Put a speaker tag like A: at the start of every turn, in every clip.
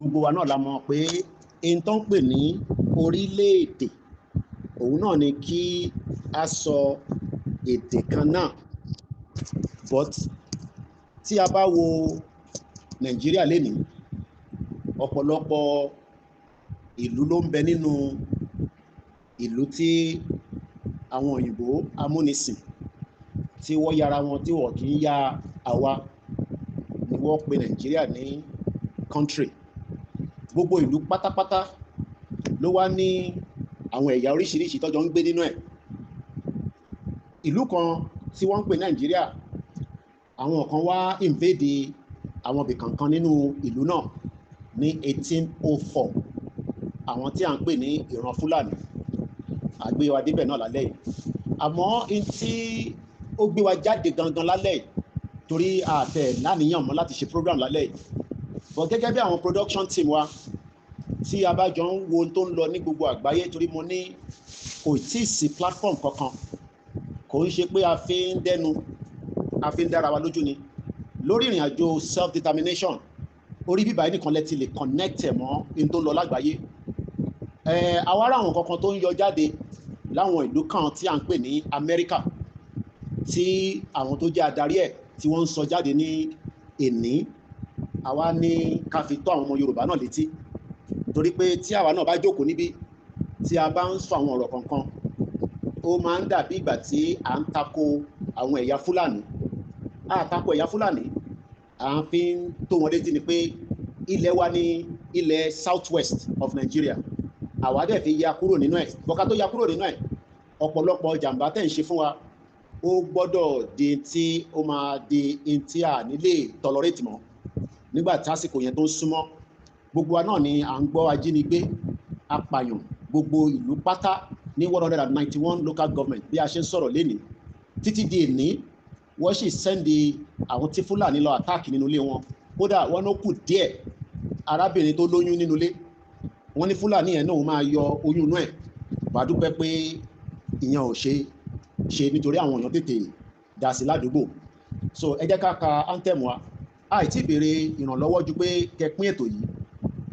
A: gbogbo wa náà la mọ̀ pé ohun tó ń pè ní orílẹ̀-èdè òun náà ni kí a sọ èdè kan náà, but tí a bá wo Nàìjíríà lénìí, ọ̀pọ̀lọpọ̀ ìlú ló ń bẹ nínú ìlú tí àwọn òyìnbó amúnisìn tí wọ́n yára wọn tí wọ́n kì í ya àwa ni wọ́n pe Nàìjíríà ní country. Gbogbo ìlú pátápátá ló wá ní àwọn ẹ̀yà oríṣiríṣi tọ́jọ́ ń gbé nínú ẹ̀. Ìlú kan tí wọ́n ń pè Nàìjíríà, àwọn kan wá invade àwọn ibì kankan nínú ìlú náà ní 1804, àwọn tí à ń pè ní ìran Fúlàní. Àgbé wa débẹ̀ náà lálẹ́ yìí, àmọ́ in tí ó gbé wa jáde gangan lálẹ́ yìí, torí àtẹ̀ láníyàn mọ́ láti ṣe program lálẹ́ yìí, but gẹ́gẹ́ bí àwọn production team wa tí a bá jọ ń wo tó ń lọ ní gbogbo àgbáyé, torí mo ní kò tí ì sí platform kankan, kò ń ṣe pé a fi ń dẹnu, a fi ń dára wa lójú ni. Lórí ìrìn àjò self determination, orí bíbá yìí nìkan lẹ ti lè connect ẹ̀ mọ́ in tó ń lọ lágbàáyé. Àwa ará àwọn kankan tó ń yọ jáde láwọn ìlú kan tí à ń pè ní Amẹ́ríkà, tí àwọn tó jẹ́ adarí ẹ̀ tí wọ́n ń sọ jáde ní èní, àwa ní ká fi tó àwọn ọmọ Yorùbá náà létí, torí pé tí àwa náà bá jókòó níbí tí a bá ń sọ àwọn ọ̀rọ̀ kankan, ó máa ń dàbí ìgbà tí à ń tako àwọn ẹ̀yà Fúlàní. A tako ẹ̀yà Fúlàní, à ń fi tó wọn létí ni pé ilẹ̀ wa ní ilẹ̀ southwest of Nigeria, àwa dẹ̀ fi ya kúrò nínú ẹ̀. Bọ́ká tó ya kúrò nínú ẹ̀, ọ̀pọ̀lọpọ̀ jàǹbá tẹ̀ ń ṣe fún wa, ó gbọ́dọ̀ di tí ó máa di tí a nílé tolerate mọ́ nígbà tásìkò yẹn tó ń súnmọ́. Gbogbo wa náà ni à ń gbọ́ ajínigbé, apààyàn, gbogbo ìlú pátá ní 191 local government bí a ṣe ń sọ̀rọ̀ lénìí. Títí di èní, wọ́n sì sẹ́ndì àwọn tí Fúlàní lọ attack nínú ilé wọn. Kódà wọ́n ló kù díẹ̀, arábìnrin tó lóyún nínú ilé, wọ́n ní Fúlàní yẹn náà máa yọ oyún inú ẹ̀. Bá dúpẹ́ pé ìyẹn ò ṣe nítorí àwọn èèyàn tètè dá sí ládùúgbò. So ẹ jẹ́ ká ka anthem wa. Àìtí béèrè ìrànlọ́wọ́ ju pé kẹ́ pín ètò yìí,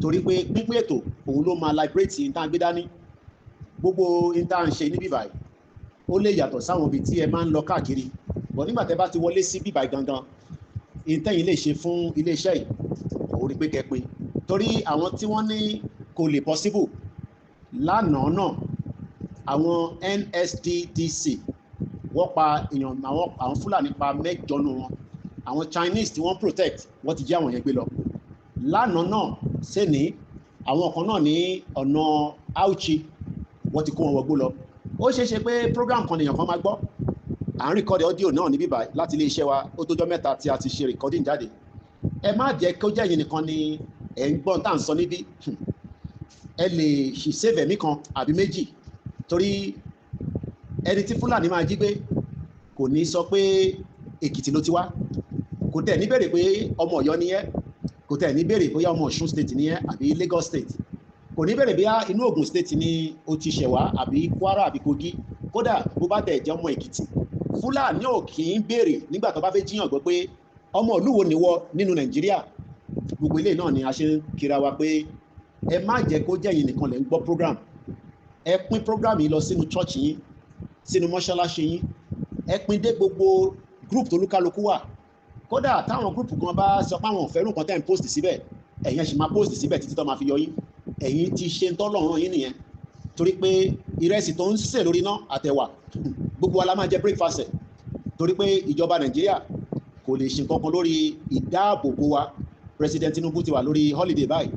A: torí pé pínpín ètò òun ló máa liberate ìta gbé dání. Gbogbo ìta ń ṣe ní bíbáyìí ó lè yàtọ̀ sáwọn ibi tí ẹ máa ń lọ káàkiri, but nígbà tẹ́ bá ti wọlé sí bíbáyìí gangan, ìtẹ́yìn lè ṣe fún iléeṣẹ́ yìí òun ni pé kẹ́ pín. Torí àwọn tí wọ́n ní kò lè possible lánàá náà, àwọn NSDDC wọ́n pa èèyàn, àwọn Fúlàní pa 8 nínú wọn. Àwọn Chinese tí wọ́n protect wọ́n ti jẹ́ àwọn yẹn gbé lọ. Lánàá náà sẹ́ni àwọn kan náà ní ọ̀nà Auchi wọ́n ti kó wọn wọgbó lọ. Ó ṣeé ṣe pé program kan lèèyàn kan máa gbọ́, à ń record audio náà ní bíbá láti ilé iṣẹ́ wa, ó tójọ́ mẹ́ta tí a ti ṣe recording jáde. Ẹ má jẹ́ kó jẹ́ yín nìkan ni ẹ̀ ń gbọ́n tá à ń sọ níbí. Ẹ lè ṣì save ẹ̀mí kan àbí méjì, torí ẹni tí Fúlàní máa jí gbé kò ní sọ pé Èkìtì ló ti wá, kò tẹ̀ ní bèrè pé ọmọ Ọ̀yọ́ ni ẹ́, kò tẹ̀ ní bèrè bóyá ọmọ Ọ̀ṣun state ni ẹ́ àbí Lagos state, kò ní bèrè bóyá inú Ògùn state ni o ti ṣẹ̀ wá àbí Kwara àbí Kogi. Kódà bó bá tẹ̀ jẹ́ ọmọ Èkìtì, Fúlàní ò kì í bèrè nígbà tó bá fẹ́ jíyàn gbọ́ pé ọmọ ìlú wo ni wọ́ nínú Nàìjíríà. Gbogbo ilé náà ni a ṣe ń kira wa pé ẹ má jẹ́ kó jẹ́ yín nìkan lẹ̀ ń gbọ́ program. Ẹ pín program yìí lọ sínú church yín, sínú mọ́ṣáláṣí yín, ẹ pín dé gbogbo group tó lúkálukú wà. Kódà táwọn group kan bá sọ pé àwọn fẹ́ràn kan tẹ́ ń post síbẹ̀, ẹ̀yin ṣì máa post síbẹ̀ títí tó máa fi yọ yín. Ẹ̀yin ti ṣe ń tọ́lọ́run yín nìyẹn, torí pé ìrẹsì tó ń sè lórí iná àtẹ̀wà gbogbo wa la máa jẹ breakfast ẹ̀, torí pé ìjọba Nàìjíríà kò lè ṣe nǹkan kan lórí ìdáàbòbò wa. President Tinubu ti wà lórí holiday báyìí,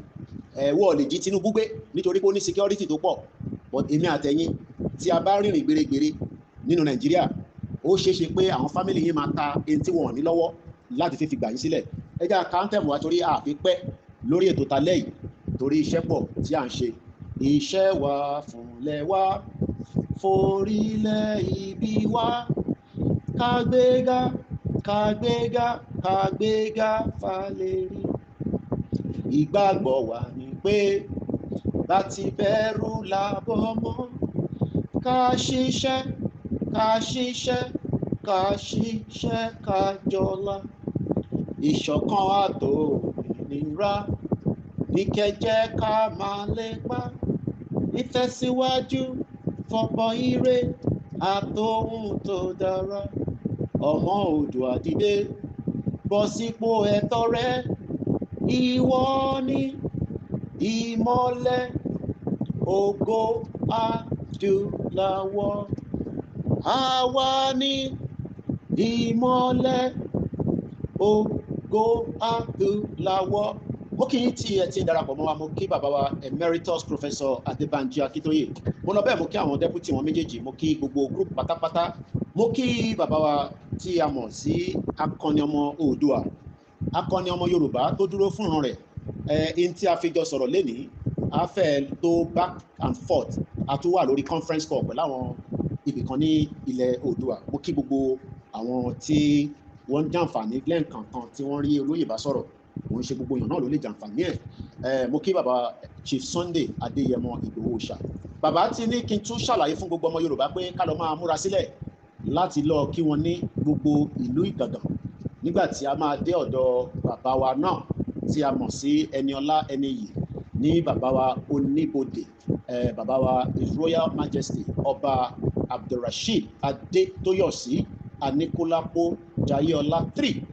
A: wọ́n lè jí Tinubu gbé nítorí pé ó ní security tó pọ̀. But èmi àtẹ̀yìn tí a bá rìnrìn gbèrègbèrè nínú Nàìjíríà, ó ṣeé ṣe pé àwọn family yín máa ta ẹni tí wọ́n ní lọ́wọ́ láti fi gbà yín sílẹ̀. Ẹ jẹ́ ká anthem wa, torí àfi pẹ́ lórí ètò talẹ́ yìí, torí iṣẹ́ pọ̀ tí à ń ṣe. Iṣẹ́ wa fúnlẹ̀ wa, forílẹ̀ ibi wa, kàgbéga kàgbéga kàgbéga fàlérí. Ìgbàgbọ́ wa ni pé láti bẹ̀rù làbọ̀ mọ́, ká ṣiṣẹ́ ká ṣiṣẹ́ ká ṣiṣẹ́ ká jọlá. Ìṣọ̀kan àtòmìnira ní kẹjẹ́ ká máa lépa ìtẹ̀síwájú fọ̀pọ̀ ire àtòhun tó dára ọmọ Oòduà dìde bọ́ sípò ẹ̀tọ́ rẹ ìwọ ni ìmọ́lẹ̀ ògo adúláwọ̀ àwa ni ìmọ́lẹ̀ ògo adúláwọ̀. Mo kí yín tí ẹ ti darapọ̀ mọ́ wa, mo kí bàbá wa Emeritus Professor Adébánjí Akíntóyè, mo lọ bẹ́ẹ̀ mo kí àwọn deputy wọn méjèèjì, mo kí gbogbo group pátápátá, mo kí bàbá wa tí a mọ̀ sí akọni ọmọ Oòduà, akọni ọmọ Yorùbá tó dúró fún ìran rẹ̀. In tí a fi jọ sọ̀rọ̀ lénìí a fẹ́ tó back and forth, a tún wà lórí conference call pẹ̀lú àwọn ibìkan ní ilẹ̀ Oòduà. Mo kí gbogbo àwọn tí wọ́n ń jàǹfààní lẹ́ǹkankan tí wọ́n rí olóyè bá sọ̀rọ̀, òun ṣe gbogbo èèyàn náà ló lè jàǹfààní ẹ̀. Mo kí bàbá Chief Sunday Adéyẹmọ Ìgbòho Òòṣà. Bàbá ti ní kí n tún ṣàlàyé fún gbogbo ọmọ Yorùbá pé ká lọ máa múra sílẹ̀ láti lọ kí wọn ní gbogbo ìlú Ìgàngán nígbà tí a máa dé ọ̀dọ̀ bàbá wa náà tí a mọ̀ sí Ẹniọlá Ẹniyì ní bàbá wa Oníbodè, bàbá wa His Royal Majesty Ọba Abdulrasheed Adétóyọ̀sí Aníkúlápó Jayéọlá III,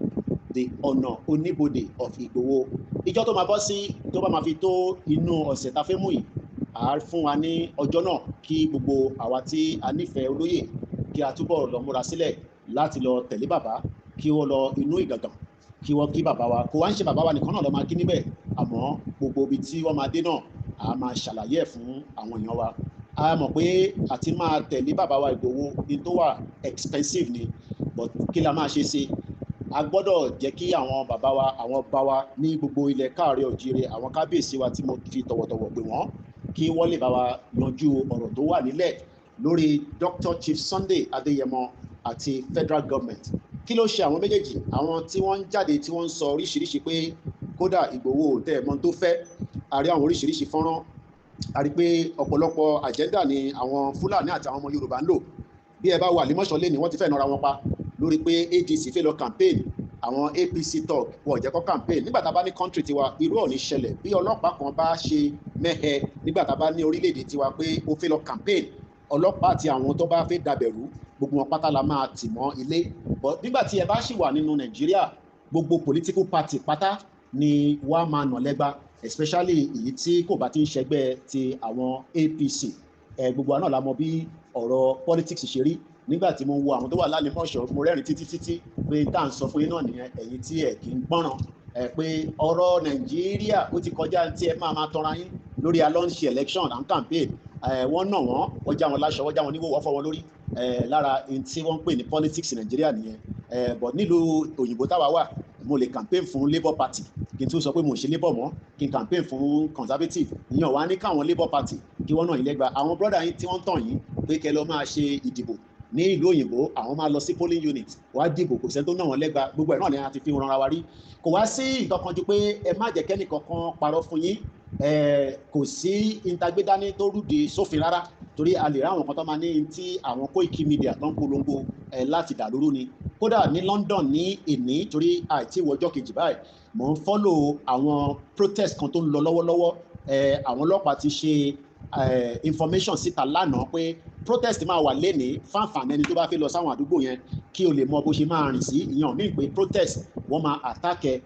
A: the Ọ̀nà Oníbodè of Ìgbòho. Ìjọ tó máa bọ́ sí tó bá máa fi tó inú ọ̀sẹ̀ tá fẹ́ mú yìí, à fún wa ní ọjọ́ náà kí gbogbo àwa tí a nífẹ̀ẹ́ olóyè kí a túbọ̀ lọ múra sílẹ̀ láti lọ tẹ̀lé bàbá kí wọ́n lọ inú Ìgàngán kí wọ́n kí bàbá wa. Kò wá ń ṣe bàbá wa nìkan náà lọ máa kí níbẹ̀, àmọ́ gbogbo ibi tí wọ́n máa dé náà a máa ṣàlàyé ẹ̀ fún àwọn èèyàn wa. A mọ̀ pé àti máa tẹ̀lé bàbá wa Ìgbòho ní tó wà expensive ni, but kí la máa ṣe sí? A gbọ́dọ̀ jẹ́ kí àwọn bàbá wa, àwọn bá wa ní gbogbo ilẹ̀ káàárẹ̀ òjíire, àwọn kábíyèsí wa tí mo fi tọ̀wọ̀tọ̀wọ̀ pè wọ́n, kí wọ́n lè bá wa yanjú ọ̀rọ̀ tó wà nílẹ̀ lórí Dr. Chief Sunday Adéyẹmọ àti federal government. Kí ló ṣe àwọn méjèèjì? Àwọn tí wọ́n ń jáde tí wọ́n ń sọ oríṣiríṣi pé kódà Ìgbòho tẹ̀ mọ́ tó fẹ́, a rí àwọn oríṣiríṣi fọ́nrán, a rí pé ọ̀pọ̀lọpọ̀ àjẹ́ndà ni àwọn Fúlàní àti àwọn ọmọ Yorùbá ń lò. Bí ẹ bá wà Límọ̀ṣọ́ lé ní wọ́n ti fẹ́ nara wọn pa lórí pé ADC fẹ́ lọ campaign, àwọn APC talk wọ́n jẹ́ kó campaign. Nígbà tá a bá ní country tiwa irú ò ní ṣẹlẹ̀. Bí ọlọ́pàá kan bá ṣe mẹ́hẹ nígbà tá a bá ní orílẹ̀-èdè tiwa pé ó fẹ́ lọ campaign, ọlọ́pàá àti àwọn tó bá fẹ́ dàbẹ̀rú gbogbo wọn pátá la máa tì mọ́ ilé. But nígbà tí ẹ bá ṣì wà nínú Nàìjíríà, gbogbo political party pátá ni wàá máa nà lẹ́gba, especially èyí tí kò bá ti ń ṣẹgbẹ́ ti àwọn APC. Gbogbo wa náà la mọ̀ bí ọ̀rọ̀ politics ṣe rí. Nígbà tí mo wo àwọn tó wà lálẹ́mọ̀ṣọ́, mo rẹ́rìn títí pé tá à ń sọ fún yín náà nìyẹn, ẹ̀yin tí ẹ̀ kì í gbọ́ràn, pé ọ̀rọ̀ Nàìjíríà ó ti kọjá tí ẹ máa tọra yín lórí alọ́ǹṣì election and campaign. Wọ́n nà wọ́n já wọn láṣọ, wọ́n já wọn níwò, wọ́n fọ́ wọn lórí. Lára tí wọ́n ń pè ní politics Nàìjíríà nìyẹn. But nílùú òyìnbó táwa wà, mo lè campaign fún Labour Party kí n tún sọ pé mo ṣe Labour mọ́, kí n campaign fún Conservative. Ìyẹn wá ní káwọn Labour Party kí wọ́n náà yín lẹ́gba. Àwọn brọ́dà yín tí wọ́n tàn yín pé kẹ́ lọ máa ṣe ìdìbò ní ìlú òyìnbó, àwọn máa lọ sí polling unit wá dìbò, kò sẹ́ni tó náà wọ́n lẹ́gba. Gbogbo ẹ̀ náà ni a ti fi ran ara wa rí. Kò wá sí ìtọ́kan ju pé ẹ má jẹ́ kẹ́nì kankan parọ́ fún yín. Kò sí ìtagbédání tó rúdi sófin rárá, torí a lè ráwọn kan tó máa ní tí àwọn Koiki Media tó ń polongo láti dàlúrú ni. Kódà ní London ní èní, torí àìtí wọjọ́ kejì báyìí, mò ń follow àwọn protest kan tó ń lọ lọ́wọ́lọ́wọ́. Àwọn ọlọ́pàá ti ṣe information síta lánàá pé protest máa wà lénìí fáǹfààní ẹni tó bá fẹ́ lọ sáwọn àdúgbò yẹn kí o lè mọ bó ṣe máa rìn sí. Ìyẹn mí pé protest wọ́n máa attack ẹ.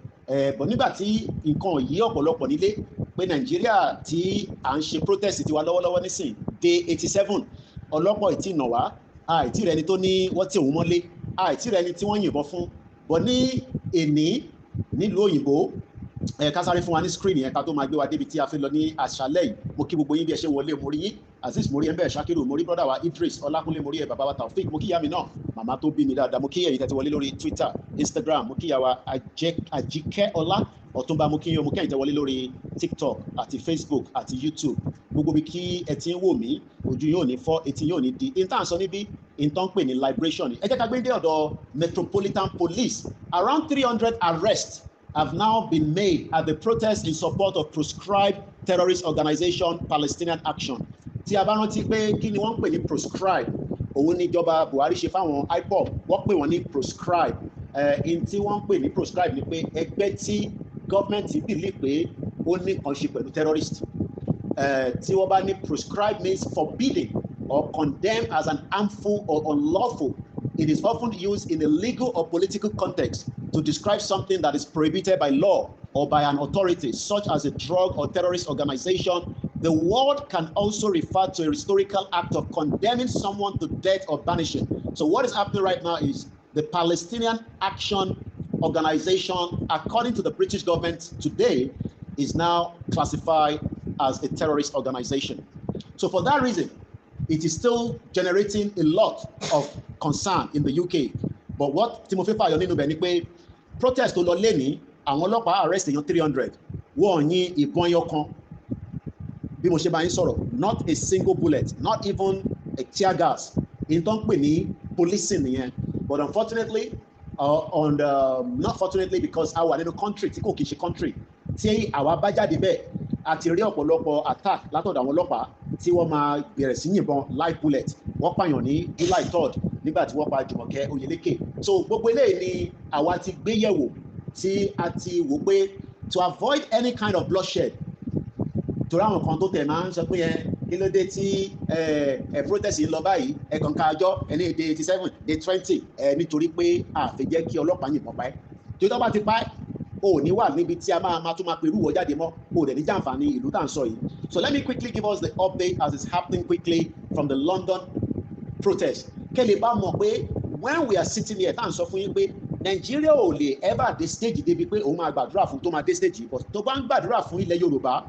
A: Bọ̀ nígbà tí nǹkan yí ọ̀pọ̀lọpọ̀ nílé pé Nàìjíríà tí à ń ṣe protest tiwa lọ́wọ́lọ́wọ́ nísìn day 87, ọlọ́pọ̀ ìtì nà wá, àìtí rẹ ni tó ní wọ́n tí òun mọ́lé, àìtí rẹ ni tí wọ́n yìnbọn fún. Bọ̀ ní èní nílùú òyìnbó, ká sáré fún wa ní screen yẹn ká tó máa gbé wa débi tí a fẹ́ lọ ní àṣálẹ́ yìí. Mo kí gbogbo yín bí ẹ ṣe wọlé, mo rí yín Azeez, mo rí ẹ ń bẹ̀ Shakiru, mo rí brother wa Idris Ọlákúnlé, mo rí ẹ bàbá wa Taofik, mo kí ìyá mi náà màmá tó bí mi dáadáa, mo kí ẹ̀yin tẹ́tí wọlé lórí Twitter, Instagram, mo kí ìyá wa Àjíkẹ́ Ọlá Ọ̀túnba, mo kí yín, mo kí ẹ̀yin tẹ́ wọlé lórí TikTok àti Facebook àti YouTube. Gbogbo bí kí ẹ ti ń wò mí, ojú yóò ní fọ́, etí yóò ní di. Intan sọ níbí, intan pè ní liberation ni. Ẹ jẹ́ ká gbé dé ọ̀dọ̀ Metropolitan Police. Around 300 arrests have now been made at the protest in support of proscribed terrorist organization Palestinian Action. Tí a bá rántí pé kí ni wọ́n ń pè ní proscribe, òun ni ìjọba Buhari ṣe fáwọn IPOB, wọ́n pè wọ́n ní proscribe. In tí wọ́n ń pè ní proscribe ni pé ẹgbẹ́ tí gọ́ọ̀mẹ̀ntì bìlí pé ó ní kan ṣe pẹ̀lú terrorist. Tí wọ́n bá ní proscribed means forbidden or condemned as an harmful or unlawful. It is often used in a legal or political context to describe something that is prohibited by law or by an authority, such as a drug or terrorist organization. The word can also refer to a historical act of condemning someone to death or banishing. So what is happening right now is the Palestinian Action Organization, according to the British government today, is now classified as a terrorist organization. So for that reason, it is still generating a lot of concern in the UK. But what Timothy Fayo nínú bẹ̀ ni pé protest tó lọ lẹ́ni àwọn ọlọ́pàá arrest èèyàn 300 wọ́n yìn ìbọn ẹyọ kan bí mo ṣe bá yín sọ̀rọ̀, not a single bullet, not even a tear gas. In tó ń pè ní policing nìyẹn. But unfortunately, not fortunately, because our little country tí kò kì í ṣe country tí àwa bá jáde bẹ́ẹ̀ àti rí ọ̀pọ̀lọpọ̀ attack látọ̀dọ̀ àwọn ọlọ́pàá tí wọ́n máa bẹ̀rẹ̀ sí yìnbọn live bullet. Wọ́n pààyàn ní July 3rd nígbà tí wọ́n pa Jùmọ̀kẹ́ Oyèlékè. So gbogbo eléyìí ni àwa ti gbé yẹ̀wò tí a ti wò pé to avoid any kind of bloodshed. Torí àwọn kan tó tẹ̀ máa ń sọ pé kí ló dé tí protest ń lọ báyìí ẹ̀kan kájọ́ ẹni day 87 day 20 nítorí pé àfẹ́ jẹ́ kí ọlọ́pàá yìnbọn pa ẹ́. Tí ó bá ti pa ẹ́ o ní wà níbi tí a máa tún máa pẹ̀lú ìwọ jáde mọ́ o dẹ̀ ní jàǹfààní ìlú tá à ń sọ yìí. So let me quickly give us the update as it's happening quickly from the London protest. Kẹ́lẹ̀ bá mọ̀ pé when we are sitting here tá à ń sọ fún yín pé Nàìjíríà ò lè ever dé stage débi pé òun máa gbàdúrà fún tó máa dé stage yìí, but tó bá ń gbàdúrà fún ilẹ̀ Yorùbá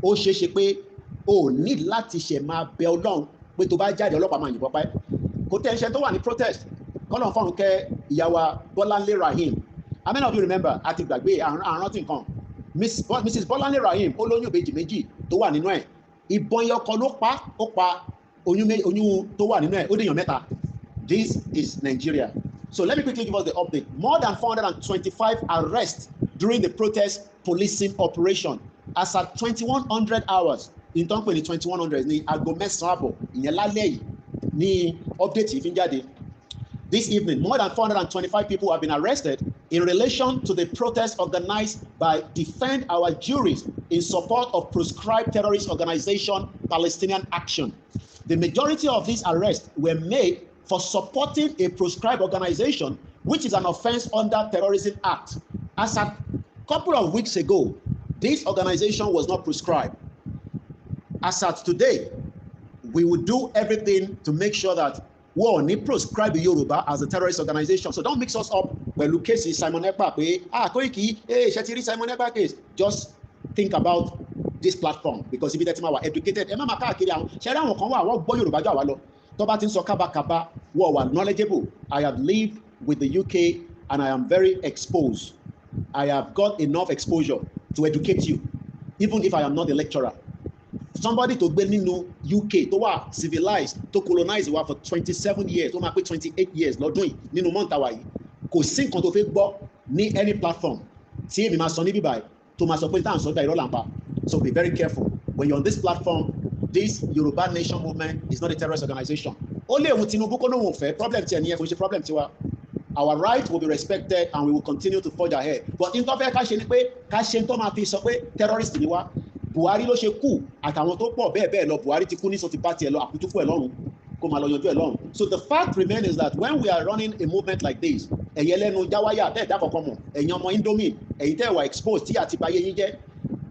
A: ó ṣeé ṣe pé o ní láti ṣe máa bẹ Ọlọ́run pé tó bá jáde ọlọ́pàá máa yìnbọn pa ẹ́. Kò tẹ́ ẹṣẹ́ tó wà ní protest kọ́lọ̀ fọ́run kẹ́ ìyàwó Bọ́láńlé Rahim. How many of you remember àti gbàgbé àrántí nǹkan Mrs. Bọ́láńlé Rahim ó lóyún ìbejì méjì tó wà nínú ẹ̀, ìbọn ẹyọ kan ló pa ó pa oyún tó wà nínú ẹ̀ ó dèèyàn mẹ́ta. This is Nigeria. So let me quickly give us the update. More than 425 arrests during the protest policing operation as at 2100 hours. In tó ń pè ní 2100 ní aago mẹ́sàn-án àbọ̀ ìyẹn lálẹ́ yìí ní update yìí fi ń jáde. This evening, more than 425 people have been arrested in relation to the protest organized by Defend Our Juries in support of proscribed terrorist organization Palestinian Action. The majority of these arrests were made for supporting a proscribed organization, which is an offense under Terrorism Act. As a couple of weeks ago, this organization was not proscribed. As at today, we will do everything to make sure that we only proscribe Yoruba as a terrorist organization. So don't mix us up pẹ̀lú kéèsì Simon Ekpa pé Koiki ṣe ti rí Simon Ekpa case. Just think about this platform because ibi tẹ́tí máa wà educated. Ẹ má máa káàkiri àwọn ṣẹ́rí àwọn kan wà wọ́n gbọ́ Yorùbá jù àwa lọ. Tó bá ti ń sọ kábàkábà wọ́n wà knowledgeable. I have lived with the UK and I am very exposed. I have got enough exposure to educate you, even if I am not a lecturer. Somebody tó gbé nínú UK tó wà civilized tó colonize wa for 27 years tó máa pé 28 years lọ́dún yìí nínú mọ́ntàwá yìí kò sí nǹkan tó fẹ́ gbọ́ ní any platform tí èmi máa sọ ní bíbáyìí tó máa sọ pé táà ń sọ gba ìrọ́lá ń pa. So be very careful when you're on this platform. This Yoruba Nation movement is not a terrorist organization. Ó lè ohun Tinubu kó lóun fẹ́ problem tiẹ̀ nìyẹn kò ṣe problem tiwa. Our right will be respected and we will continue to forge ahead. But in tó fẹ́ ká ṣe ni pé ká ṣe tó máa fi sọ pé terrorist ni wá. Buhari ló ṣe kú àtàwọn tó pọ̀ bẹ́ẹ̀ bẹ́ẹ̀ lọ Buhari ti kú ní sọ ti bá tiẹ̀ lọ àkútúkú ẹ̀ lọ́run kó máa lọ yanjú ẹ̀ lọ́run. So the fact remains is that when we are running a movement like this, ẹ̀yẹ lẹ́nu jáwáyà tẹ́ ẹ̀dá kọ̀ọ̀kan mọ̀ ẹ̀yin ọmọ Indomie ẹ̀yin tẹ́ ẹ̀ wà exposed tí àti báyé yín jẹ́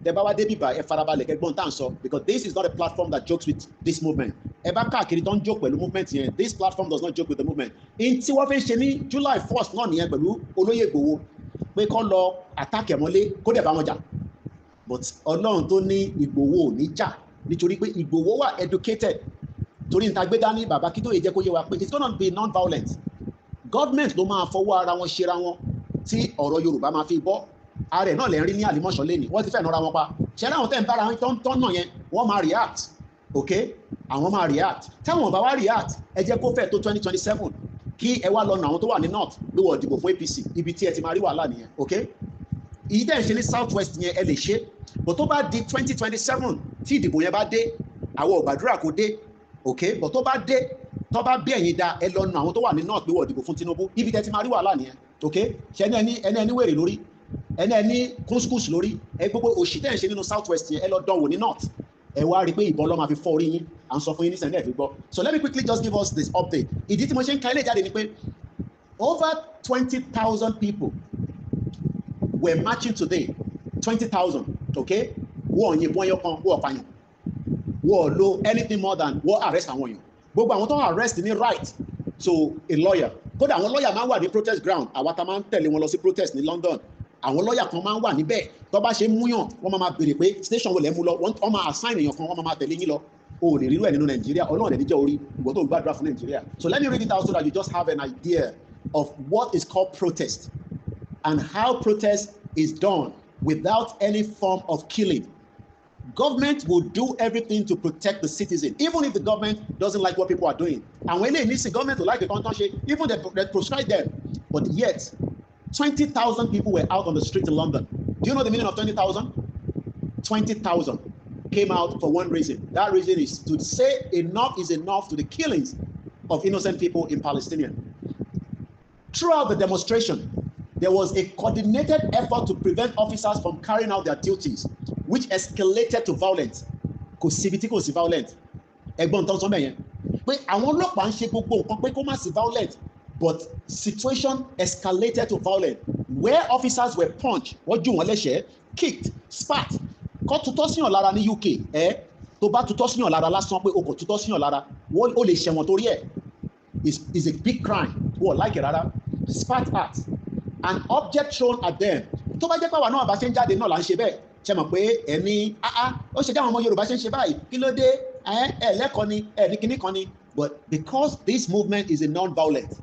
A: tẹ́ bá wá dé bíbá ẹ farabalẹ̀ kẹ́gbọ́n tá à ń sọ because this is not a platform that jokes with this movement. Ẹ bá káàkiri tó ń joke pẹ̀lú movement yẹn, this platform does not joke with the movement. In tí wọ́n fi ń ṣe ní July 1st náà nìyẹn pẹ̀lú olóyè Ìgbòho pé kọ́ lọ attack ẹ̀ mọ́lé kó dẹ̀ bá wọn jà. But Ọlọ́run tó ní Ìgbòho ò ní jà nítorí pé Ìgbòho wà educated torí níta gbé dání bàbá kí tó yẹ jẹ́ kó yé wa pé it's gonna be non-violent. Government ló máa fọwọ́ ara wọn ṣera wọn tí ọ̀rọ̀ Yorùbá máa fi bọ́. Ààrẹ náà lè rí ní àlìmọ́ṣọ́ lẹ́ni wọ́n ti fẹ́ nọra wọn pa ṣẹlẹ̀ àwọn tẹ́ ń bára wọn tán náà yẹn wọ́n máa react okay àwọn máa react táwọn bá wá react ẹ jẹ́ kó fẹ́ tó 2027 kí ẹ wá lọ nà àwọn tó wà ní north ló wọ̀ dìbò fún APC ibi tí ẹ ti máa rí wàhálà nìyẹn okay ìyí dẹ̀ ń ṣe ní south west yẹn ẹ lè ṣe but tó bá di 2027 tí ìdìbò yẹn bá dé àwọn ò gbàdúrà kó dé okay but tó bá dé tó bá bí ẹ̀yin da ẹ lọ nà àwọn tó wà ní north ló wọ̀ dìbò fún Tinubu ibi tẹ́ ti máa rí wàhálà nìyẹn okay ṣe ẹni wèrè lórí ẹni couscous lórí gbogbo òṣì tẹ́ ẹ̀ ṣe nínú south west yẹn ẹ lọ dánwò ní north ẹ wá rí pé ìbọn lọ́ máa fi fọ́ orí yín à ń sọ fún yín ní sẹ́ńdẹ̀ fi gbọ́. So let me quickly just give us this update. Ìdí tí mo ṣe ń ka ilé jáde ni pé over 20,000 people were marching today. 20,000, okay? Wọ́n yìnbọn yọ kan wọ́n pààyàn wọ́n lo anything more than wọ́n arrest àwọn èèyàn. Gbogbo àwọn tó ń arrest ní right to a lawyer. Kódà àwọn lawyer máa ń wà ní protest ground àwa ta máa ń tẹ̀lé wọn lọ sí protest ní London. Àwọn lawyer kan máa ń wà níbẹ̀ tó bá ṣe múyàn wọ́n máa béèrè pé station wo lẹ́ mú lọ wọ́n máa assign èèyàn kan wọ́n máa tẹ̀lé yín lọ. O ò lè rírú ẹ̀ nínú Nàìjíríà Ọlọ́run ẹ̀ níjẹ́ orí ìwọ tó ń gbàdúrà fún Nàìjíríà. So let me read it out so that you just have an idea of what is called protest and how protest is done without any form of killing. Government will do everything to protect the citizen, even if the government doesn't like what people are doing. And when they need the government to like the country, even they proscribe them. But yet, 20,000 people were out on the street in London. Do you know the meaning of 20,000? 20,000 came out for one reason. That reason is to say enough is enough to the killings of innocent people in Palestine. Throughout the demonstration, there was a coordinated effort to prevent officers from carrying out their duties, which escalated to violence. Kò síbi tí kò sí violent. Ẹ̀gbọ́n tó ń sọ bẹ́ẹ̀ yẹn. Pé àwọn ọlọ́pàá ń ṣe gbogbo nǹkan pé kó má sí violent, but situation escalated to violence, where officers were punched, wọ́n jù wọ́n lẹ́sẹ̀ẹ́, kicked, spat. Kọ́ tutọ́ síyàn lára ní UK, tó bá tutọ́ síyàn lára lásán pé o kò tutọ́ síyàn lára, ó lè ṣẹ̀wọ̀n torí ẹ̀. Is a big crime. Wọ́n like it rárá. Spat at. An object thrown at them. Tó bá jẹ́ pé àwa náà bá ṣe ń jáde náà là ń ṣe bẹ́ẹ̀ ṣe mọ̀ pé ẹ̀mí ó ṣe jáwọn ọmọ Yorùbá ṣe ń ṣe báyìí kí ló dé ẹ̀lẹ́kọ̀ọ́ ni ní kíní kan ni. But because this movement is a non-violent,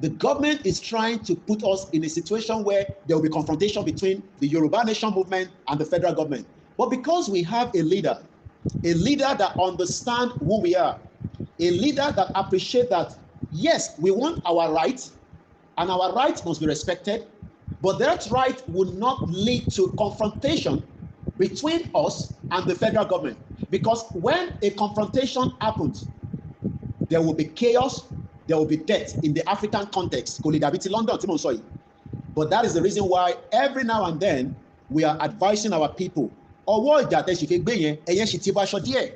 A: the government is trying to put us in a situation where there will be confrontation between the Yoruba Nation movement and the federal government. But because we have a leader that understands who we are, a leader that appreciates that, yes, we want our rights, and our rights must be respected, but that right will not lead to confrontation between us and the federal government. Because when a confrontation happens, there will be chaos, there will be death in the African context. Kò lè dàbí ti London tí mo sọ yìí. But that is the reason why every now and then we are advising our people. Ọwọ́ ìjà tẹ́ ṣì fi gbé yẹn, ẹ̀yẹn ṣì ti bá aṣọ díẹ̀.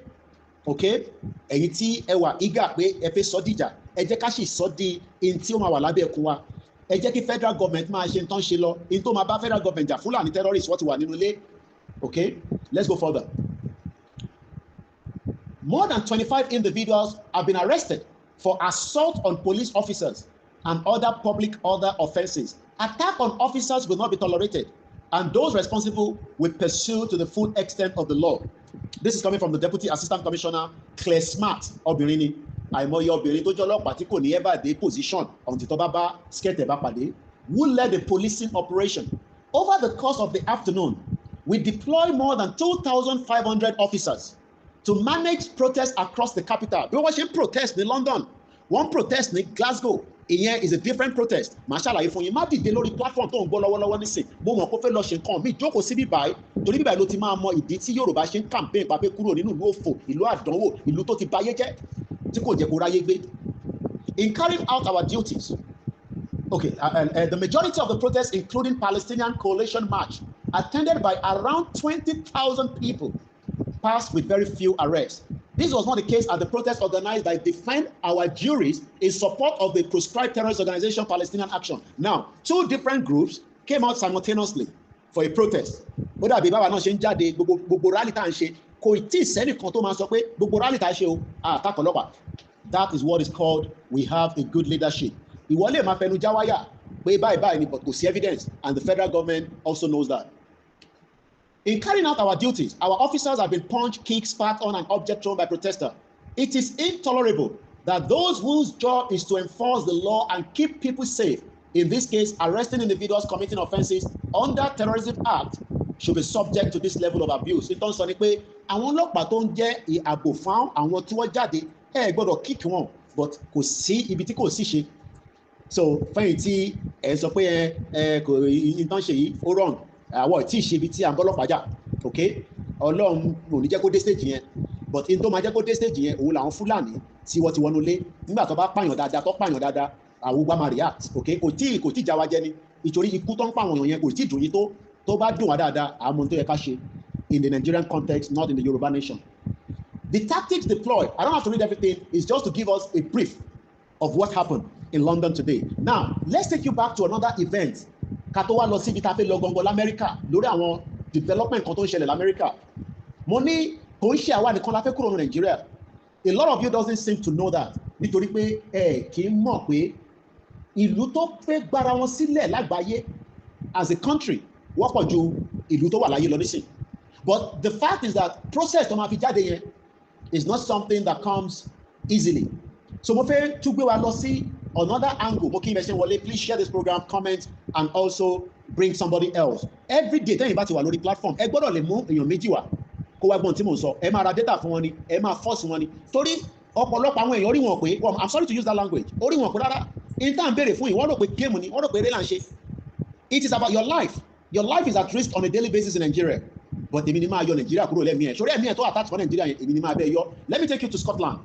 A: Okay? Ẹ̀yin tí ẹ wà eager pé ẹ fẹ́ sọ dìjà, ẹ jẹ́ ká sì sọ di in tí ó máa wà lábẹ́ ẹkùn wa. Ẹ jẹ́ kí federal government máa ṣe nǹkan ṣe lọ, in tó máa bá federal government jà Fúlàní terrorists wọ́n ti wà nínú ilé. Okay? Let's go further. More than 25 individuals have been arrested for assault on police officers and other public order offenses. Attack on officers will not be tolerated, and those responsible will pursue to the full extent of the law. This is coming from the Deputy Assistant Commissioner, Claire Smart, obìnrin ni. Àìmọye obìnrin tó jẹ́ ọlọ́pàá tí kò ní ever dé position until tó bá bá skẹ́tẹ̀ bá pàdé, who led the policing operation. Over the course of the afternoon, we deployed more than 2,500 officers to manage protests across the capital. Bí wọ́n ṣe ń protest ní London, wọ́n protest ní Glasgow, ìyẹn is a different protest. Màá ṣàlàyé fún yín, má dìde lórí platform tó ń gbọ́ lọ́wọ́lọ́wọ́ nísìn. Mo mọ̀ kó fẹ́ lọ ṣe nǹkan mi, jókòó sí bíbáyìí, torí bíbáyìí ló ti máa mọ ìdí tí Yorùbá ṣe ń campaign papé kúrò nínú ìlú òfò, ìlú àdánwò, ìlú tó ti bayé jẹ́, tí kò jẹ́ kó ráyé gbé. In carrying out our duties, okay, the majority of the protests, including Palestinian Coalition March, attended by around 20,000 people, passed with very few arrests. This was not the case at the protest organized by Defend Our Juries in support of the proscribed terrorist organization Palestinian Action. Now, two different groups came out simultaneously for a protest. Ó dàbí báwa náà ṣe ń jáde gbogbo rally tá à ń ṣe, kò tí ì sẹ́nìkan tó máa sọ pé gbogbo rally tá à ń ṣe o, àtàkọ̀ ọlọ́pàá. That is what is called we have a good leadership. Ìwọ lè máa fẹnu já wáyà pé báyìí ni, but kò sí evidence, and the federal government also knows that. In carrying out our duties, our officers have been punched, kicked, spat on, and object thrown by protesters. It is intolerable that those whose job is to enforce the law and keep people safe, in this case, arresting individuals committing offenses under Terrorism Act, should be subject to this level of abuse. Ìtàn sọ ni pé àwọn ọlọ́pàá tó ń jẹ́ ààbò fún àwọn tí wọ́n jáde gbọ́dọ̀ kick wọn, but kò sí ibi tí kò sí ṣe. So fẹ́yìn tí ẹ sọ pé kò ìtàn ṣe yìí ó wrong. Àwọn tí ì ṣe ibi tí à ń bọ́lọ́pàá jà, okay? Ọlọ́run ò ní jẹ́ kó dé stage yẹn, but in tó máa jẹ́ kó dé stage yẹn òun làwọn Fúlàní tí wọ́n ti wọnú ilé nígbà tó bá pààyàn dáadáa àwọn gbà máa react, okay? Kò tí ì já wa jẹ ni, ìtorí ikú tó ń pàwọn èèyàn yẹn kò tí ì dùn yín tó, tó bá dùn wá dáadáa àmọ́ tó yẹ ká ṣe in the Nigerian context, not in the Yoruba nation. The tactics deployed, I don't have to read everything, is just to give us a brief of what happened in London today. Now, let's take you back to another event. Ká tó wá lọ síbi tá a fẹ́ lọ gangan l'Amẹ́ríkà lórí àwọn development kan tó ń ṣẹlẹ̀ l'Amẹ́ríkà. Mo ní kò ń ṣe àwa nìkan la fẹ́ kúrò ní Nàìjíríà. A lot of you doesn't seem to know that nítorí pé ẹ kì í mọ̀ pé ìlú tó fẹ́ gbára wọn sílẹ̀ lágbàáyé as a country wọ́pọ̀ ju ìlú tó wà láyé lọ nísìn. But the fact is that process tó máa fi jáde yẹn is not something that comes easily. So mo fẹ́ tún gbé wa lọ sí another angle. Mo kí n bẹ ṣe wọlé, please share this program, comment and also bring somebody else. Every day tẹ́yìn bá ti wà lórí platform ẹ gbọ́dọ̀ lè mú èèyàn méjì wá kó wá gbọ́n tí mò ń sọ. Ẹ máa ra data fún wọn ni, ẹ máa force wọn ni. Torí ọ̀pọ̀lọpọ̀ àwọn èèyàn orí wọn pé, well, I'm sorry to use that language, orí wọn pé rárá. In tá à ń béèrè fún yìí, wọ́n rò pé game ni, wọ́n rò pé eré là ń ṣe. It is about your life. Your life is at risk on a daily basis in Nigeria. But èmi ni máa yọ Nigeria kúrò lẹ́mìí ẹ̀. Sórí ẹ̀mí ẹ̀ tó attach for Nigeria yẹn, èmi ni máa bẹ́ẹ̀ yọ. Let me take you to Scotland.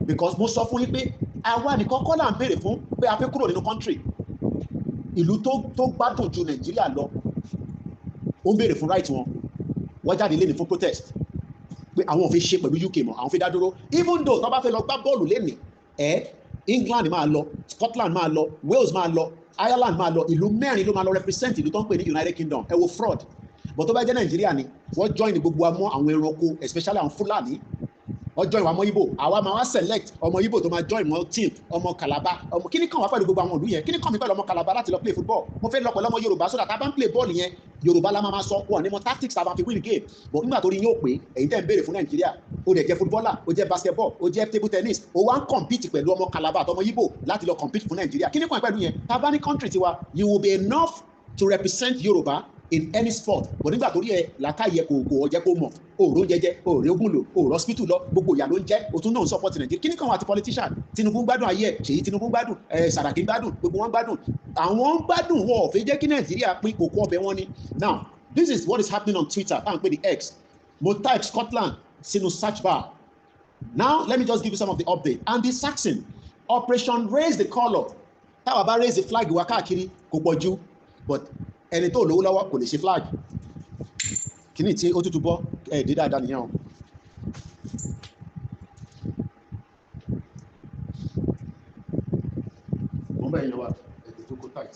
A: Because mo sọ fún yín pé àwa nìkan kọ́ là ń béèrè fún pé a fẹ́ kúrò nínú country. Ìlú tó gbádùn ju Nigeria lọ. Ó ń béèrè fún right wọn. Wọ́n jáde lé ní fún protest. Pé àwọn ò fi ṣe pẹ̀lú UK mọ́, àwọn fi dá dúró. Even though tó bá fẹ́ lọ gbá bọ́ọ̀lù lénìí, England máa lọ, Scotland máa lọ, Wales máa lọ, Ireland máa lọ, ìlú mẹ́rin ló máa lọ represent ìlú tó ń pè ní United Kingdom. Ẹ wo fraud. But tó bá jẹ́ Nàìjíríà ni wọ́n join gbogbo wa mọ́ àwọn ẹranko, especially àwọn Fúlàní. Wọ́n join wa mọ́ Igbo, àwa máa wá select ọmọ Igbo tó máa join mọ́ team, ọmọ Calabar, ọmọ kíní kan wá pẹ̀lú gbogbo àwọn ìlú yẹn, kíní kan mi pẹ̀lú ọmọ Calabar láti lọ play football. Mo fẹ́ lọ pẹ̀lú ọmọ Yorùbá so that tá a bá ń play ball yẹn Yorùbá la máa sọ wọn ní mo tactics tá a bá fi win the game. But nígbà tó rí yín ó pé èyí tẹ́ ń béèrè fún Nàìjíríà, ó dẹ̀ jẹ́ footballer, ó jẹ́ basketball, ó jẹ́ table tennis, ó wá ń compete pẹ̀lú ọmọ Calabar àtọmọ Igbo láti lọ compete fún Nàìjíríà. Kíní kan pẹ̀lú yẹn, tá a bá ní country tiwa, you will be enough to represent Yoruba in any sport. But nígbà tó rí ẹ làákàyè kò jẹ́ kó mọ̀, òòrùn jẹjẹ, òòrùn ogun lò, òòrùn hospital lọ, gbogbo ìyà ló ń jẹ́, òtún náà ń support Nàìjíríà. Kíní kan wà àti politician, Tinubu ń gbádùn ayé ẹ̀, Ṣèyí Tinubu ń gbádùn, Sàràkí ń gbádùn, gbogbo wọn ń gbádùn. Àwọn ń gbádùn wọn ò fẹ́ jẹ́ kí Nàìjíríà pín kòkó ọbẹ̀ wọn ni. Now, this is what is happening on Twitter. I'm pé the X. Mo type Scotland sínú search bar. Now, let me just give you some of the update. Andy Saxon, Operation Raise the Colour. Táwa bá raise the flag wa káàkiri kò pọ̀ jù, but ẹni tó lówó lọ́wọ́ kò lè ṣe flag. Kíní tí ó tútù bọ́ dé dáadáa nìyẹn o. Mo bẹ̀ yẹn wá ẹ̀dẹ̀ tó kó tight.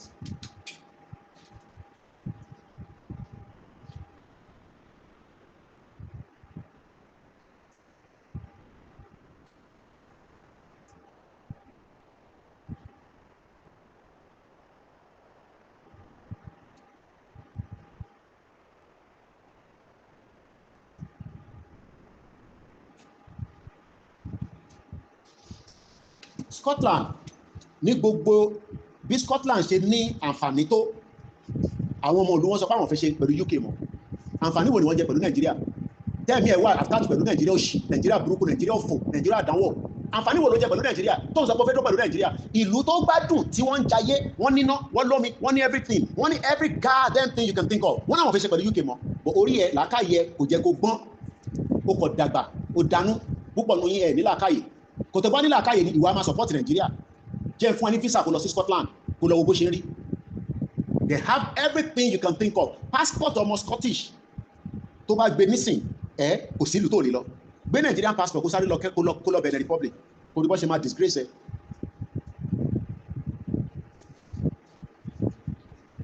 A: Scotland ní gbogbo bí Scotland ṣe ní àǹfààní tó àwọn ọmọ ìlú wọn sọ pé àwọn fẹ́ ṣe pẹ̀lú UK mọ́. Àǹfààní wo ni wọ́n jẹ pẹ̀lú Nàìjíríà? Tẹ́ẹ̀mí ẹ̀ wà attached pẹ̀lú Nàìjíríà òṣì, Nàìjíríà burúkú, Nàìjíríà òfò, Nàìjíríà àdánwò. Àǹfààní wo ló jẹ pẹ̀lú Nàìjíríà tó ń sọ pé ó fẹ́ dọ́ pẹ̀lú Nàìjíríà? Ìlú tó gbádùn tí wọ́n ń jayé, wọ́n níná, wọ́n lómi, wọ́n ní everything, wọ́n ní every goddamn thing you can think of. Wọ́n náà wọ́n fẹ́ ṣe pẹ̀lú UK mọ́. But orí ẹ̀ làákàyè kò jẹ́ kó gbọ́n, ó kọ̀ dàgbà, ó danú púpọ̀ nù yín ẹ̀ ní làákàyè. Kò tó bá ní làákàyè ni ìwà máa support Nàìjíríà. Jẹ́ fún ẹni visa kó lọ sí Scotland kó lọ wo bó ṣe rí. They have everything you can think of. Passport ọmọ Scottish tó bá gbé nísìn kò sí ìlú tó lè lọ. Gbé Nigerian passport kó sáré lọ kó lọ Benin Republic kó ní bọ́ ṣe máa disgrace ẹ.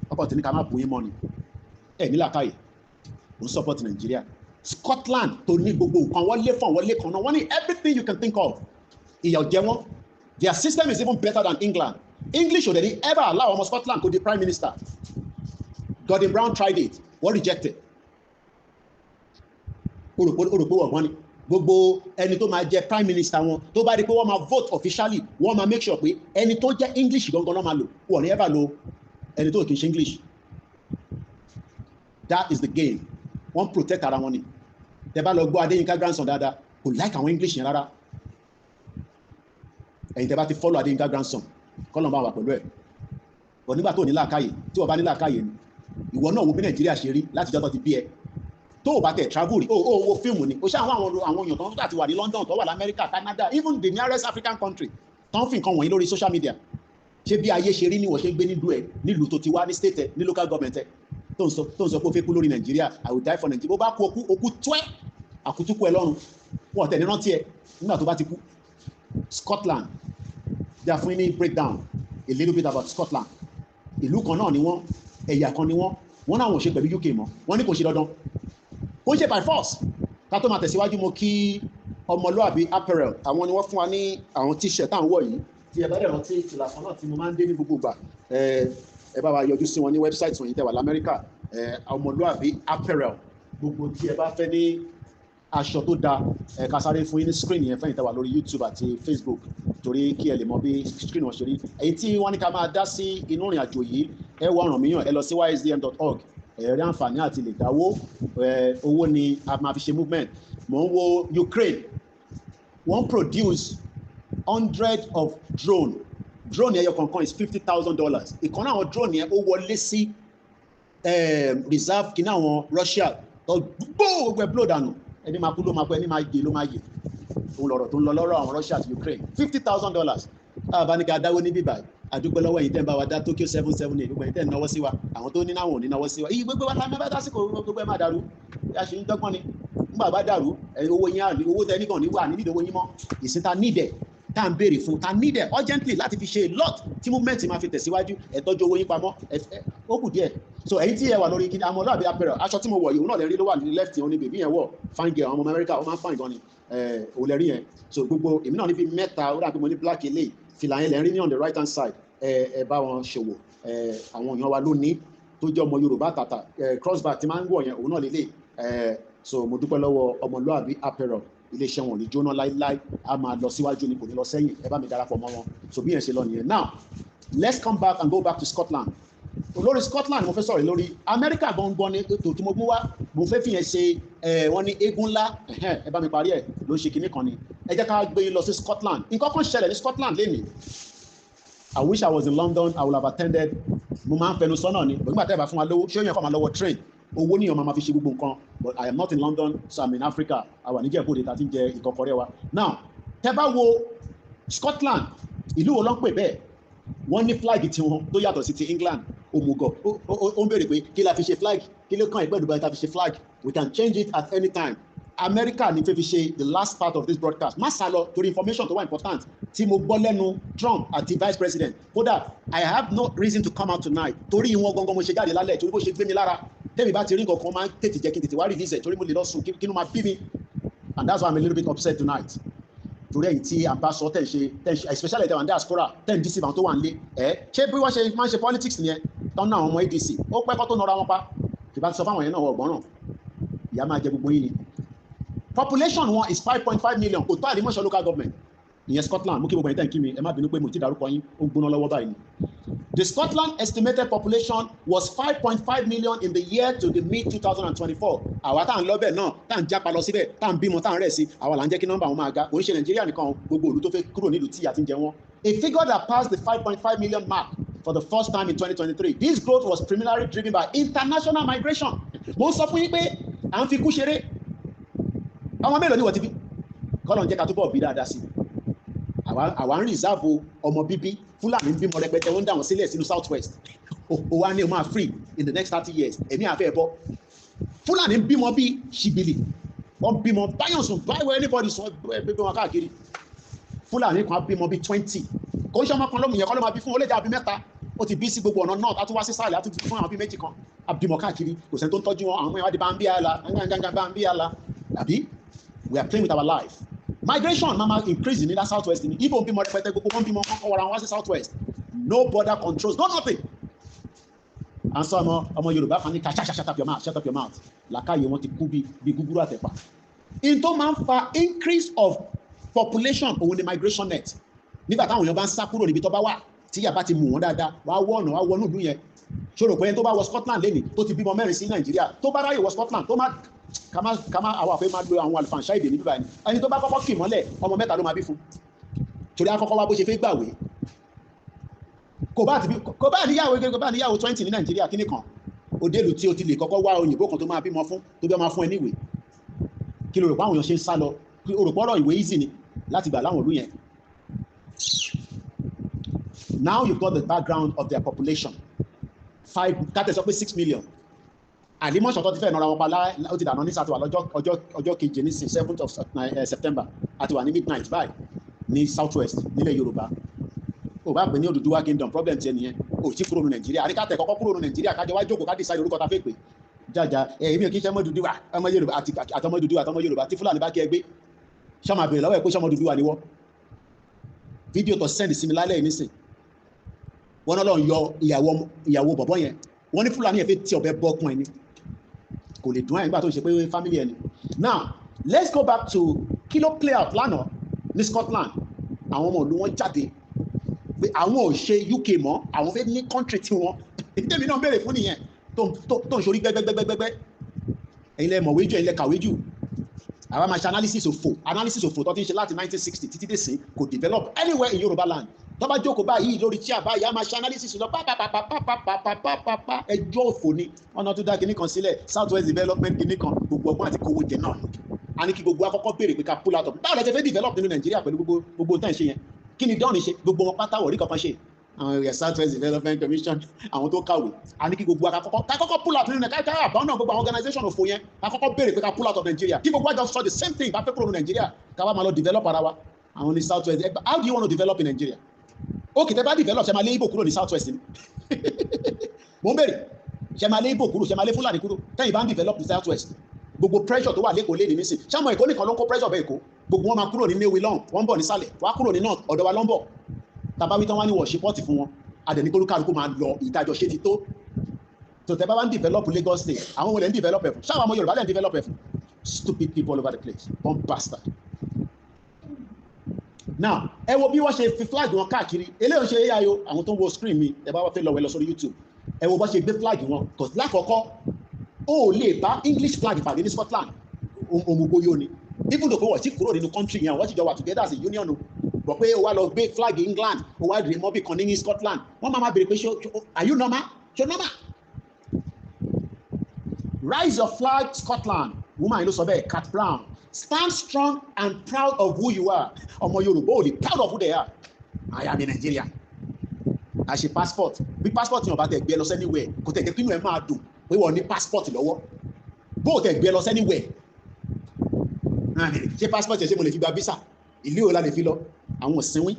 A: Ọkọ̀ tí ní ká má bù yín mọ́ ni ní làákàyè ó ń support Nigeria. Scotland tó ní gbogbo nǹkan wọ́n lé fún wọ́n lé kan náà wọ́n ní everything you can think of. Ìyà ò jẹ wọ́n. Their system is even better than England. English should ever allow ọmọ Scotland to be prime minister. Gordon Brown tried it. What rejected? Orògbò ọ̀gbọ́n ni. Gbogbo ẹni tó máa jẹ prime minister wọn tó bá rí pé wọ́n máa vote officially wọ́n máa make sure pé ẹni tó jẹ́ English gangan náà máa lò. Wọ́n ní ever lo ẹni tó kì í ṣe English. That is the game. Wọ́n protect ara wọn ni. Tẹ́ bá lọ gbọ́ Adéyínká grandson dáadáa kò like àwọn English yẹn rárá. Ẹ̀yin tẹ́ bá ti follow Adéyínká grandson kọ́lọ̀ bá wà pẹ̀lú ẹ̀. Bọ̀ nígbà tó ní làákàyè tí wọ́n bá ní làákàyè ni ìwọ náà wo bí Nàìjíríà ṣe rí láti jọ́tọ̀ ti bí ẹ. Tó o bá tẹ̀ travel rí o wo fíìmù ni o ṣe àwọn èèyàn tó ń tà ti wà ní London tó wà ní America, Canada, even the nearest African country tó ń fi nǹkan wọ̀nyí lórí social media. Ṣé bí ayé ṣe rí ni wọ́n ṣe ń gbé nílùú ẹ̀ nílùú tó ti wá ní state ẹ̀ ní local government ẹ̀. tó ń sọ pé ó fẹ́ kú lórí Nàìjíríà, I will die for Nigeria. Bó bá kú okú twẹ́ àkútúkú ẹ lọ́run, wọ́n tẹ̀lé rántí ẹ nígbà tó bá ti kú. Scotland, they are fún ní breakdown a little bit about Scotland. Ìlú kan náà ni wọ́n, ẹ̀yà kan ni wọ́n náà wọ́n ṣe pẹ̀lú UK mọ́, wọ́n ní kò ṣe dandan, kò ń ṣe by force. Ká tó máa tẹ̀síwájú, mo kí Ọmọlúàbí apparel, àwọn ni wọ́n fún wa ní àwọn t-shirt táwọn wọ̀ yìí. Tí ẹ bá dẹ̀ rántí ìfìlà kan náà tí mo máa ń dé ní gbogbo ìgbà, ẹ bá wa yọjú sí wọn ní website wọ̀nyí tẹ́ wà l'Amẹ́ríkà, Ọmọlúàbí apparel. Gbogbo tí ẹ bá fẹ́ ní aṣọ tó da, ká sáré fún yín ní screen yẹn fẹ́yìn tẹ́ wà lórí YouTube àti Facebook, torí kí ẹ lè mọ bí screen wọn ṣe rí. Èyí tí wọ́n ní ká máa dá sí inú ìrìn àjò yìí, ẹ wá ràn mí yàn, ẹ lọ sí ysdm.org, ẹ rí àǹfààní àti lè dáwó, owó ni a máa fi ṣe movement. Mò ń wo Ukraine, wọ́n produce 100 of drone ẹyọ kankan is $50,000. Ìkan náà àwọn drone yẹn ó wọlé sí reserve kí náà àwọn Russia gbogbo blow dànù, ẹni máa kú ló máa kú, ẹni máa yè ló máa yè. Òun lọ̀rọ̀ tó ń lọ lọ́rọ̀ àwọn Russia àti Ukraine. $50,000 àbáníkà dáwó níbí báyìí. Àdúpẹ́ lọ́wọ́ ẹ̀yin tẹ́ ń bá wa dá Tokyo 778, gbogbo ẹ̀yin tẹ́ ń náwó sí wa, àwọn tó ní náwó ní náwó sí wa. Iye gbogbo wa ta mẹ́fà dásìkò gbogbo ẹ̀ máa dàrú, a ṣe ń dọ́gbọ́n ni. Nígbà bá dàrú, owó yín àrí, owó tẹ́ nígbà níwà níbi ìdówó yín mọ́. Ìsìn ta nídẹ̀, tá ń béèrè fún, ta nídẹ̀ urgently láti fi ṣe lot tí movement máa fi tẹ̀síwájú, ẹ tọ́jú owó yín pamọ́, ó kù díẹ̀. So ẹ̀yin tí ẹ wà lórí kíni Ọmọlúàbí apparel, aṣọ tí mo wọ̀ yìí, òun náà lè rí ló wà ní left yẹn, ó ní bèbí yẹn wọ̀, fine girl, ọmọ America, ó máa ń fine gan ni, òun lè rí yẹn. So gbogbo èmi náà ní fi mẹ́ta, ó dà pé mo ní black eléyìí, fìlà yẹn lè rí ní on the right hand side, ẹ bá wọn ṣòwò, àwọn èèyàn wa ló ní tó jẹ́ ọmọ Yorùbá tàtà, crossbar tí máa ń wọ̀ yẹn, òun náà lélẹ̀. So mo dúpẹ́ lọ́wọ́ Ọmọlúàbí apparel, iléeṣẹ́ wọn ò ní jóná láíláí, a máa lọ síwájú ni, kò ní lọ sẹ́yìn, ẹ bá mi darapọ̀ mọ́ wọn. So bí yẹn ṣe lọ nìyẹn. Now let's come back and go back to Scotland. Lórí Scotland mo fẹ́ sọ̀rọ̀ lórí Amẹ́ríkà gbọ̀ngbọ̀n ni ètò tí mo mú wá, mo fẹ́ fi yẹn ṣe wọ́n ní eégún ńlá, ẹ bá mi parí ẹ̀ ló ń ṣe kinní kan ni. Ẹ jẹ́ ká gbé yín lọ sí Scotland. Nǹkan kan ṣẹlẹ̀ ní Scotland lénìí. I wish I was in London, I would have attended. Mo máa ń fẹnu sọ́nà ni, nígbà tẹ́ ẹ bá fún wa lówó, ṣé ó yẹn kọ́ máa lọ́wọ́ train, owó níyàn máa fi ṣe gbogbo nǹkan. But I am not in London, so I'm in Africa. Àwa níjẹ̀ bóde tá ti ń jẹ ìkọkọrẹ́ wa. Now tẹ́ bá wo Scotland, ìlú wo ló ń pè bẹ́ẹ̀? Wọ́n ní flag tiwọn tó yàtọ̀ sí ti England. Òmùgọ̀ ó ń béèrè pé kí la fi ṣe flag, kí ló kàn ẹgbẹ́ ìdúbà tá fi ṣe flag. We can change it at any time. America ní fẹ́ fi ṣe the last part of this broadcast. Má sá lọ torí information tó wà important tí mo gbọ́ lẹ́nu Trump àti Vice President. Kódà I have no reason to come out tonight torí wọn gangan mo ṣe jáde lálẹ́ torí bó ṣe gbé mi lára. Tẹ́mi bá ti rí nǹkan kan máa ń tètè jẹ́ kí n tètè wá release ẹ̀ torí mo lè lọ sùn kí ló máa bí mi. And that's why I'm a little bit upset tonight. Torí ẹ̀yin tí à ń bá sọ tẹ̀ ń ṣe especially tẹ̀ wà ní diaspora tẹ̀ ń deceive àwọn tó wà nílé. Ṣé bí wọ́n ṣe máa ń ṣe politics nìyẹn tán náà àwọn ọmọ ADC ó pẹ́ kọ́ tó nọra wọn pa. Ìbá ti sọ fáwọn yẹn náà wọ ọ̀gbọ́n ìyá máa jẹ gbogbo yín ni. Population wọn is 5.5 million, kò tó Àlímọ̀ṣọ́ local government ìyẹn Scotland. Mú kí gbogbo ẹ̀yin tẹ̀ ń kí mi, ẹ má bínú pé mo ti dárúkọ yín, ó ń gbóná lọ́wọ́ báyìí ni. The Scotland estimated population was 5.5 million in the year to the mid-2024. Àwa tá à ń lọ bẹ́ẹ̀ náà, tá à ń jápa lọ síbẹ̀, tá à ń bímọ, tá à ń rẹ̀ sí, àwa là ń jẹ́ kí nọ́mbà wọn máa ga. Kò ń ṣe Nàìjíríà nìkan, gbogbo ìlú tó fẹ́ kúrò nílùú tí a ti ń jẹ wọ́n. A figure that passed the 5.5 million mark for the first time in 2023. This growth was primarily driven by international migration. Mo ń sọ fún yín pé à ń fi kú ṣeré. Àwọn mélòó ni wọ́n ti bí? Kọ́lọ̀ ń jẹ́ ká túbọ̀ bí dáadáa sí. Àwa ń reserve ọmọ bíbí, Fúlàní ń bímọ rẹpẹtẹ, wọ́n ń dà wọ́n sílẹ̀ sínú South West. Ó wá ní o máa free in the next 30 years. Èmi àfẹ́ bọ́. Fúlàní ń bímọ bí ṣìbìlì. Wọ́n bímọ báyọ̀ sùn báyọ̀ anybody sùn bí wọn káàkiri. Fúlàní kan bímọ bí 20. Kò ń ṣe ọmọ kan lómìnira kọ́ ló máa bí fún, ó lè jẹ́ àbí mẹ́ta. Ó ti bí sí gbogbo ọ̀nà náà, a tún wá sí sàlẹ̀, a tún fún àwọn bí méjì kan. A bímọ káàkiri, kò sẹ́ni tó ń tọ́jú wọn, àwọn ọmọ ìwádìí bá ń bí àlà, bá ń bí àlà. Àbí? We are playing with our life. Migration mama increase in that Southwest. Even bímọ rẹpẹtẹ gbogbo wọn bímọ kọ́kọ́ wọra wọn sí Southwest. No border controls, no nothing. And so ọmọ Yorùbá kan ní ká shut up your mouth. Làkàyè wọn ti kú bí gúgúrú àtẹ̀pà. In tó máa ń fa increase of population òun ni migration net. Nígbà táwọn èèyàn bá ń sá kúrò níbi tó bá wà, tí yàbá ti mú wọn dáadáa, wàá wọ ọ̀nà, wàá wọnú ìlú yẹn. Ṣòro pé ẹni tó bá wọ Scotland lẹ́nìí tó ti bímọ 4 sí Nàìjíríà, tó bá ráyè wọ Scotland, tó má kama àwọn àfẹ́ máa lo àwọn àlùfàǹṣá èdè níbí báyìí. Ẹni tó bá kọ́kọ́ kì mọ́lẹ̀, ọmọ 3 ló máa bí fún. Torí akọ́kọ́ wá bó ṣe fẹ́ gbàwé. Kò bá níyàwó 20 ní Nàìjíríà kíní kan. Òdèlù tí o ti lè kọ́kọ́ wá òyìnbó kan tó máa bímọ fún, tó bẹ́ máa fún ẹ níwèé. Kí ló rò pé àwọn èèyàn ṣe ń sá lọ? O rò pọ́rọ̀ ìwé easy ni láti gbà láwọn ìlú yẹn. Now you've got the background of their population. 6 million. àlímọ̀ṣọ́ tó ti fẹ́ nọra wọn pa ó ti dànù ní sátìwà ọjọ́ keje ní 7th of September àti wà ní midnight báyìí ní south west nílẹ̀ Yorùbá. ò bá pè ní Odùduwà kingdom problem ti ẹnìyẹn ò tí kúrò ní Nàìjíríà àríkàtẹ̀ kọ́kọ́ kúrò ní Nàìjíríà kájọ wá jókòó ká decide orúkọ ta fẹ́ pè jájá èmi ò kí ń ṣe ọmọ Odùduwà ọmọ Yorùbá àtọmọ Odùduwà àtọmọ Yorùbá tí Fúlàní bá kí ẹ gbé ṣọmọ àbèrè lọ́wọ́ ẹ̀ pé ṣọmọ Odùduwà ni wọ́n. fídíò tó send sí mi lálẹ́ yìí nísìn wọ́n náà lọ yọ ìyàwó bọ̀bọ́ yẹn wọ́n ní Fúlàní yẹn fẹ́ tí ọ̀bẹ bọ́kùn ẹni kò lè dùn ẹ̀ nígbà tó ń ṣe pé family ẹni. Now let's go back to kilo play out lánàá ní Scotland. àwọn ọmọ ìlú wọn jáde pé àwọn ò ṣe UK mọ́ àwọn fẹ́ ní country tí wọ́n tèmi náà béèrè fún nìyẹn tó ń ṣorí gbẹ́gbẹ́gbẹ́gbẹ́ ẹ̀yin lẹ mọ̀wé jù ẹ̀yin lẹ kàwé jù àwa máa ṣe analysis òfò tó ti ń ṣe láti 1960 títí dé sí kò develop anywhere in Yorùbá land tó bá jókòó báyìí lórí chair báyìí a máa ṣe analysis lọ pápápápápápápápá ẹjọ́ òfò ni ọ̀nà tó dá kinní kan sílẹ̀ South West development kinní kan gbogbo ọgbọ́n àti kówó jẹ náà a ní kí gbogbo akọ́kọ́ béèrè pé ká pull out of báwo lẹ ti fẹ́ develop nínú Nàìjíríà pẹ̀lú gbogbo tá à ń ṣe yẹn kí ni dán ní ṣe gbogbo wọn pátá wọ̀rí kankan ṣe àwọn South West Development Commission àwọn tó kàwé a ní kí gbogbo akọ́kọ́ pull out nínú Nàìjíríà àbáwọn gbogbo àwọn organization òfò yẹn akọ́kọ́ béèrè pé ká pull out of Nigeria kí gbogbo àjọ sọ the same thing bá fẹ́ kúrò ní Nàìjíríà káwá máa lọ develop ara wa àwọn ní South West. How do you want to develop in Nigeria? Okay, tẹ́ bá develop ṣe máa lé Igbo kúrò ní South West ni mo ń béèrè ṣe máa lé Igbo kúrò ṣe máa lé Fúlàní kúrò tẹ́yìn bá ń develop ní South West gbogbo pressure tó wà lẹ́kọ̀ọ́ lé ní nísìn ṣáàmù Èkó nìkan ló ń kó pressure bẹ́ẹ̀ Èkó gbogbo wọn máa kúrò ní Nnewi lọ́hùn wọ́n ń bọ̀ nísàlẹ̀ wọ́n á kúrò ní north ọ̀dọ̀ wa lọ́nbọ̀ tàbáwí tán wá ní wọ̀ṣí pọ́ọ̀tì fún wọn adẹ̀ ní kólúkálukú máa lọ ìdájọ́ ṣe ti tó tó tẹ́ bá wá ń develop Lagos state àwọn olè ń develop ẹ̀ fún ṣáà àwọn Yorùbá lẹ́ ń develop ẹ̀ fún stupid people all over the place one bastard. Now ẹ wo bí wọ́n ṣe fi flag wọn káàkiri eléyìí ṣe AI o àwọn tó ń wo screen mi ẹ bá wọ́n fẹ́ lọ wẹ́ lọ sórí YouTube ẹ wo bá ṣe gbé flag wọn cause lákọ̀ọ́kọ́ ó lè bá English flag pàdé ní Scotland òmùgbóyò ni even though wọ́n ti kúrò nínú country yẹn wọ́n ti jọ wà together as a union o bọ̀ pé o wá lọ gbé flag England o wá rè mọ́bì kan ní Scotland wọ́n máa béèrè pé are you normal ṣe normal. Rise of flag Scotland woman yìí ló sọ bẹ́ẹ̀ Cat Brown stand strong and proud of who you are ọmọ Yorùbá ò lè proud of who they are. I am in Nigeria a ṣe passport bí passport yẹn ò bá tẹ̀ gbé lọ sẹ́niwẹ̀ kò tẹ̀ jẹ́ pínú ẹ̀ máa dùn pé wọ́n ní passport lọ́wọ́ bó tẹ̀ gbé lọ sẹ́niwẹ̀ ṣé passport yẹn ṣé mo lè fi gba visa ìlú òla lè fi lọ àwọn òsínwín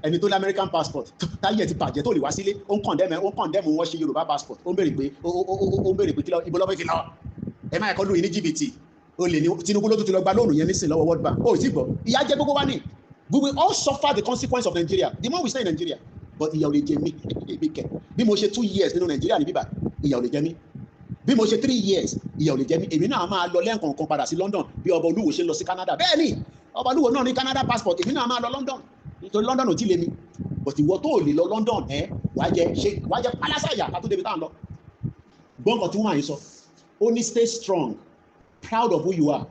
A: ẹni tó ní American passport táyé ti bàjẹ́ tó lè wá sílé ó ń kọ̀ndẹ́mù wọ́n ṣe Yorùbá passport ó ń béèrè pé kí lọ ibo lọ́fẹ́ fi lọ ẹ máa kọ́ lóyún ní jìbìtì ó lè ní Tinubu ló tún ti lọ gba lóònù yẹn nísìn lọ́wọ́ World Bank ó sì gbọ́ ìyà jẹ gbogbo wa ní we will all suffer the consequence of Nigeria the more we stay in Nigeria but ìyà ò lè jẹ mí ebi kẹ bí mo ṣe 2 years nínú Nigeria ní bíbá ìyà ò lè jẹ mí bí mo ṣe 3 years ìyà ò lè jẹ mí èmi náà máa lọ lẹ́ẹ̀kọ̀ọ̀kan padà sí London bí ọba Olúwo ṣe ń lọ sí Canada bẹ́ẹ̀ ni ọba Olúwo náà ní Canada passport èmi náà máa lọ London nítorí London ò tí lé mi but ìwọ tó lè lọ London wàá jẹ pálásàyà ká tó débi tá à ń lọ gbọ́ngàn tí wọ́n máa ń sọ ó ní stay strong proud of who you are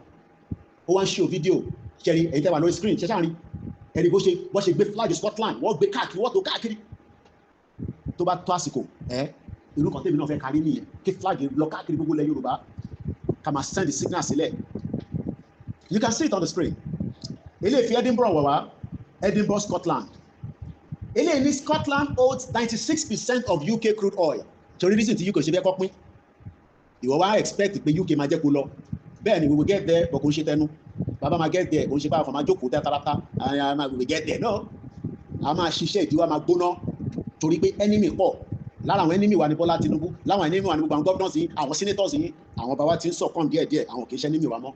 A: ó wá ń ṣe fídíò ṣẹ̀rí ẹ̀yin tẹ́ wà lórí screen ṣẹ́ṣà rí ẹ̀rí bó ṣe gbé flag Scotland wọ́n gbé káàkiri wọ́n tó káàkiri tó bá tó àsìkò ìlú kan tẹ́mi náà fẹ́ kárí nìyẹn kí flag lọ káàkiri gbogbo ilẹ̀ Yorùbá ká máa send the signal sílẹ̀ you can see it on the screen eléyìí fi Edinburgh wọ̀ wá Edinburgh Scotland eléyìí ní Scotland holds 96% of UK crude oil torí reason tí UK ṣe fẹ́ kọ́ pín ìwọ wá expect pé UK máa jẹ́ kó lọ bẹ́ẹ̀ ni we will get there but kò ń ṣe tẹnu bàbá máa get there kò ń ṣe báyìí fún máa jókòó tẹ́tàràtà we will get there no a máa ṣiṣẹ́ ìdíwọ́ máa gbóná torí pé enemy pọ̀ lára àwọn enemy wa ní Bọ́lá Tinubu láwọn enemy wa ní gbogbo àwọn governors yìí àwọn senators yìí àwọn bàbá ti ń sọ̀kan díẹ̀díẹ̀ àwọn kì í ṣe enemy wa mọ́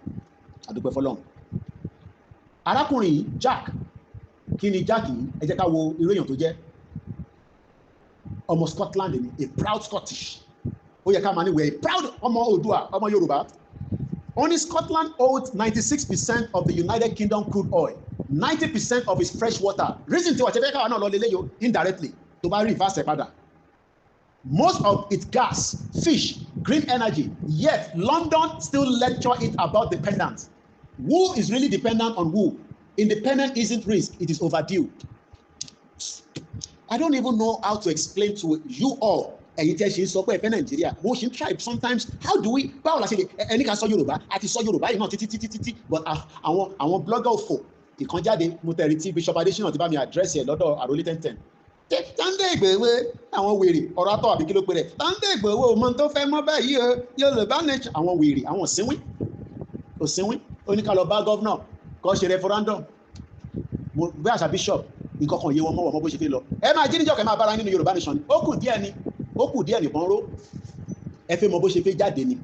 A: àdúpẹ́ fọlọ́run. arákùnrin yìí Jack kí ni Jack yìí ẹ jẹ́ ká wo irú èèyàn tó jẹ́ ọmọ Scotland ni a proud Scottish ó yẹ ká máa ní wẹ̀ proud ọmọ Oòduà ọmọ Yorùbá. Only Scotland holds 96% of the United Kingdom crude oil 90% of its fresh water reason tí wọ́n ṣe fẹ́ káwọn náà lọ lélẹ́yìí o indirectly tó bá rí ìfàsẹ̀ padà most of its gas fish green energy yet London still lecture it about dependence. Who is really dependent on who? Independent isn't risk, it is overdue. I don't even know how to explain to you all ẹ̀yin tẹ́ ṣe ń sọ pé ẹ̀fẹ́ Nàìjíríà mo ṣe ń try sometimes how do we báwo la ṣe lè ẹni ká sọ Yorùbá àti sọ Yorùbá yìí náà títí but àwọn blogger òfò ìkan jáde mo tẹ̀rí tí Bishop Adesina ti bá mi address ẹ̀ lọ́dọ̀ Àròlé 1010 Sunday Igboho àwọn wèrè ọ̀rọ̀ àtọ̀ àbí kí ló pe rẹ̀ Sunday Igboho mọ tó fẹ́ mọ́ báyìí o Yorùbá nation àwọn wèrè àwọn òsínwín oníkàlọ́ bá gọ́vnọ̀ kọ́ ṣe referendum mo gbé àṣà bishop nǹkan kan yé wọn mọ́ bó ṣe fi lọ ẹ máa jí níjọ́ kẹ́ máa bára nínú Yorùbá nation ó kù díẹ̀ nìkan ró ẹ fẹ́ mọ bó ṣe fẹ́ jáde ni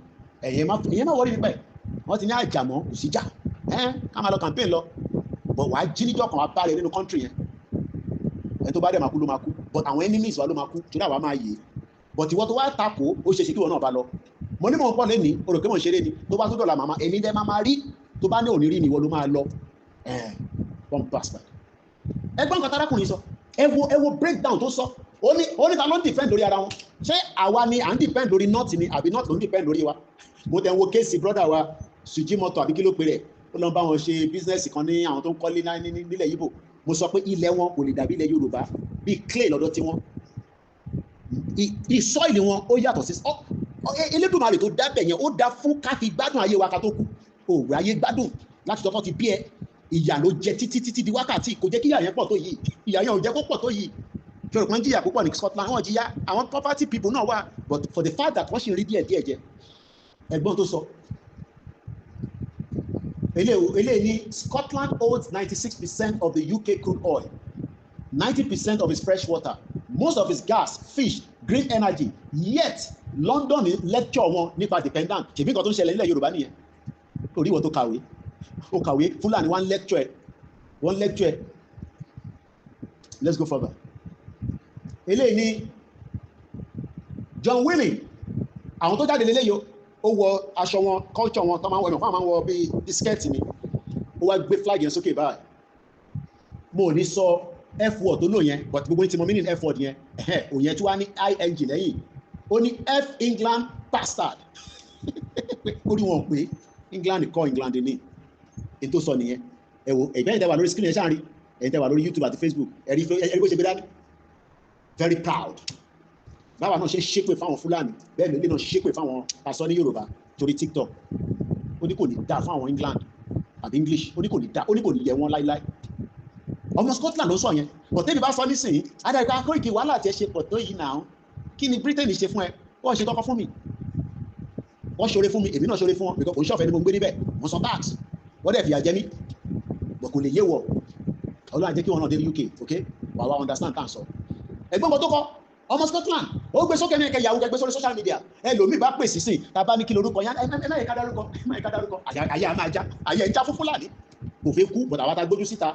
A: ẹ̀yẹ má wọrí nípa ẹ̀ wọ́n ti ní àjàmọ́ kò sí jà ká máa lọ campaign lọ but wàá jí níjọ́ kan wàá bá rẹ nínú country yẹn ẹ tó bá dẹ̀ máa kú ló máa kú but àwọn enemies wa ló máa kú torí àwa máa yè but ìwọ tó wá takò ó ṣe ṣe kí wọn náà bá lọ mo ní mò ń pọ̀ lẹ́ni o rò pé mò ń ṣeré ni tó bá tó dọ̀la màmá èmi dẹ́ máa rí tó bá ní òní rí ni ìwọ ló máa lọ one bastard ẹgbọ́n nǹkan tarakùnrin sọ ẹ wo breakdown tó sọ ó ní ta ló ń defend lórí ara wọn ṣé àwa ni à ń defend lórí north ni àbí north ló ń defend lórí wa mo tẹ̀ ń wo kéèsì brother wa Sujimoto àbí kí ló pe rẹ̀ ó lọ bá wọn ṣe business kan ní àwọn tó ń kọ́lé nílẹ̀ Yíbò mo sọ pé ilẹ̀ wọn kò lè dàbí ilẹ̀ Yorùbá bíi clay lọ́dọ̀ tí wọ́n ìsọ́ìlì wọn ó yàtọ̀ sí Elédùmarè tó dábẹ̀ yẹn ó dá fún ká fi gbádùn ayé wa ká tó kú òwe ayé gbádùn láti tọ́tọ́ ti bí ẹ ìyà ló jẹ títí di wákàtí kò jẹ́ kí ìyà yẹn pọ̀ tó yìí ìyà yẹn ò jẹ́ kó pọ̀ tó yìí ṣòro kan jìyà púpọ̀ ní Scotland wọ́n jìyà àwọn property people náà wà but for the fact that wọ́n ṣì ń rí díẹ̀ jẹ ẹ̀gbọ́n tó sọ eléyìí ní Scotland holds 96% of the UK crude oil 90% of its fresh water most of its gas fish green energy yet London lecture wọn nípa dependent ṣèbí nǹkan tó ń ṣẹlẹ̀ nílẹ̀ Yorùbá nìyẹn torí ìwọ tó kàwé ó kàwé Fúlàní one lecture let's go further eléyìí ní John Willing àwọn tó jáde lélẹ́yìí ó wọ aṣọ wọn culture wọn tó máa ń wọ ẹ̀mọ̀ fún àwọn máa ń wọ bíi skirt ni ó wá gbé flag yẹn sókè báyìí mo ò ní sọ f word tó lò yẹn but gbogbo ní ti mọ meaning f word yẹn òyìn tí wàá ní ing lẹ́yìn ó ní f England bastard ó rí wọn pé England kọ́ England ní ètò sọ nìyẹn ẹ wo ẹ̀gbẹ́ yìí tẹ́ wà lórí screen ẹ̀ ṣáà rí ẹ̀yin tẹ́ wà lórí YouTube àti Facebook ẹ̀rí bó ṣe gbé dání very proud báwa náà ṣe ṣépè fáwọn Fúlàní bẹ́ẹ̀ ló lè náà ṣépè fáwọn pásọ ní Yorùbá torí TikTok ó ní kò ní dáa fún àwọn England àbí English ó ní kò ní dáa ó ní kò ní yẹ wọn láíláí ọmọ Scotland ló sọ yẹn bọ̀tẹ́ni bá sọ nísìnyí adájọ́ akóríkì wàhálà tí ẹ ṣe pọ̀ tó yìí náà kí ni Britain ṣe fún ẹ wọ́n ṣe kọ́kọ́ fún mi wọ́n ṣoore fún mi èmi náà ṣoore fún wọn because kò ń ṣọ̀fẹ́ ni mo ń gbé níbẹ̀ mo san tax wọ́n dẹ̀ fìyà jẹ mí bọ̀ kò lè yé wọ̀ Ọlọ́run jẹ́ kí wọn náà dé UK ok wà wá understand tá à ń sọ ẹgbọ́n kan tó kọ́ ọmọ Scotland ó gbé sókè ní ẹ̀kẹ́ ìyàwó gbé sórí social media ẹlòmíì bá pèsè sí tàbá ní kí lorúkọ yá ẹ má yẹ ká dárúkọ àyà máa já àyà ń já fún Fúlàní kò fẹ́ kú bọ̀dà wa ta gbójú síta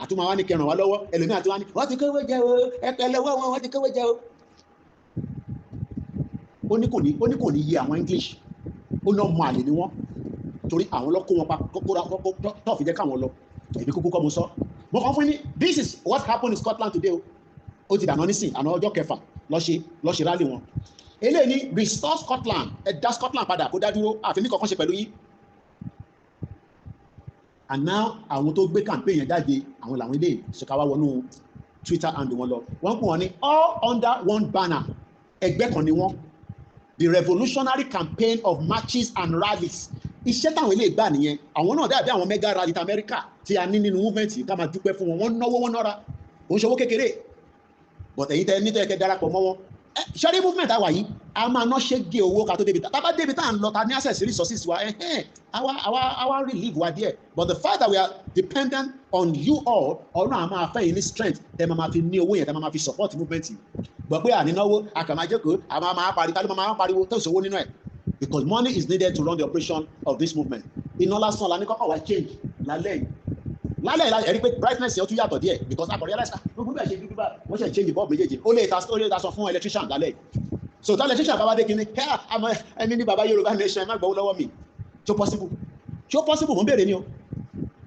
A: àtúmọ̀ wá ní kẹràn wá lọ́wọ́ ẹlòmíì àti wá ní wọ́n ti kówó jẹ o ẹ̀pẹ̀ lọ́wọ́ wọn wọ́n ti kówó jẹ o ó ní kò ní yé àwọn English ó náà mọ àlè ni wọ́n torí àwọn lọ́kọ́ wọn pa kókó tó fi jẹ́ káwọn lọ ẹ̀bí kúkú kọ́ mo sọ mo kàn fún ní this is what happened in Scotland today o ó ti dànù nísìn àná ọjọ́ kẹfà lọ́ṣẹ̀ rálì wọn eléyìí ní restore Scotland ẹ dá Scotland padà kó dá dúró àfi ní kankan ṣe pẹ̀lú yín and now àwọn tó gbé campaign yẹn jáde àwọn làwọn ilé ìṣèkáwá wọnú Twitter and wọn lọ wọ́n pè wọ́n ní all under one banner ẹgbẹ́ kan ni wọ́n the revolutionary campaign of marches and rallies iṣẹ́ táwọn ilé ìgbà nìyẹn àwọn náà dàbí àwọn mega rally America tí a ní nínú movement yìí ká máa dúpẹ́ fún wọn wọ́n náwó wọn nára òun ṣòwò kékeré but ẹ̀yin tẹ́ nítorí ẹ̀kẹ́ darapọ̀ mọ́ wọn ṣẹ́rí movement àwa yìí a máa ná ṣe gé owó ká tó débi tá bá débi tá à ń lọ ta ní access resources wa àwa relieve wa díẹ̀ but the fact that we are dependent on you all ọ̀run àmọ́ afẹ́ yìí ní strength tẹ́ máa fi ní owó yẹn tẹ́ máa fi support movement yìí gbọ́ pé ànínáwó àkàmájẹ́kọ̀ọ́ àmọ́ máa pariwo kálí máa pariwo tó ìṣòwò nínú ẹ̀ because money is needed to run the operation of this movement iná lásán la ní kọ́kọ́ wá change lálẹ́ ẹ̀rí pé brightness yẹn ó tún yàtọ̀ díẹ̀ because a kò realize gbogbo bẹ́ẹ̀ ṣe dúdú bá wọ́n ṣe change bulb méjèèjì ó lè ta sọ fún electrician lálẹ́ so that electrician bá wá dé kíní ẹni ní baba Yorùbá nation ẹ má gbowó lọ́wọ́ mi ṣó possible mo ń béèrè ni o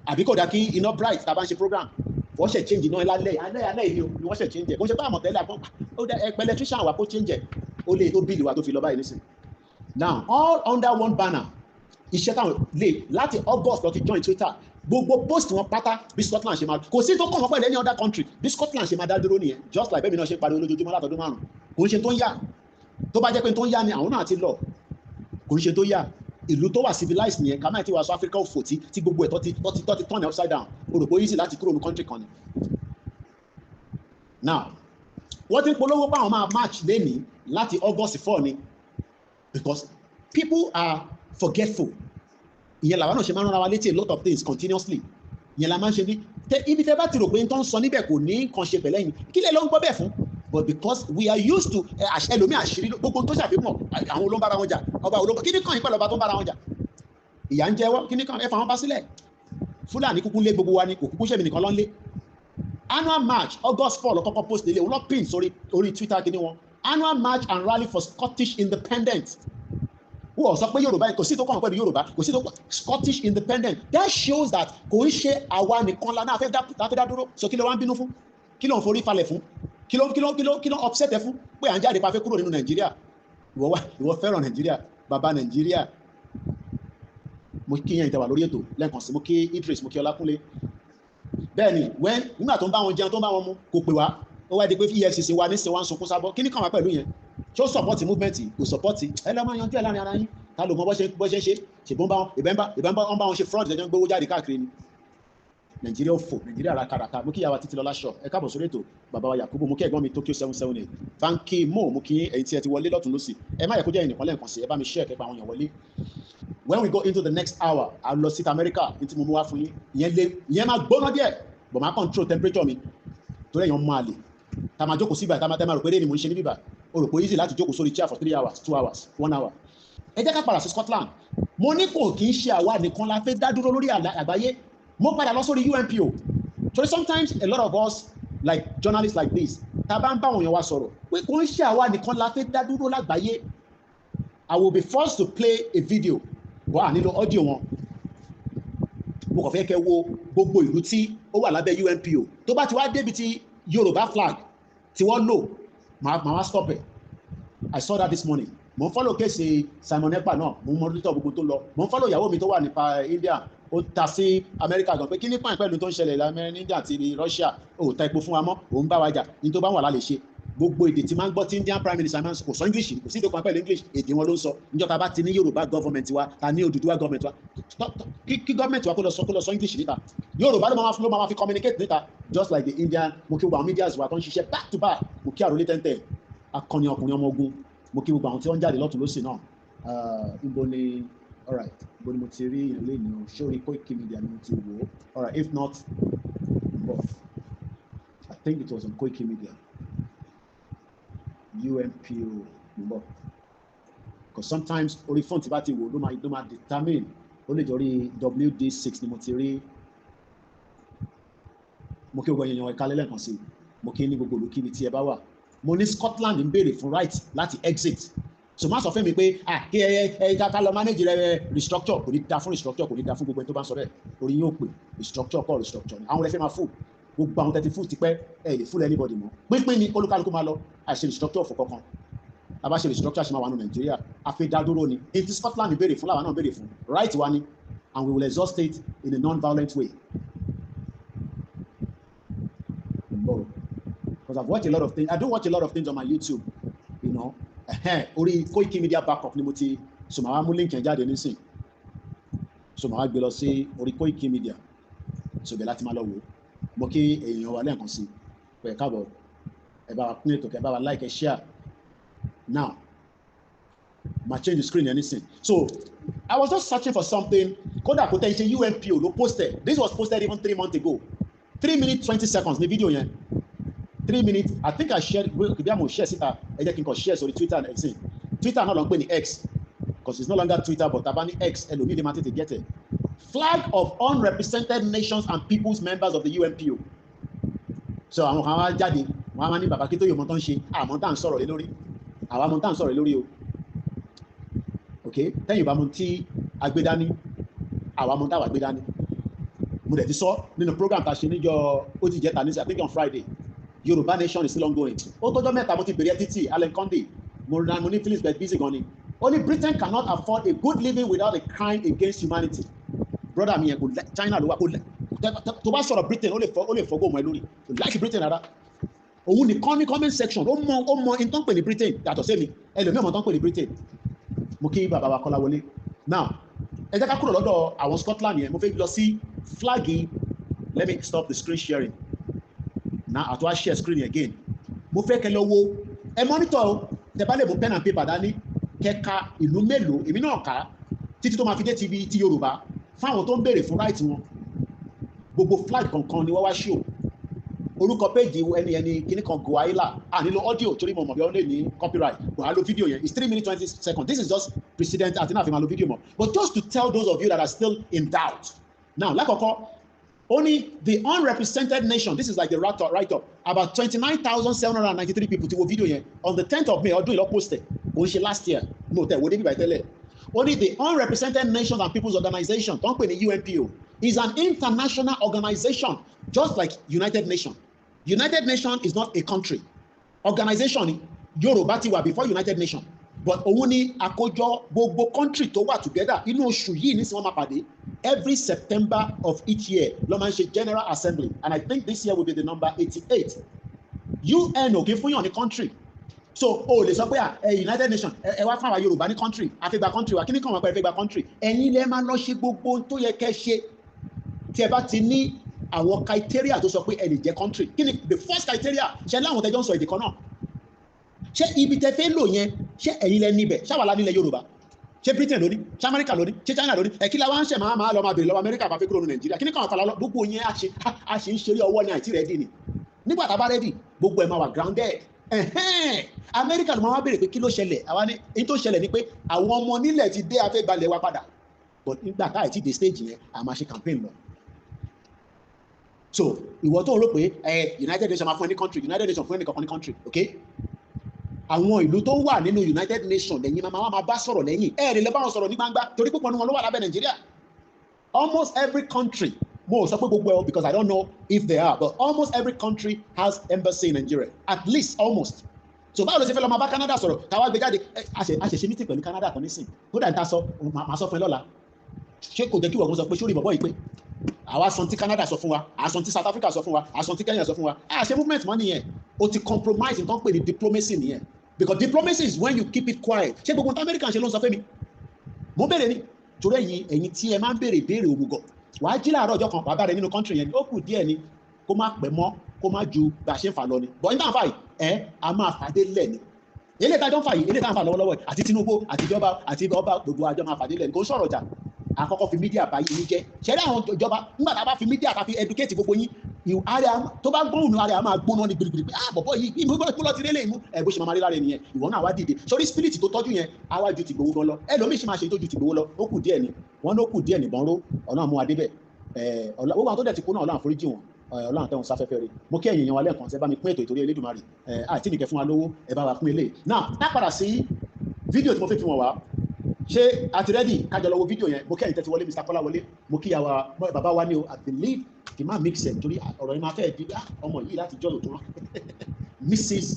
A: àbí kò dá kí iná bright tá a bá ń ṣe program wọ́n ṣe change iná lálẹ́ yìí o ni wọ́n ṣe change ẹ̀ kò ń ṣe pé àmọ̀tẹ́lẹ̀ àpọ̀ ó dá ẹgbẹ́ electrician wà kó change ẹ̀ ó lè tó bíìlì wa tó fi lọ báyìí nísìn now all under one banner iṣẹ́ táwọn lè láti August lọ ti join Twitter gbogbo post wọn pátá bí Scotland ṣe máa kò sí tó kàn wọ́n pẹ̀lú any other country bí Scotland ṣe máa dá dúró nìyẹn just like bẹ́ẹ̀ mi náà ṣe pariwo lójoojúmọ́ látọdún márùn kò ń ṣe tó ń yá tó bá jẹ́ pé tó ń yá ni àwọn náà ti lọ kò ń ṣe tó yá ìlú tó wà civilized nìyẹn kàmáà tí wàá sọ Africa òfò tí gbogbo ẹ̀ tó ti turn upside down o rò pé easy láti kúrò ní country kan ni now wọ́n ti polówó pa àwọn máa march lẹ́nìí láti August 4 ni because people are forgetful. Ìyẹn làwọn náà ṣe máa ń rán wa létí a lot of things continuously. Ìyẹn la máa ń ṣe ní ibi tẹ́ bá ti rò pé n tó ń sọ níbẹ̀ kò ní nǹkan ṣe pẹ̀lẹ́yìn kí lè lọ ń gbọ́ bẹ́ẹ̀ fún. But because we are used to ẹlòmíì àṣírí gbogbo tó ṣàfihàn àwọn olóńbára wọn jà ọba olóńbá kí ni kàn yín pẹ̀lú ọba tó ń bára wọn jà ìyà ń jẹ wọ́n kí ni kàn ẹ fà wọn bá sílẹ̀ Fúlàní kúkú lé gbogbo wa ni kò kúkú ṣèmi nìkan ló ń lé. Annual march August 4 lọ́kọ́kọ́ post lélẹ̀ wọ́n pin orí Twitter kí ni wọn annual march and rally for Scottish independence wọ́n sọ pé Yorùbá kò sí tó kàn pẹ̀lú Yorùbá kò sí tó Scottish independence that shows that kò ń ṣe àwa nìkan la náà fẹ́ dá dúró so kí ló wá ń bínú fún kí ló ń forí falẹ̀ fún kí ló upset ẹ fún pé à ń jáde pa fẹ́ kúrò nínú Nàìjíríà ìwọ fẹ́ràn Nàìjíríà bàbá Nàìjíríà mo kí yẹn ìtẹ̀wà lórí ètò lẹ́ẹ̀kan sí mo kí Idris mo kí Ọlákúnlé bẹ́ẹ̀ ni nígbà tó ń bá wọn jẹun tó ń bá wọn mu kò pè wá ó wá di pé EFCC wa ní sinwá ń sunkún sábọ́ kí ní kàn wá pẹ̀lú yẹn ṣé ó support movement kò support ẹ lọ́ máa yanjú ẹ̀ láàrin ara yín ta ló mọ bọ́ ṣe ṣe ṣèbọn bá wọn ìbẹ́ bá wọn ṣe fraud jẹjọ́ gbówó jáde káàkiri ni Nàìjíríà ò fò Nàìjíríà rakaraka mo kí yàwá títí lọ́lá ṣọ ẹ káàbọ̀ sórí ètò bàbá wa Yakubu mo kí ẹ̀gbọ́n mi Tokyo 778 Banky Mo mo kí ẹ̀yin tí ẹ ti wọlé lọ́tún lọ́sì ẹ má yẹ kó jẹ́ ìnìkan lẹ́ẹ̀kan sí ẹ bá mi share kẹ́pẹ́ àwọn èèyàn wọlé. When we go into the next hour a lọ sí America ní tí mo mú wá fún yín ìyẹn máa gbóná díẹ̀ but máa control temperature mi torí èèyàn máa lè ta máa jókòó síbà ta máa rò pé ni mo ń ṣe ní bíbà o rò pé easy láti jókòó sórí chair for 3 hours 2 hours 1 hour. Ẹ jẹ́ ká padà sí Scotland mo ní kò kí ń ṣe àwa nìkan la fẹ́ dá dúró lórí àgbáyé mo padà lọ sórí UNPO so sometimes a lot of us like journalists like this ta bá ń bá àwọn èèyàn wa sọ̀rọ̀ pé kò ń ṣe àwa nìkan la fẹ́ dá dúró lágbàáyé. I will be forced to play a video wọ́n à nílò audio wọn mo kàn fẹ́ kẹ́ wo gbogbo ìlú tí ó wà lábẹ́ UNPO tó bá ti wá débi ti Yorùbá flag tí wọ́n lò màá wá stop ẹ̀. I saw that this morning mo ń follow kéèsì Simon Ekpa náà mo ń monitor gbogbo tó lọ mo ń follow ìyàwó mi tó wà nípa India ó ta sí Amẹ́ríkà gan pé kí ní pàìn pẹ̀lú tó ń ṣẹlẹ̀ lámẹ́rin India àti Russia ó ta epo fún wa mọ́ òun bá wa jà ní tó bá wà lálẹ́ ṣe gbogbo èdè tí máa ń gbọ́ tí Indian Prime Minister máa ń sọ kò sọ English kò sí ìdókòwò pẹ̀lú English èdè wọn ló ń sọ níjọba bá ti ní Yorùbá government wa ta ní Odùduwà government wa kí government wa kó lọ sọ English níta Yorùbá ló máa fi communicate níta just like the Indian mo kí gbogbo àwọn medias wa tó ń ṣiṣẹ́ back to back mo kí àròlé tẹ́ntẹ́ akọni ọkùnrin ọmọ ogun mo kí gbogbo àwọn tí wọ́n ń jáde lọ́tún lọ́sì náà ibo ni alright ibo ni mo ti rí ìrìnlẹ̀ ènìyàn sórí Koiki Media ni mo ti wò ó alright if not both I think it was on Koiki Media. UNPO number because sometimes orí font tí bá ti wò ló máa determine ó lè jọ rí WD6 ni mo ti rí mo kí gbogbo èèyàn ẹ̀ka lẹ́lẹ́kan sí mo kí ní gbogbo olùkíbi tí ẹ bá wà mo ní Scotland ń béèrè fún right láti exit so má sọ fún mi pé kí ẹ ká lọ manage rẹ restructure kò ní da fún restructure kò ní da fún gbogbo ẹni tó bá ń sọ rẹ orí yóò pè restructure kọ́ restructure ni àwọn rẹ fẹ́ máa fò gbogbo àwọn 30 ti pẹ́ ẹ lè fún anybody mọ́ pínpín ni olúkálukú máa lọ àṣẹ restructure fún kankan àbá ṣe restructure ṣe máa wà ní Nàìjíríà àfẹ́dádúró ni èyí tí Scotland béèrè fún làwọn náà béèrè fún right wa ni and we will exhaust it in a non-violent way. Because I've watched a lot of things I do watch a lot of things on my YouTube you know orí Koiki Media backup ni mo ti so màá mú link yẹn jáde nísìn so màá gbé lọ sí orí Koiki Media so bẹ́ẹ̀ láti máa lọ wò mo kí èèyàn wa lẹ́ẹ̀kan sí pé káàbọ̀ ẹ bá wa pín ètò kẹ bá wa like ẹ share now ma change the screen anything so I was just searching for something kódà kò tẹ́ ṣe UNPO ló posted this was posted even 3 months ago 3 minutes 20 seconds ní fídíò yẹn 3 minutes I think I shared bí àmọ̀ share síta ẹ jẹ́ kí n kàn share sórí Twitter and everything Twitter náà ló ń pè ní X because it's no longer Twitter but tàbá ní X ẹlòmíì lè máa tètè get it. Flag of unrepresented nations and peoples members of the UNPO. So àwọn kan wá jáde wọn á máa ní bàbá kí tó yọ ọmọ tó ń ṣe àmọ́ tá à ń sọ̀rọ̀ lé lórí àwa mọ̀ tá à ń sọ̀rọ̀ lé lórí o ok tẹ́yìn bá mọ̀ tí agbédání àwa mọ̀ tá àwa gbédání mo dẹ̀ ti sọ nínú program tá a ṣe níjọ́ ó ti jẹ́ta nísì I think on Friday Yorùbá nation is still ongoing ó tọ́jọ́ mẹ́ta mo ti bèrè títí Allen Conde mo ní Phillips bed busy gan ni only Britain cannot afford a good living without a crime against humanity. Brother mi yẹn kò China ló wà kò tó bá sọ̀rọ̀ Britain ó lè fọgọ́ ọmọ ẹ lórí kò like Britain rárá òun nìkan ní comment section ó mọ in tó ń pè ní Britain yàtọ̀ sí mi ẹlòmíì ọmọ tó ń pè ní Britain mo kí bàbá wa Kọ́lá wọlé now ẹ jẹ́ ká kúrò lọ́dọ̀ àwọn Scotland yẹn mo fẹ́ lọ sí flaggy let me stop the screen sharing now àtúwá share screen again mo fẹ́ kẹ́ lọ wo ẹ monitor tẹ́ bá lè mú pen and paper dání kẹ́ka ìlú mélòó èmi náà kà títí tó máa fi dé ti Yorùbá fáwọn tó ń béèrè fún right wọn gbogbo flag kankan ni wọ́n wá ṣó orúkọ péjì ẹni kíní kan goaila nílò audio torí mo mọ̀ bí wọ́n lè ní copyright wàá lo video yẹn it's 3 minutes 20 seconds this is just precedent àti náà fi máa lo video mọ̀ but just to tell those of you that are still in doubt now lákọ̀ọ́kọ́ only the unrepresented nation this is like the write-up about 29,793 people ti wo video yẹn on the 10th of May ọdún ìlọ posted òun ṣe last year no tẹ̀ wo débi báyìí tẹ́lẹ̀ only the unrepresented nations and peoples organization tó ń pè ní UNPO is an international organization just like United Nations. United Nations is not a country. Organization Yorùbá ti wà before United Nations. But òun ni àkójọ gbogbo country tó wà together inú oṣù yìí ní sinwọ́n máa pàdé every September of each year ló máa ń ṣe General Assembly and I think this year will be the number 88. UN ò kí fún yàn ní country. So o lè sọ pé United Nations ẹ wá fún àwa Yorùbá ní country àfẹ́gbà country wa kí ni kàn wọ́n pẹ́ fẹ́gbà country ẹ̀yin lẹ́ máa lọ ṣe gbogbo tó yẹ kẹ́ ṣe tí ẹ bá ti ní àwọn criteria tó sọ pé ẹ lè jẹ́ country kí ni the first criteria ṣe láwọn tẹjọ́ ń sọ èdè kan náà ṣé ibi tẹ fẹ́ lò yẹn ṣé ẹ̀yin lẹ níbẹ̀ ṣáwàlá nílẹ̀ Yorùbá ṣé Britain lóní ṣé America lóní ṣé China lóní kí la wá ń ṣe máa lọ máa bèrè lọ́wọ́ America bá fẹ́ kúrò ní Nàìjíríà kí ni káwọn fàlọ́ gbogbo yẹn a ṣe ń ṣeré ọwọ́ ní àìtí rẹ̀ dì ní nígbà tá a bá rẹ́dì gbogbo ẹ̀ máa wà grounded America ló máa wá bèrè pé kí ló ṣẹlẹ̀ àwa ní èyí tó ṣẹlẹ̀ ni pé àwọn ọmọ nílẹ̀ ti dé afẹ́ gbalẹ̀ wa padà but nígbà tá àìtí dé stage yẹn a máa ṣe campaign lọ so ìwọ tó ń rò pé United Nations máa fún ẹni country United Nations fún ẹni kankan ní country okay àwọn ìlú tó wà nínú United Nations lẹ́yìn máa bá sọ̀rọ̀ lẹ́yìn lè lọ bá wọn sọ̀rọ̀ ní gbangba torí púpọ̀ ní wọn ló wà lábẹ́ Nàìjíríà almost every country mo sọ pé gbogbo ẹ because I don't know if they are but almost every country has embassy in Nigeria at least almost so báwo ló ṣe fẹ́ lọ máa bá Canada sọ̀rọ̀ káwá gbé jáde àṣẹṣe meeting pẹ̀lú Canada kan nísìn kódà níta sọ màá sọ fún ẹ lọ́la ṣé kò jẹ́ kí wọ́n sọ pé sórí bọ̀bọ̀ yìí pé àwa sọ tí Canada sọ fún wa àsọ tí South Africa sọ fún wa àsọ tí Kenya sọ fún wa àṣẹ movement mọ́ nìyẹn o ti compromise nǹkan pè ní diplomacy nìyẹn because diplomacy is when you keep it quiet ṣé gbogbo tí American ṣe ló ń sọ fẹ́ mi mo béèrè ni torí ẹ̀yin tí ẹ máa ń béèrè ìbéèrè òmùgọ̀ wàá jí láàárọ̀ ọjọ́ kan bàbá rẹ nínú country yẹn ó kù díẹ̀ ni kó má pẹ́ mọ́ kó má ju bá a ṣe ń fà lọ ni but nígbà fà yìí a máa fàdé lẹ̀ ni ilé ìtajọ́ ń fà yìí ilé ìtajọ́ ń fà lọ́wọ́lọ́wọ́ àti Tinubu àti ìjọba àti ọba gbogbo àjọ máa fàdé lẹ̀ ni kò ń sọ̀rọ̀ jà àkọ́kọ́ fi mídíà báyìí ní jẹ́ ṣẹ́rí àwọn ìjọba nígbà tá a bá fi mídíà tá a fi educate gbogbo yín tó bá gbóhùn ní ààrẹ a máa gbóná ní gbirigbiri pé bọ̀bọ̀ yìí ìmú lọ ti rélé ìmú bó ṣe máa rí lára ènìyàn ìwọ náà wá dìde sórí spirit tó tọ́jú yẹn á wá ju ti gbowó gan lọ ẹlòmíì ṣe máa ṣe tó ju ti gbowó lọ ó kù díẹ̀ ni wọ́n ló kù díẹ̀ nìbọn ró ọ̀nà mú adébẹ̀ gbogbo àwọn tó dẹ̀ ti kú náà Ọlọ́run foríjì wọn Ọlọ́run tẹ̀wọ̀n sáfẹ́fẹ́ rẹ̀ mo kí ẹ̀yin wa lẹ́ẹ̀kan ṣe bá mi pín ètò ìtorí Elédùmarè àti nìkẹ́ fún wa lówó ẹ bá wa pín eléyìí náà ká padà sí fídíò tí mo fẹ́ fi wọn wá ṣé àti rẹ́dì kájọ lọ wo fídíò yẹn mo kí ẹ̀yin tẹ́tí wọlé Mr. Kọ́lá wọlé mo kí yàwá bàbá wa ní o I believe kì máa mix ẹ̀ torí ọ̀rọ̀ yìí máa fẹ́ di ọmọ yìí láti jọ́ lòtún Mrs.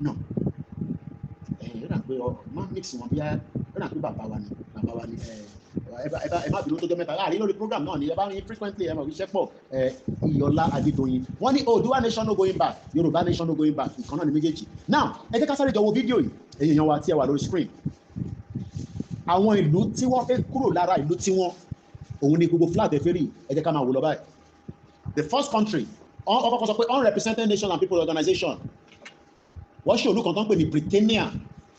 A: no ẹ̀yìn rà pé máa mix wọn bí rà pé bàbá wa ni ẹ má bínú tó jẹ́ mẹ́ta láàrin lórí program náà ni ẹ bá rí frequently ẹ mọ̀ fi ṣẹ́ pọ̀ Ìyọ̀lá Adédoyin wọ́n ní Oòduà nation no going back Yorùbá nation no going back ìkan náà ni méjèèjì now ẹ jẹ́ ká sáré jọ wo fídíò yìí èèyàn wa tí ẹ wà lórí screen àwọn ìlú tí wọ́n fẹ́ kúrò lára ìlú tí wọ́n òun ni gbogbo flag ẹ fẹ́ rí ẹ jẹ́ ká máa wò lọ báyìí the first country ọkọ̀ sọ pé unrepresented nation and people organization wọ́n ṣe olú kan tó ń pè ní Britannia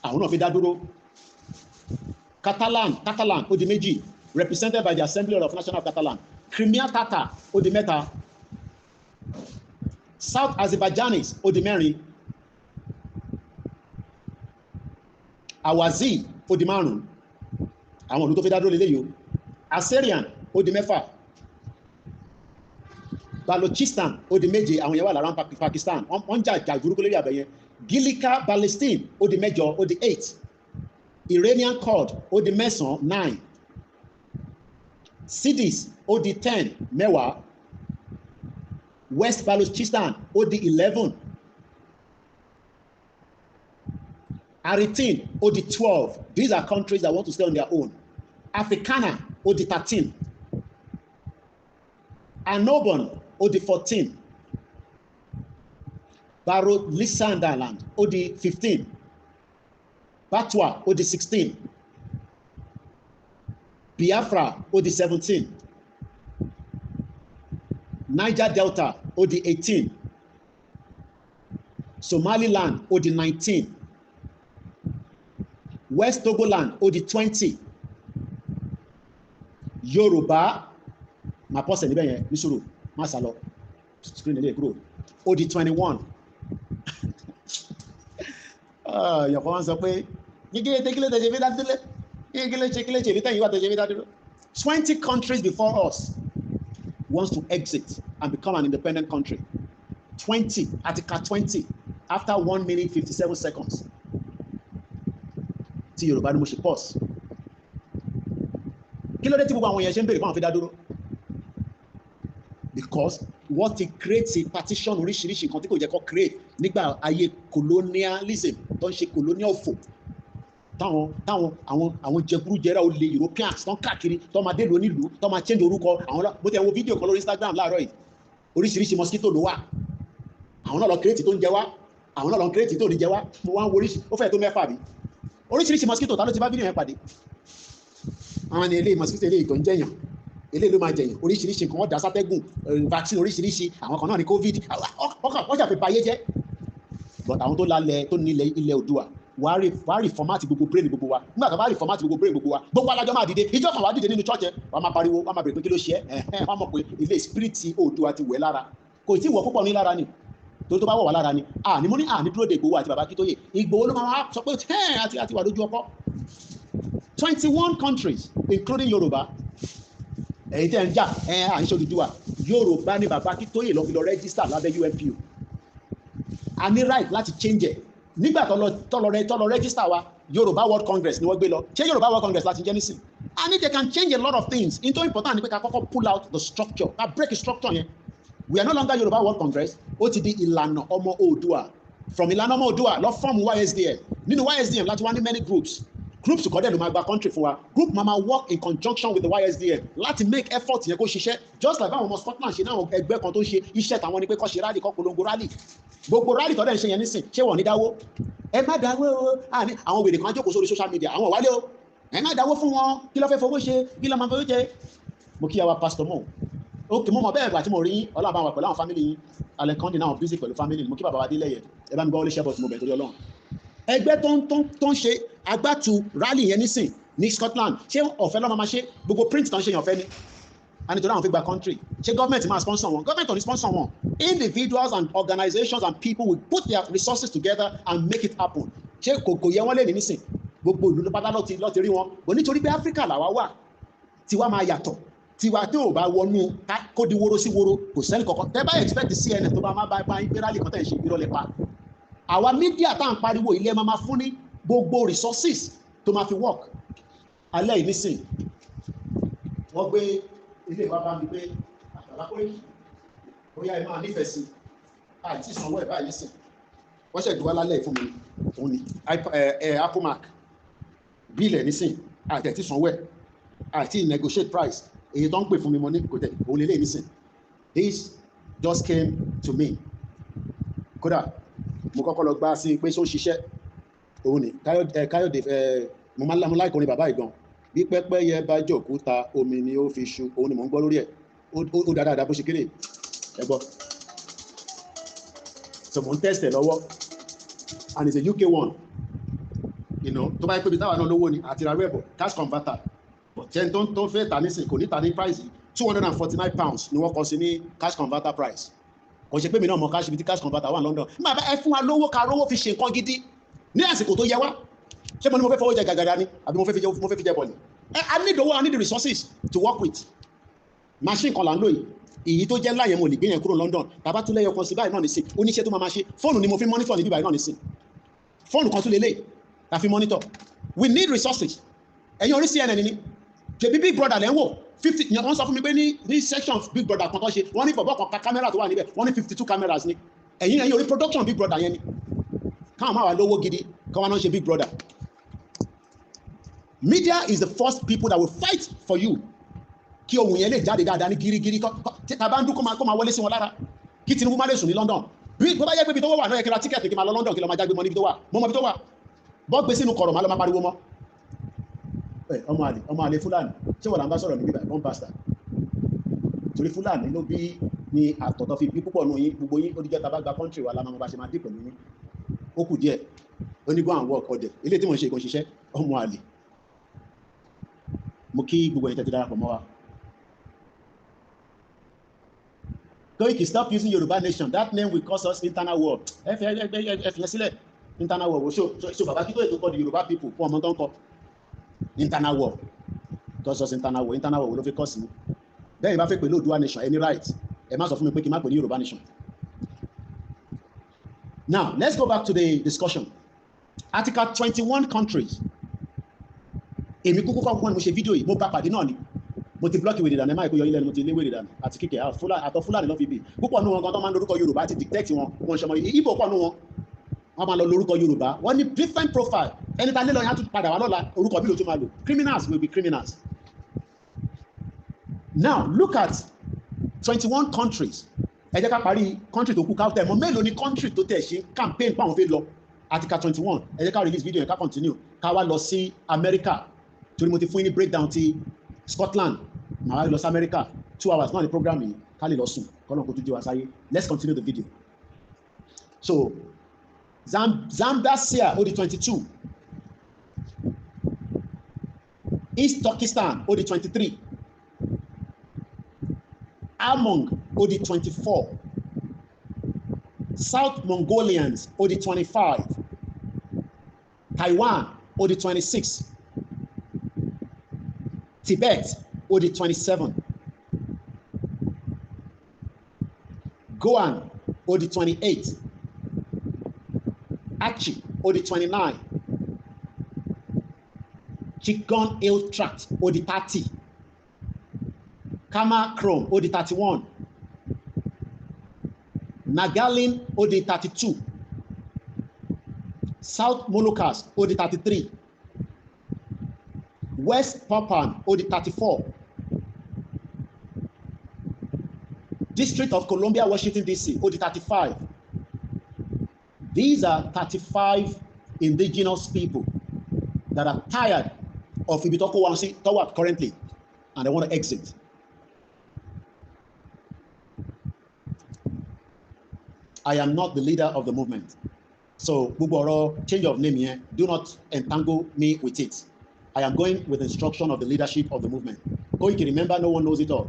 A: àwọn náà fi dá dúró Catalan ó di méjì represented by the Assembly of National Catalan Crimea Tatar ó di mẹ́ta South Azerbaijanis ó di mẹ́rin Awazi ó di márùn àwọn ìlú tó fi dá dúró lélẹ́yìí o Assyrian ó di mẹ́fà Balochistan ó di méje àwọn yẹn wà lára Pakistan wọ́n jà burúkú lórí àbẹ̀yẹn Gilika Palestine ó di mẹ́jọ ó di 8 Iranian Kurd ó di mẹ́sàn-án 9 Sidis ó di 10 mẹ́wàá West Balochistan ó di 11 Aritin ó di 12 these are countries that want to stay on their own Africana ó di 13 Annobon ó di 14 Barolisandaland ó di 15 Batwa ó di 16 Biafra ó di 17 Niger Delta ó di 18 Somaliland ó di 19, West Togoland ó di 20, Yorùbá máa pọ̀ sẹ̀ níbẹ̀ yẹn níṣòro má sá lọ screen ilé kúrò ó di 21. Èèyàn kan wá ń sọ pé kíkílé tẹ̀sẹ̀ fi dádúró kíkílé ṣe fi tẹ̀yìn wá tẹ̀sẹ̀ fi dádúró. 20 countries before us wants to exit and become an independent country. 20 Article 20 after 1 minute 57 seconds. Tí Yorùbá ni mo ṣe pause. Kí ló dé tí gbogbo àwọn èèyàn ṣe ń béèrè fún àwọn fi dá dúró? Because wọ́n ti create partition oríṣiríṣi nǹkan tí kò jẹ́ kó create nígbà ayé colonialism tó ń ṣe colonial fò. Àwọn jẹgúrújẹrá olè Europeans tó ń káàkiri tó máa délùú onílùú tó máa change orúkọ àwọn bó ti ẹ̀ wo fídíò kan lórí Instagram láàárọ̀ yìí oríṣiríṣi mosquito ló wà àwọn náà lọ create tó ń jẹ wá àwọn náà lọ create tó ní jẹ wá mo wá ń wo oríṣi ó fẹ́ tó mẹ́fà bí oríṣiríṣi mosquito ta ló ti bá fídíò yẹn pàdé àwọn ni eléyìí mosquito eléyìí tó ń jẹyàn eléyìí ló máa jẹyàn oríṣiríṣi nǹkan wọ́n dá sátẹ́gùn vaccine oríṣiríṣi àwọn kan náà ní covid wọ́n ṣàfihàn bayé jẹ́ but àwọn tó lálẹ́ tó ní ilẹ̀ Oòduà wàá rí fọ́mátì gbogbo brain gbogbo wa nígbà tó bá rí fọ́mátì gbogbo brain gbogbo wa gbogbo alájọ máa dìde ìjọ kan wàá dìde nínú church wàá máa pariwo wàá máa bèrè pé kí ló ṣe é wàá mọ̀ pé ilé spirit Oòduà ti wẹ̀ lára kò tí ì wọ̀ púpọ̀ ní lára ni tó bá wọ̀ wá lára ni ní mo ní dúró de Ìgbòho àti bàbá Akíntóyè Ìgbòho ló máa sọ pé àti wà lójú ọkọ 21 countries including Yorùbá ẹ̀yin tẹ́ ń jà à ń ṣe Odùduwà Yorùbá ní bàbá Akíntóyè lọ fi lọ register lábẹ́ UNPO a ní right láti change ẹ̀ nígbà tọ́lọ register wa Yorùbá World Congress ni wọ́n gbé lọ ṣé Yorùbá World Congress láti jẹ́ nísìn and they can change a lot of things into important ni pé ká kọ́kọ́ pull out the structure ká break the structure yẹn we are no longer Yorùbá World Congress ó ti di ìlànà ọmọ Oòduà from ìlànà ọmọ Oòduà lọ fọ́ọ̀mù YSDM nínú YSDM láti wá ní many groups kọ́dẹ̀ ló máa gba country fún wa group máa work in conjunction with the YSDM láti make effort yẹn kó ṣiṣẹ́ just like báwọn ọmọ Scotland ṣe náà ẹgbẹ́ kan tó ń ṣe iṣẹ́ tàwọn ni pé kó ṣe rally kó polongo rally gbogbo rally tọ́dẹ̀ ń ṣe yẹn nísìn ṣé wọ́n ní dáwó ẹ má dáwó àwọn wèrè kan jókòó sórí social media àwọn wálé o ẹ má dáwó fún wọn kí ló fẹ́ fowó ṣe kí ló máa fowó ṣe mo kí àwa pastor mọ́ òkè mọ́ bẹ́ẹ̀ gbà tí mo rí ọlọ́run àwọn pẹ̀lú àwọn family yín alẹ́ kan dín náà busy pẹ̀lú family mo kí bàbá wa dé lẹ́yẹ ẹ bá mi gbọ́ olóṣèbọ̀ tí mo bẹ̀ torí ọlọ́run ẹgbẹ́ tó ń ṣe agbátú rally yẹn nísìn ní Scotland ṣé ọ̀fẹ́ lọ́mọ máa ṣe gbogbo print tó ń ṣe yàn ọ̀fẹ́ ni a nítorí àwọn fi gba country ṣé government máa sponsor wọn government ò ní sponsor wọn individuals and organizations and people will put their resources together and make it happen ṣé kò yẹ wọ́n lè ní nísìn gbogbo ìlú ló pátá lọ́ti rí wọn bò nítorí pé Áfíríkà làwa wà tiwa máa yàtọ̀ tiwa tí ò bá wọnú kó di wóró sí wóró kò sẹ́ni kankan tẹ́ bá expect CNN tó bá má bá yín pé rally kan tẹ̀ ń ṣe ìrọ̀lẹ́ pa àwa mídíà tá à ń pariwo ilé máa fún ní gbogbo resources tó máa fi work alẹ́ yìí nísìn wọ́n gbé ilé ìwà bá mi pé àtàlákùnrin bóyá ẹ máa nífẹ̀ẹ́ sí àìtí ìsanwó ẹ̀ báyìí nísìn wọ́n ṣẹ̀ ìdúwà lálẹ́ fún mi òun ni Apple Mac bílẹ̀ nísìn àtẹ̀tí ìsanwó ẹ̀ àti negotiate price èyí tó ń pè fún mi mọ́ ní kò tẹ̀ òun lélẹ̀ nísìn this just came to me kódà mo kọ́kọ́ lọ gbá sí pé ṣó ṣiṣẹ́ òun ni Káyọ̀dé mo máa ń láìkọrin bàbá ìgan bí pẹ́pẹ́yẹ bá jòkúta omi ni ó fi ṣu òun ni mò ń gbọ́ lórí ẹ̀ ó dáadáa bó ṣe kéré ẹ gbọ́ so mo ń test ẹ̀ lọ́wọ́ and it's a UK one tó bá yẹ pé ibi táwa náà lówó ni àti ra rẹ́bọ̀ cash converter ṣẹ́ni tó ń fẹ́ tà nísìn kò ní tà ní price £249 ni wọ́n kọ sí ní cash converter price kò ṣe pé mi náà mọ cash ibi tí cash converter wà ní London nígbà bá ẹ fún wa lówó ká rówó fi ṣe nǹkan gidi ní àsìkò tó yẹ wá ṣé mo ní mo fẹ́ fọwọ́ jẹ gàgàrà ni àbí mo fẹ́ fi jẹ bọ̀lì I need owó I need the resources to work with machine kan là ń lò yìí èyí tó jẹ́ láyẹn mo lè gbé yẹn kúrò London tàbá tún lẹ́yọ kan sí báyìí náà nìsín oníṣẹ́ tó máa ṣe fóònù ni mo fi monitor níbí báyìí náà nìsín fóònù kan tún lélẹ̀ la fi monitor we need resources ẹ̀yin orí CNN ni ṣebí Big Brother lẹ́ ń wò 50 yẹn wọ́n sọ fún mi pé ní section Big Brother kan tó ṣe wọ́n ní bọ̀bọ̀ kan kámẹ́rà tó wà níbẹ̀ wọ́n ní 52 cameras ni ẹ̀yin orí production Big Brother yẹn ni káwọn máa wà lówó gidi káwọn náà ṣe Big Brother. Media is the first people that will fight for you kí ohun yẹn lè jáde dáadáa ní gírígírí tàbá ń dún kó máa wọlé sí wọn lára kí Tinubu má lè sùn ní London bí bó bá yẹ pé ibi tó wà náà yẹ kí ra tíkẹ́ẹ̀tì kí máa lọ London kí lọ máa jágbe mọ́ níbi tó wà mọ́ ibi tó wà bọ́ gbé sínú kọ̀rọ̀ máa lọ máa pariwo mọ́ ọmọ àlè Fúlàní ṣé wọ́n là ń bá sọ̀rọ̀ níbi báyìí wọ́n bastard torí Fúlàní ló bí ní àtọ̀tọ̀ fi bí púpọ̀ nù yín gbogbo yín ó díjẹ́ tá bá gba country wa lámọ́ bá ṣe máa dé pẹ̀lú yín ó kù díẹ̀ ó ní go and work ọdẹ ilé tí mo ń ṣe ìkan ṣiṣẹ́ ọmọ àlè mo kí gbogbo ẹ̀yin tẹ́tí darapọ̀ mọ́ wa. Koiki, stop using Yoruba Nation. That name will cause us internal war. Internal war. So Baba Kito is called the Yoruba people. For a month, internal war. Cause us internal war. Internal war will not cause me. Then if I fake below Yoruba Nation, any rights? A mass of me picking up with Yoruba Nation. Now let's go back to the discussion. Article 21 countries. Èmi kúkú fún àwọn mo ṣe fídíò yìí mo bá pàdé náà ni. Mo ti blọ́ọ̀kì wèrè dànù ẹ máa kó yọ ilẹ̀ mo ti lé wèrè dànù àti kíkẹ́ àtọ̀ Fúlàní lọ́ fi bì púpọ̀ nù wọn kan tó máa ń lórúkọ Yorùbá ti dictate wọn wọn ṣọmọ Ìgbò pọ̀ nù wọn wọn máa lọ lórúkọ Yorùbá wọn ní different profile ẹni tá nílò yẹn á tún padà wá lọ́la orúkọ bí ló tún máa lò criminals will be criminals. Now look at 21 countries ẹ jẹ́ ká parí country tó kù ká tẹ̀ mọ́ mélòó ni country tó tẹ̀ ṣe campaign pàwọn fẹ́ lọ Article 21 ẹ jẹ́ ká release video yẹn ká continue ká wá lọ sí America torí mo ti fún yín ní breakdown ti Scotland màá lọ sí America 2 hours náà ní program yìí ká lè lọ sùn kọ́nà kó tún jí wa sáyé. Let's continue the video. So Zambia ó di 22 East Turkestan ó di 23 Among ó di 24 South Mongolians ó di 25 Taiwan ó di 26 Tibet ó di 27 Goan ó di 28 Aceh ó di 29 Chicken Hill Tract ó di 30 Karakoram ó di 31 Nagaland ó di 32 South Moluccas ó di 33 West Papua ó di 34 District of Columbia, Washington DC ó di 35. These are 35 indigenous people that are tired of Ibitoko Wansi Toward currently and they want to exit. I am not the leader of the movement. So, Buboro, change of name here, do not entangle me with it. I am going with the instruction of the leadership of the movement. Koiki, remember, no one knows it all.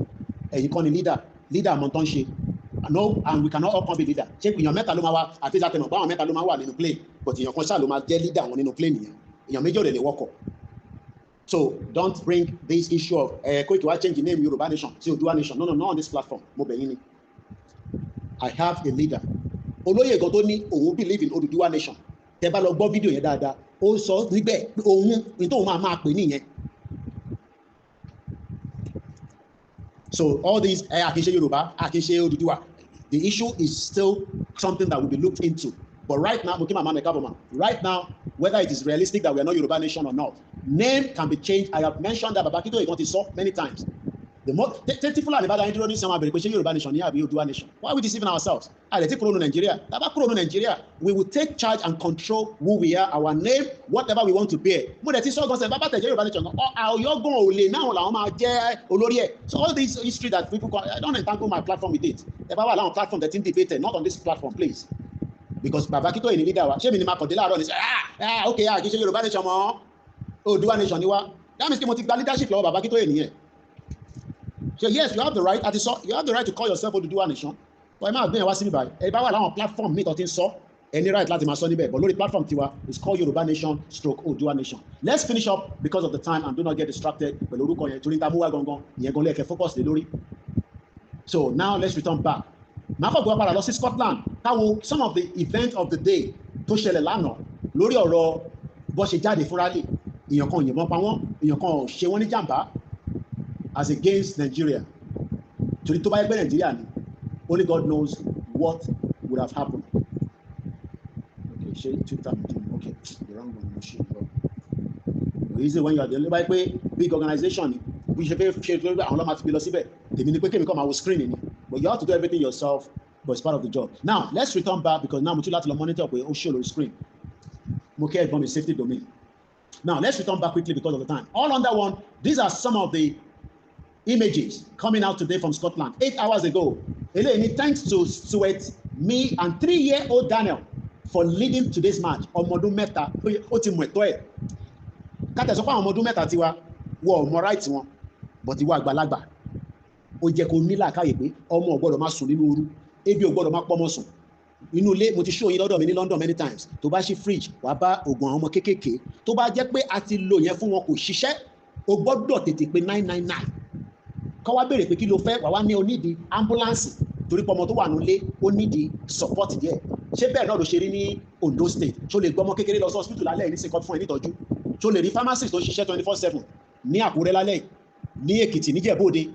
A: You call a leader Montonshi. No, and we cannot all come be leader. Check in your metal loma, at least at the metal loma in play, but in your conscious loma, get leader on in play. In your major, they walk up. So, don't bring this issue of Koiki, change the name Yoruba Nation, so Yoruba Nation. No, not on this platform. I have a leader. Olóyè gan tó ní òun believe in Oduduwa Nation. Tẹ́ bá lọ gbọ́ fídíò yẹn dáadáa, ó sọ níbẹ̀ òun ní tóun máa pè nìyẹn. So all these àkíṣe Yorùbá, àkíṣe Oduduwa, the issue is still something that will be looked into. But right now, right now, whether it is realistic that we are not Yoruba Nation or not, name can be changed. I have mentioned that Baba Kito is so many times. The more faithful and about introducing some of the Yoruba Nation, here we Oduduwa Nation. Why are we deceiving ourselves? Nigeria. We will take charge and control who we are, our name, whatever we want to bear. So all this history that people call, I don't entangle my platform with it. If I allow a platform that's debated, not on this platform, please. Because Baba Kito in leader, she mean okay, I give you Yoruba Nation, Oduduwa Nation. That means the leadership law Baba Kito in here. So yes, you have the right. You have the right to call yourself Oduduwa Nation. But I might be watching by. If I want platform, me talking so any right láti máa sọ níbẹ̀. But lórí platform tiwa is called Yoruba Nation / Oduduwa Nation. Let's finish up because of the time and do not get distracted. Pẹ̀lú orúkọ yẹn torí ta mú wá gangan ìyẹn gan lẹ́ẹ̀kẹ́ focus lé lórí. So now let's return back. Màá kọ́ gbọ́ padà lọ sí Scotland. Káwo some of the events of the day tó ṣẹlẹ̀ lánàá lórí ọ̀rọ̀ bó ṣe jáde fún rally. Èèyàn kan yìnbọn pa wọ́n, èèyàn kan ṣe wọ́n ní jàǹbá. As against Nigeria. To the Toba Nigeria, only God knows what would have happened. Okay, okay, the wrong one. The reason when you are the only big organization, we should be but you have to do everything yourself, but it's part of the job. Now, let's return back because now we have to monitor the show screen. Okay, from the safety domain. Now, let's return back quickly because of the time. All under one, these are some of the images coming out today from Scotland 8 hours ago. Eléyìí, thanks to Stuart, me and 3-year-old Daniel for leading today's match. Ọmọ ọdún mẹ́ta ó ti mọ̀ ẹ̀tọ́ ẹ̀. Kátà sọ pé àwọn ọmọ ọdún mẹ́ta tiwa wọ ọmọ right wọn, but ìwà àgbàlagbà ó jẹ́ kó ní làákàyè pé ọmọ ò gbọ́dọ̀ máa sùn nínú ooru, ebi ò gbọ́dọ̀ máa pọ́mọ sùn. Inú ilé mo ti show yín lọ́dọ̀ mi ní London many times. Tó bá ṣí fridge wàá bá oògùn àwọn ọmọ kéékèèké. Tó bá jẹ́ pé a ti lò yẹn fún wọn kò ṣiṣẹ́, o gbọ́dọ̀ tètè pé 999. Kọ́ wá béèrè pé kí ló fẹ́, wàá wá ní o nídìí ambulance torí pé ọmọ tó wà nílé ó nídìí support díẹ̀. Ṣé bẹ́ẹ̀ náà ló ṣe rí ní Ondo State? Ṣó lè gbọ́mọ kékeré lọ sí hospital lálẹ́ yìí ní sèkọ́ fún ẹ nítọ́jú? Ṣó lè rí pharmacist tó ń ṣiṣẹ́ 24/7 ní Àkúrẹ́ lálẹ́ yìí, ní Èkìtì, ní Ìjẹ̀bú-Òde?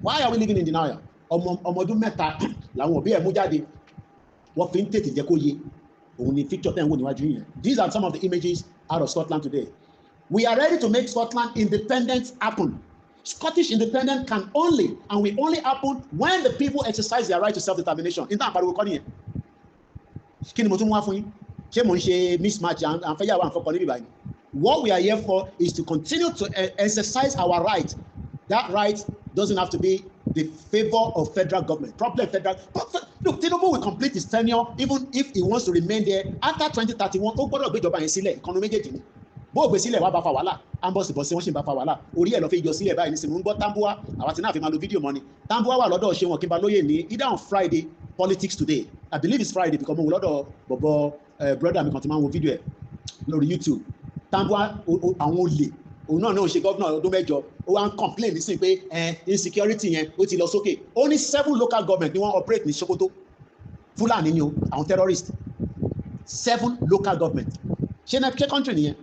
A: Why are we living in denial? Ọmọ ọdún mẹ́ta làwọn òbí ẹ̀ mú jáde, wọ́n fi ń tètè jẹ́ kó yé. Òun ni picture tẹ́ ń wò níwájú yẹn. These are some of the images out of Scotland today. We are ready to make Scotland independence happen. Scottish independence can only and will only happen when the people exercise their right to self-determination. In that àpariwo kọ́ nìyẹn. Kí ni mo tún wá fún yín? Ṣé mo ń ṣe mismatch àǹfẹ́yàwó àǹfọkọ níbi báyìí? What we are here for is to continue to exercise our right. That right doesn't have to be the favor of federal government. Problem federal. Look, Tinubu will complete his tenure even if he wants to remain there after 2031. Ó gbọ́dọ̀ gbéjọba yẹn sílẹ̀, ìkànnì méjèèjì ni. Bó o gbé sílẹ̀ wá bá fa wàhálà, ambos bọ̀ sí wọ́n ṣì ń bá fa wàhálà. Orí ẹ̀ lọ fi yọ sílẹ̀ báyìí nísìnyí. Mo ń gbọ́ Tambuwa, àwa ti náà fi máa lo fídíò mọ́ ni. Tambuwa wà lọ́dọ̀ Ṣeun Ọ̀kínbalóyè ní either on Friday, Politics Today. I believe it's Friday because mo wò lọ́dọ̀ bọ̀bọ̀ brother mi kan ti máa ń wo fídíò ẹ̀ lórí YouTube. Tambuwa àwọn olè òun náà ṣe gọ́vnà ọdún mẹ́jọ, ó wá ń complain nísìnyí pé insecurity yẹn ó ti lọ sókè. Ó ní 7 local government ni wọ́n operate ní Sokoto. Fúlàní ni o, àwọn terrorist. 7 local government. Ṣé country nìyẹn?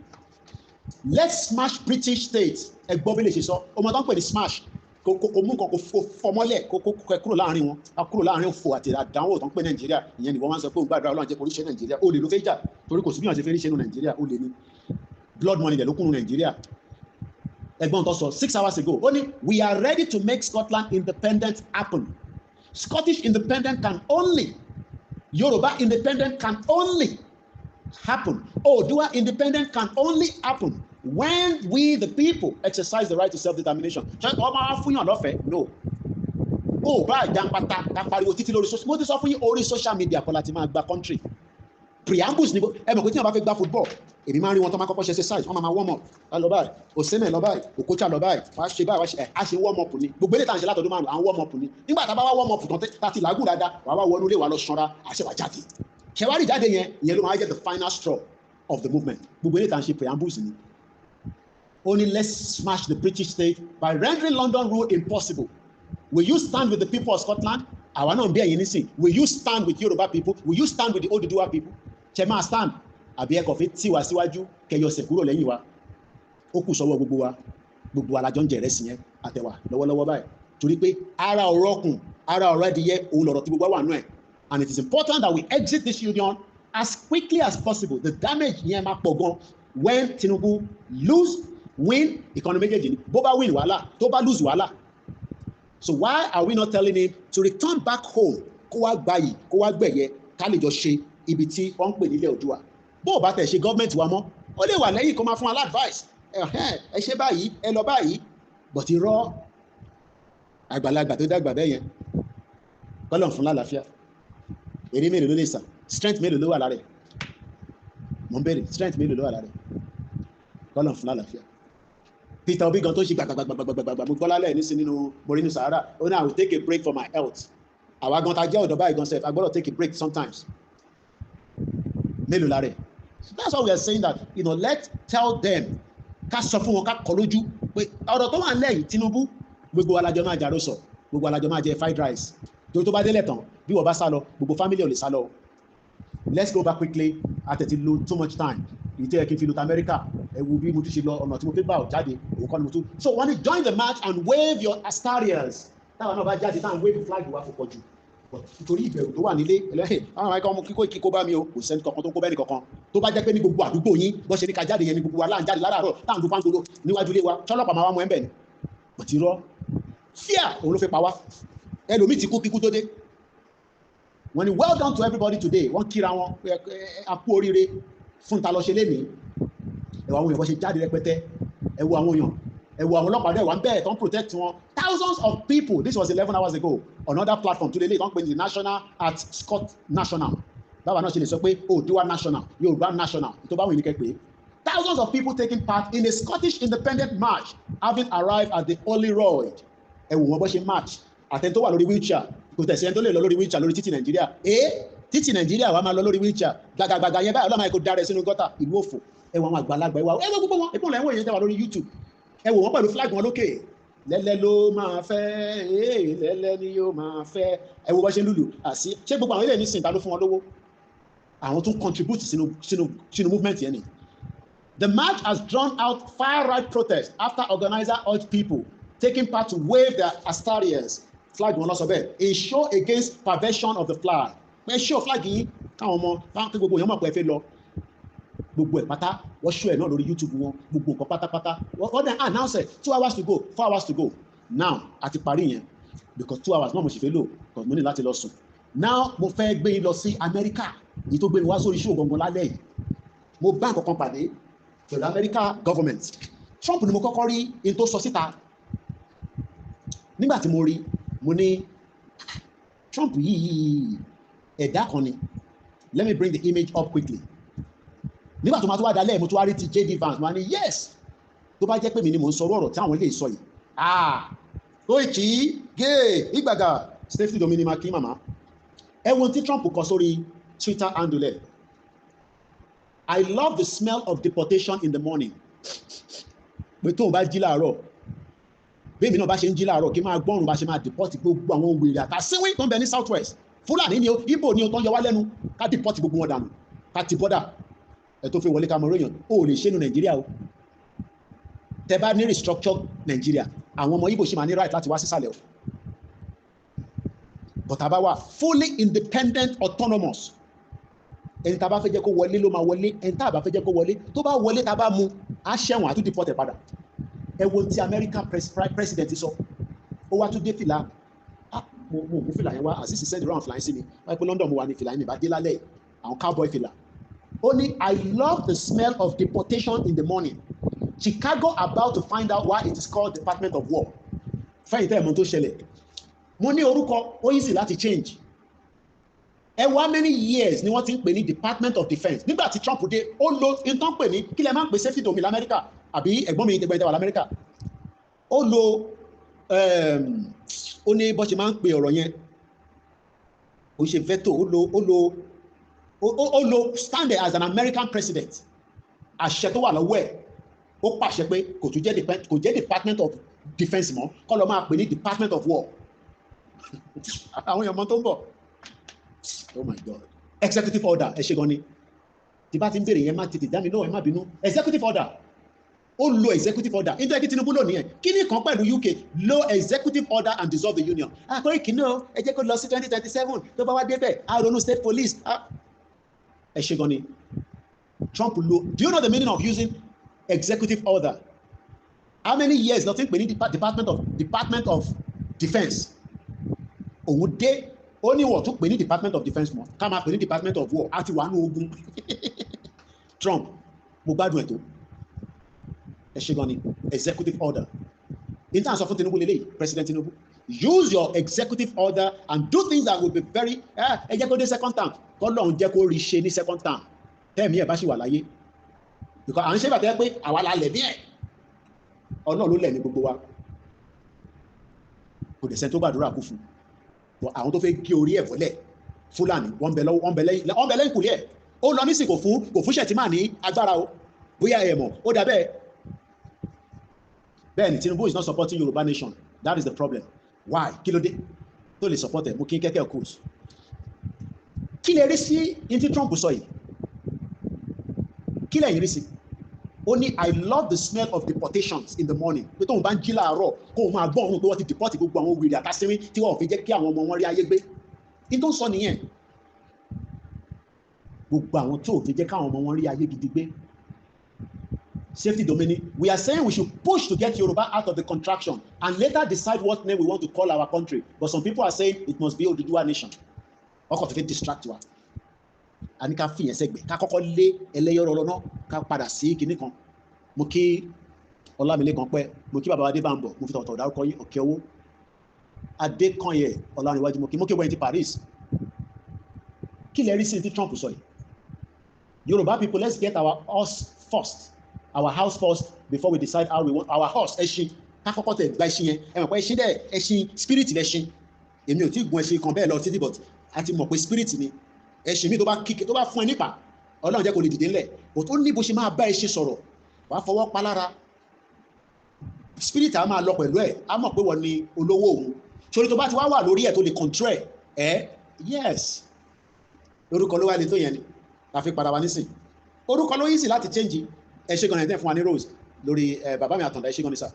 A: Let's smash British states. Ẹgbọ́n bí lè ṣe sọ, ọmọ tó ń pè ní smash, kò mú nǹkan kò fọmọ́lẹ̀ kò kúrò láàrin wọn, kúrò láàrin òfò àti àdánwò tó ń pè Nàìjíríà. Ìyẹn ni wọ́n máa ń sọ pé òun gbàdúrà Ọlọ́run jẹ́ kó oríṣẹ́ Nàìjíríà. Olè ló fẹ́ jà torí kò sí bí wọ́n ṣe fẹ́ ríṣẹ́ nù Nàìjíríà, olè ni. Blood money dẹ̀ ló kúnnú Nàìjíríà. Ẹgbọ́n tó sọ 6 hours ago, ó ní we are ready to make Scotland independent happen. Scottish independence can only, Yoruba independence can only happen. Oòduà independence can only happen when we the people exercise the right to self-determination. Ṣé ọmọ afúnyàn lọ́fẹ̀ẹ́? No. Ó bá ìjàmpátá ká pariwo títí lórí social, mo ti sọ fún yín orí social media kọ́ láti máa gba country. Preambles ni ẹ mọ̀ pé tí wọ́n bá fẹ́ gba football, èmi máa ń rí wọn tó máa kọ́kọ́ ṣe exercise, wọ́n máa warm up, wá lọ báyìí, Osimhen lọ báyìí, Okocha lọ báyìí, wá ṣe báyìí, wá ṣe a ṣe warm up ni. Gbogbo ilé tá à ń ṣe látọdún márùn-ún, à ń warm up ni. Nígbà tá a bá wá warm up tán tá ti làágùn dáadáa, wàá wá wọnú ilé wa lọ ṣanra, àṣẹ wà jáde. Ṣẹ̀wárí jáde yẹn, ìyẹn ló máa jẹ́ the final straw of the movement. Gbogbo ilé tá à ń ṣe preambles ni. Only let's smash the British state by rendering London rule impossible. Will you stand with the people of Scotland? Àwa náà ń bí ẹ̀yin nísìn. Will you stand with Yoruba people? Will you stand with the Oduduwa people? Ṣé máa stand? Àbí ẹ̀kọ́ fi tì wá síwájú kẹyọsẹ̀ kúrò lẹ́yìn wa? Ó kù sọ́wọ́ gbogbo wa. Gbogbo alájọ ń jẹ̀rẹ̀ sí yẹn àtẹ̀wà lọ́wọ́lọ́wọ́ báyìí. Torí pé ara ọ̀rọ̀ ọkùn, ara ọ̀rọ̀ ẹdìyẹ, òun lọ̀rọ̀ tí gbogbo wa wà nú ẹ̀. And it is important that we exit this union as quickly as possible. The damage yẹn máa pọ̀ gan when Tinubu win economy méjèèjì ni. Bó bá win wàhálà, tó bá lose wàhálà. So why are we not telling him to return back home? Kó wá gbayì, kó wá gbẹ̀yẹ, ká lè jọ ṣe ibi tí wọ́n ń pè nílẹ̀ Oòduà. Bó o bá tẹ̀ ṣe gọ́ọ̀mẹ̀ntì wa mọ́, ó lè wà lẹ́yìn kó máa fún wa advice. Ẹ ṣe báyìí, ẹ lọ báyìí. But irọ́ àgbàlagbà tó dàgbà bẹ́ẹ̀ yẹn, kọ́lọ̀ fún lálàáfíà. Èrè mélòó ló lè sà? Strength mélòó ló wà lára ẹ̀? Mo ń bèrè, strength mélòó ló wà lára ẹ̀? Kọ́lọ̀ fún lálàáfíà. Peter Obi gan tó ṣe gbàgbàgbàgbàgbàgbà mo gbọ́ lálẹ́ nísìn nínú Morinu Sahara, ó ní I will take a break for my health. Àwa gan ta jẹ́ ọ̀dọ́ báyìí gan sef, I gbọ́dọ̀ take a break sometimes. Mélòó lára ẹ̀? That's why we are saying that, let's tell them, ká sọ fún wọn, ká kọ lójú pé ọ̀rọ̀ tó wà lẹ́yìn Tinubu, gbogbo alájọ máa jàró sọ, gbogbo alájọ máa jẹ fried rice. Torí tó bá délẹ̀ tán, bí wọ́n bá sá lọ, gbogbo family ò lè sá lọ. Let's go back quickly, àtẹ̀tí lo too much time. Ìtẹ́ ẹ̀ kí n fi lo America, ẹ wo bí mo tún ṣe lọ ọ̀nà tí mo fi gbà ọ̀ jáde, òun kọ́ ni mo tún. So when you join the match and wave your astarias, táwọn náà bá jáde táwọn wave flag wa fòpọ̀ jù. Nítorí ìbẹ̀rù tó wà nílé, àwọn àìkọ́ ọmọ kíkó bá mi o, kò sẹ́ni kankan tó kó bẹ́ẹ̀ kankan. Tó bá jẹ́ pé ní gbogbo àdúgbò yín, bọ́ ṣe ní ká jáde yẹn ní gbogbo wa láǹjáde láràárọ̀, táwọn tó fáńgolo níwájú ilé wa, ṣọlọ́pàá máa wá mú ẹ̀ ń bẹ̀ ni. Bọ̀tí rọ́, fear òun ló fẹ́ pa wá. Ẹlòmíì ti kú kíkú tó dé. Wọ́n ní well done to everybody today, wọ́n kíra wọn, a kú oríire fún ta lọ ṣe lénìí. Ẹ wo àwọn èèyàn bọ́ ṣe jáde rẹpẹtẹ, ẹ wo àwọn èèyàn ẹ wo àwọn ọlọ́pàá dẹ̀ wà ń bẹ́ẹ̀ tó ń protect wọn. Thousands of people, this was 11 hours ago, on another platform today lè tó ń pè ní national at Scott national, báwa náà ṣe lè sọ pé Oòduà national, Yorùbá national, tó bá wù ní kẹ́ pé. Thousands of people taking part in a Scottish independent march having arrived at the Oro Ori. Ẹ wò wọ́n bó ṣe march, àtẹni tó wà lórí wheelchair, kò tẹ̀sí ẹni tó lè lọ lórí wheelchair lórí títì Nàìjíríà. Títì Nàìjíríà wà máa lọ lórí wheelchair, gàgàgàgà yẹn báyìí ọlọ́mọ ẹ̀kọ́ dára ẹ̀ sínú gọ́tà ìlú òfò. Ẹ wọ àwọn àgbàlagbà, ẹ wọ gbogbo wọn, ìpínlẹ̀ ẹ̀wọ̀n yẹn tẹ́wà lórí YouTube. Ẹ wò wọ́n pẹ̀lú flag wọn lókè. Lẹ́lẹ́ ló máa fẹ́, lẹ́lẹ́ ni yóò máa fẹ́. Ẹ wo bó ṣe ń lùlù. Àṣì ṣé gbogbo àwọn ilé ní sìn ta ló fún wọn lówó? Àwọn tún contribute sínú movement yẹn ni. The march has drawn out far-right protests after organizers urged people taking part to wave their astartes, flag wọn lọ sọ bẹ́ẹ̀, a show against perversion of the flag. Ẹ show flag yìí káwọn ọmọ káwọn kí gbogbo èèyàn mọ̀ pé ẹ fẹ́ lọ. Gbogbo ẹ̀ pátá wọ́n show ẹ̀ náà lórí YouTube wọn, gbogbo nǹkan pátápátá. Wọ́n dẹ̀ announce it 2 hours to go, 4 hours to go. Now àti parí yẹn because 2 hours náà mo sì fẹ́ lò because mo ní láti lọ sùn. Now mo fẹ́ gbé yín lọ sí Amẹ́ríkà, èyí tó gbé mi wá sórí show gangan lálẹ́ yìí. Mo bá nǹkan kan pàdé pẹ̀lú America government. Trump ni mo kọ́kọ́ rí in tó sọ síta. Nígbà tí mo rí, mo ní Trump yìí ẹ̀dá kan ni. Let me bring the image up quickly. Nígbà tó máa tó wá dalẹ̀ mo tó wá rí ti JD Vance, mo wá ní yes, tó bá jẹ́ pé mi ni mò ń sọ ọ̀rọ̀ tí àwọn ilé ìsọ yìí. Koiki, gay, ìgbàgà, safety domini ma kí màmá. Ẹ wo tí Trump kọ sórí Twitter handle. I love the smell of deportation in the morning. Pé tóun bá jí láàárọ̀, bẹ́ẹ̀mi náà bá ṣe ń jí láàárọ̀ kí máa gbọ́rùn bá ṣe máa deport gbogbo àwọn wèrè àtàsíwìn tó ń bẹ ní South West. Fúlàní ni o, Ìgbò ni o tó ń yọ wá lẹ́nu, ká deport gbogbo wọn dànù, ká ti bọ́dà. Ẹ tó fi wọlé ká mọ ròyìn, o lè ṣe nu Nàìjíríà o. Tẹ bá ní restructure Nàìjíríà, àwọn ọmọ Ìgbò ṣì máa ní right láti wá sísàlẹ̀ o. But tá bá wà fully independent autonomous. Ẹni tá bá fẹ́ jẹ́ kó wọlé ló máa wọlé, ẹni tá bá fẹ́ jẹ́ kó wọlé, tó bá wọlé tá bá mú, á ṣẹ̀wọ̀n á tún deport ẹ̀ padà. Ẹ wo tí American president sọ, ó wá tún dé fìlà, mo mú fìlà yẹn wá, àṣìṣe send round flying sí mi, wáyé pé London mo wà ní fìlà yẹn mi bá dé lálẹ́, àwọn cowboy fìlà. Ó ní I love the smell of deportation in the morning. Chicago about to find out why it is called Department of War. Fẹ́yìn tẹ́ ẹ̀ mọ̀ tó ṣẹlẹ̀. Mo ní orúkọ ó easy láti change. Ẹ wá many years ni wọ́n ti ń pè ní Department of Defence. Nígbà tí Trump dé, ó lo nǹkan pè ní kí lẹ máa ń pè safety domin l'Amẹ́ríkà àbí ẹ̀gbọ́n mi ìdẹ́gbẹ́ ìdẹ́wà l'Amẹ́ríkà. Ó lo ó ní bó ṣe máa ń pè ọ̀rọ̀ yẹn. Ó ṣe veto, ó lo stand there as an American president. Àṣẹ tó wà lọ́wọ́ ẹ̀, ó pàṣẹ pé kò jẹ́ Department of Defence mọ́, kọ́ lọ máa pè ní Department of War. Àwọn èèyàn mọ́ tó ń bọ̀. Oh my God. Executive order, ẹ ṣe gan ni. Tí bá ti ń bèrè yẹn má tètè dá mi lọ́wọ́ ẹ má bínú. Executive order. Ó lo executive order. Nítorí kí Tinubu lò nìyẹn. Kí ni kan pẹ̀lú UK lo executive order and dissolve the union? Àkórí kìíní o, ẹ jẹ́ kó lọ sí 2027 tó bá wá débẹ̀, a ronú state police. Ẹ ṣe gan ni. Trump lo, do you know the meaning of using executive order? How many years nothing pè ní Department of Defence? Òun dé. Ó ní wọ́n tún pè ní Department of Defence mọ́, ká máa pè ní Department of War, àti wà ní ogun. Trump, mo gbádùn ẹ̀ tó. Ẹ ṣe gan ni, executive order. In terms of Tinubu lélẹ́yìí, President Tinubu, use your executive order and do things that will be very, ẹ jẹ́ kó dé second term, kọ́lọ́run jẹ́ kó rí ṣe ní second term, tẹ́ẹ̀mí ẹ̀ bá ṣì wà láyé. Because à ń ṣe bàtẹ́ pé àwa la lẹ̀ bí ẹ̀, Ọlọ́run ló lẹ̀ ní gbogbo wa. Kò dẹ̀ sẹ́ni tó gbàdúrà kú fún. Àwọn tó fẹ́ gé orí ẹ̀ wọlẹ̀ Fúlàní wọ́n bẹ lẹ́yìn kùlé ẹ̀. Ó lọ nísìn kò fún Ṣẹ̀tìmá ní agbára o, bóyá ẹ̀ mọ̀, ó dà bẹ́ẹ̀. Bẹ́ẹ̀ni, Tinubu is not supporting Yoruba nation. That is the problem. Why? Kí ló dé tó lè support ẹ̀? Mo kí n kẹ́kẹ́ kúrò. Kí lè rí sí ní tí Trump sọ yìí? Kí lè rí sí? Ó ní I love the smell of deportations in the morning. Pé tóun bá ń jí láàárọ̀ kó o máa gbọ́ òun pé wọ́n ti deport gbogbo àwọn wèrè àtàsíwín tí wọ́n fi jẹ́ kí àwọn ọmọ wọn rí ayé gbé. Ní tó ń sọ nìyẹn. Gbogbo àwọn tó fi jẹ́ káwọn ọmọ wọn rí ayé gidi gbé. Safety domain. We are saying we should push to get Yoruba out of the contraction and later decide what name we want to call our country. But some people are saying it must be Oduduwa nation. Ọkọ̀ tó fẹ́ distract wa. A ní ká fi yẹn sẹ́gbẹ̀ẹ́ ká kọ́kọ́ lé ẹlẹ́yọ̀rọ̀ lọ́nà ká padà sí kinní kan. Mo kí Ọlámilékan pẹ́, mo kí bàbá Adébámbọ̀, mo fi tọ̀tọ̀ dárúkọ yín, Òkè Owó, Adékànyẹ Ọlárìnwájú, mo kí wọ́n ti Paris. Kí lẹ rí sí tí Trump sọ yìí? Yoruba people, let's get our house first, our house first before we decide how we want our horse. Ẹṣin kákọ́kọ́ tẹ̀ gba ẹṣin yẹn, ẹ mọ̀ pé ẹṣin dẹ̀ ẹṣin spirit lẹ́ṣin, èmi ò tí gun ẹṣin kan bẹ́ẹ̀ lọ títí, but a ti mọ̀ pé spirit ni ẹṣin mi tó bá kíkẹ́ tó bá fún ẹ nípa Ọlọ́run jẹ́ kó lè dìde ńlẹ̀, but ó ní bó ṣe máa bá ẹṣin sọ̀rọ̀, wàá fọwọ́ pa lára, spirit a máa lọ pẹ̀lú ẹ̀, á mọ̀ pé wọ́n ní olówó òun, sórí tó bá ti wá wà lórí ẹ̀ tó lè control ẹ̀ yes, orúkọ ló wá lè tó yẹn ni láfi padà wá nísìn, orúkọ ló yí sí láti change. Ẹ ṣé gan-an ẹ̀ fún wa ní rose lórí bàbá mi Àtàndá, ẹ ṣé gan-an ní sà.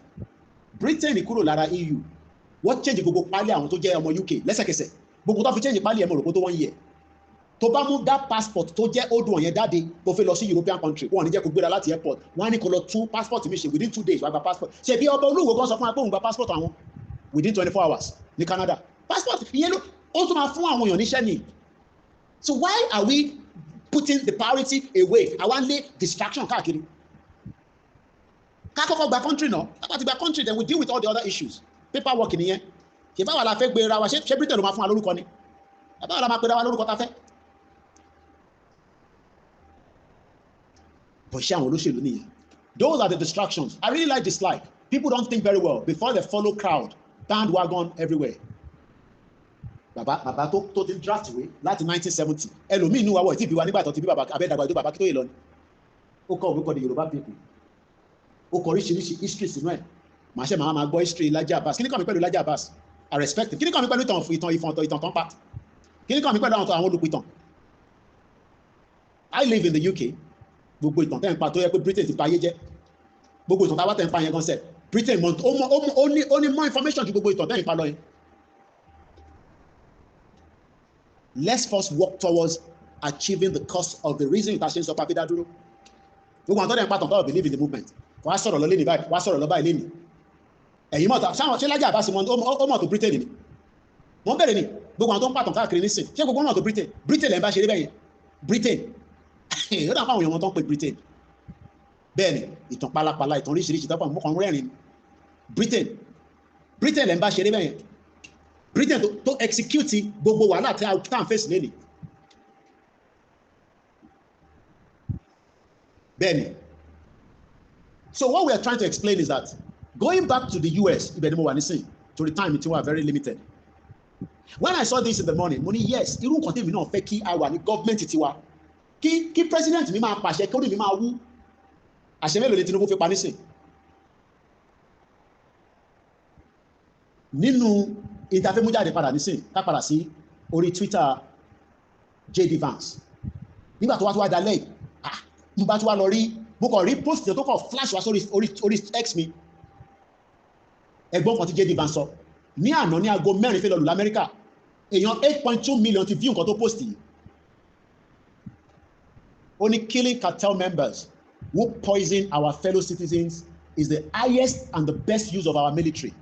A: Britain kúrò lára EU, wọ́n change gbogbo pálí àwọn tó jẹ́ ọmọ UK lẹ́sẹ̀kẹsẹ̀, gbogbo tó fi change pálí ẹ̀ mọ̀ rò pé tó wọ́n yẹ, tó bá mú that passport tó jẹ́ old one yẹn jáde tó fẹ́ lọ sí European country, wọ́n ní jẹ́ kó gbéra láti airport, wọ́n á ní kó lọ tún passport mi ṣe within 2 days wàá gba passport. Ṣé bí ọba olúwo gan sọ fún wa pé òun gba passport àwọn within 24 hours ní Canada, passport ìyẹn ló ó tún máa fún àwọn èèyàn níṣẹ́ ni. So why are we putting the priority away? Àwa ń lé distraction káàkiri. Ká kọ́kọ́ gba country náà, ká bá ti gba country then we deal with all the other issues. Paperwork nìyẹn. Ṣé báwa la fẹ́ gbé ra wa, ṣé Britain ló máa fún wa lórúkọ ni? Báwa la máa pe ra wa lórúkọ ta fẹ́? Bọ̀ ṣé àwọn olóṣèlú nìyẹn. Those are the distractions. I really like this slide. People don't think very well before they follow crowd, bandwagon everywhere. Bàbá tó ti draft ìwé láti 1970, ẹlòmíì inú wa wọ̀ tí ìbí wa nígbà tó ti bí bàbá abẹ́dàgbà tó bàbá kí tó yẹ lọ ni. Ó kọ́ orúkọ the Yoruba people, ó kọ oríṣiríṣi history sínú ẹ̀, màá ṣe máa gbọ́ history Laji Abbas. Kí ni kàn mí pẹ̀lú Laji Abbas? I respect him. Kí ni kàn mí pẹ̀lú ìtàn tán pa? Kí ni kàn mí pẹ̀lú àwọn olùpìtàn? I live in the UK, gbogbo ìtàn tẹ́ ń pa tó yẹ pé Britain ti pa ayé jẹ́, gbogbo ìtàn táwa tẹ́ ń pa yẹn gan sẹ̀, Britain ó ní more information ju gbogbo ìtàn tẹ́ ń pa lọ yẹn. Let's first work towards achieving the cause of the reason ìta ṣe ń sọ pé àfidá dúró. Gbogbo àwọn tó dẹ̀ ń pàtàn tó believe in the movement, wàá sọ̀rọ̀ lọ lẹ́nìí báyìí, wàá sọ̀rọ̀ lọ báyìí lẹ́nìí. Ẹ̀yin mọ̀ta ṣé Laji Abbas ó mọ̀ tó Britain ni? Wọ́n bẹ̀rẹ̀ ni gbogbo àwọn tó ń pàtàn káàkiri nísìn, ṣé gbogbo wọn mọ̀ tó Britain? Britain lẹ́ ń bá ṣeré bẹ́yẹn, Britain. Ó dà fáwọn èèyàn wọn tó ń pè Britain. Bẹ́ẹ̀ ni ìtàn pálapàla, ìtàn oríṣiríṣi tó pọ̀ mọ́kàn rẹ́rìn ni. Britain lẹ́ ń bá ṣeré bẹ́yẹn. Britain to execute gbogbo wàhálà tí a face lẹ́nìí. Bẹ́ẹ̀ni. So what we are trying to explain is that going back to the US, ibẹ̀ ni mo wà nísìn, to the time tí wọ́n are very limited. When I saw this in the morning, mo ní yes, irú nǹkan tèmi náà fẹ́ kí a wà ní gọ́ọ̀mẹ̀ntì tiwa. Kí president mi máa pàṣẹ, kí orí mi máa wú. Àṣẹ mélòó ni Tinubu fi pa nísìn? Nínú ìtafẹ́ mú jáde padà nísìn, ká padà sí orí Twitter JD Vance. Nígbà tó wá dalẹ̀, mo bá tó wá lọ rí, mo kàn rí post tó kàn flash wá sórí X mi. Ẹgbọ́n kan tí JD Vance sọ. Ní àná ní aago 4 fẹ́ lọ lù l'Amẹ́ríkà, èèyàn 8.2 million ti view nǹkan tó post yìí. Ó ní killing cartel members who poison our fellow citizens is the highest and the best use of our military.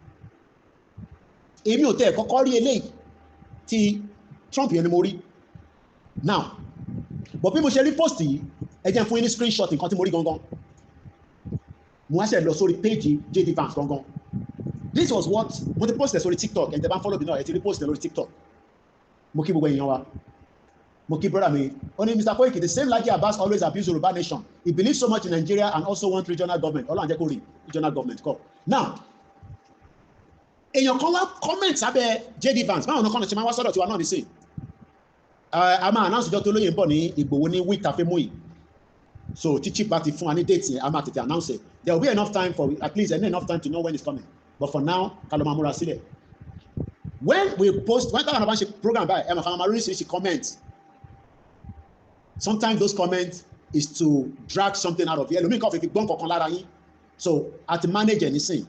A: Èmi ò tẹ́ kọ́kọ́ rí eléyìí tí Trump yẹn ni mo rí. Now, but bí mo ṣe rí post yìí, ẹ jẹ́ n fún yín ní screenshot nǹkan tí mo rí gangan. Mo wá ṣe lọ sórí page JD Vance gangan. This was what mo ti post ẹ̀ sórí TikTok, ẹ̀ tẹ́ bá ń follow mi náà ẹ̀ ti rí post ẹ̀ lórí TikTok. Mo kí gbogbo èèyàn wa. Mo kí brother mi. Ó ní Mr. Koiki, the same Laji Abbas always abuse Yoruba nation. He believes so much in Nigeria and also wants regional government. Ọlọ́run jẹ́ kó rí regional government kọ́. Now, èèyàn kan wá comment sábẹ́ JD Vance, báwọn kan ṣe máa wá sọ́dọ̀ tiwa náà nísìn. A máa announce ìjọ tó lóye ń bọ̀ ní Ìgbòho ní week tàfé mú yìí. So tí chief bá ti fún wa ní date yẹn, a máa tètè announce it. There will be enough time for, at least enough time to know when it's coming. But for now, ká lọ máa múra sílẹ̀. When táwọn bá ń ṣe program báyìí, ẹ máa fa máa oríṣiríṣi comments. Sometimes those comments is to drag something out of you. Ẹlòmíì kan fi gbọ́n kankan lára yín. So at manage ẹ̀ nísìn,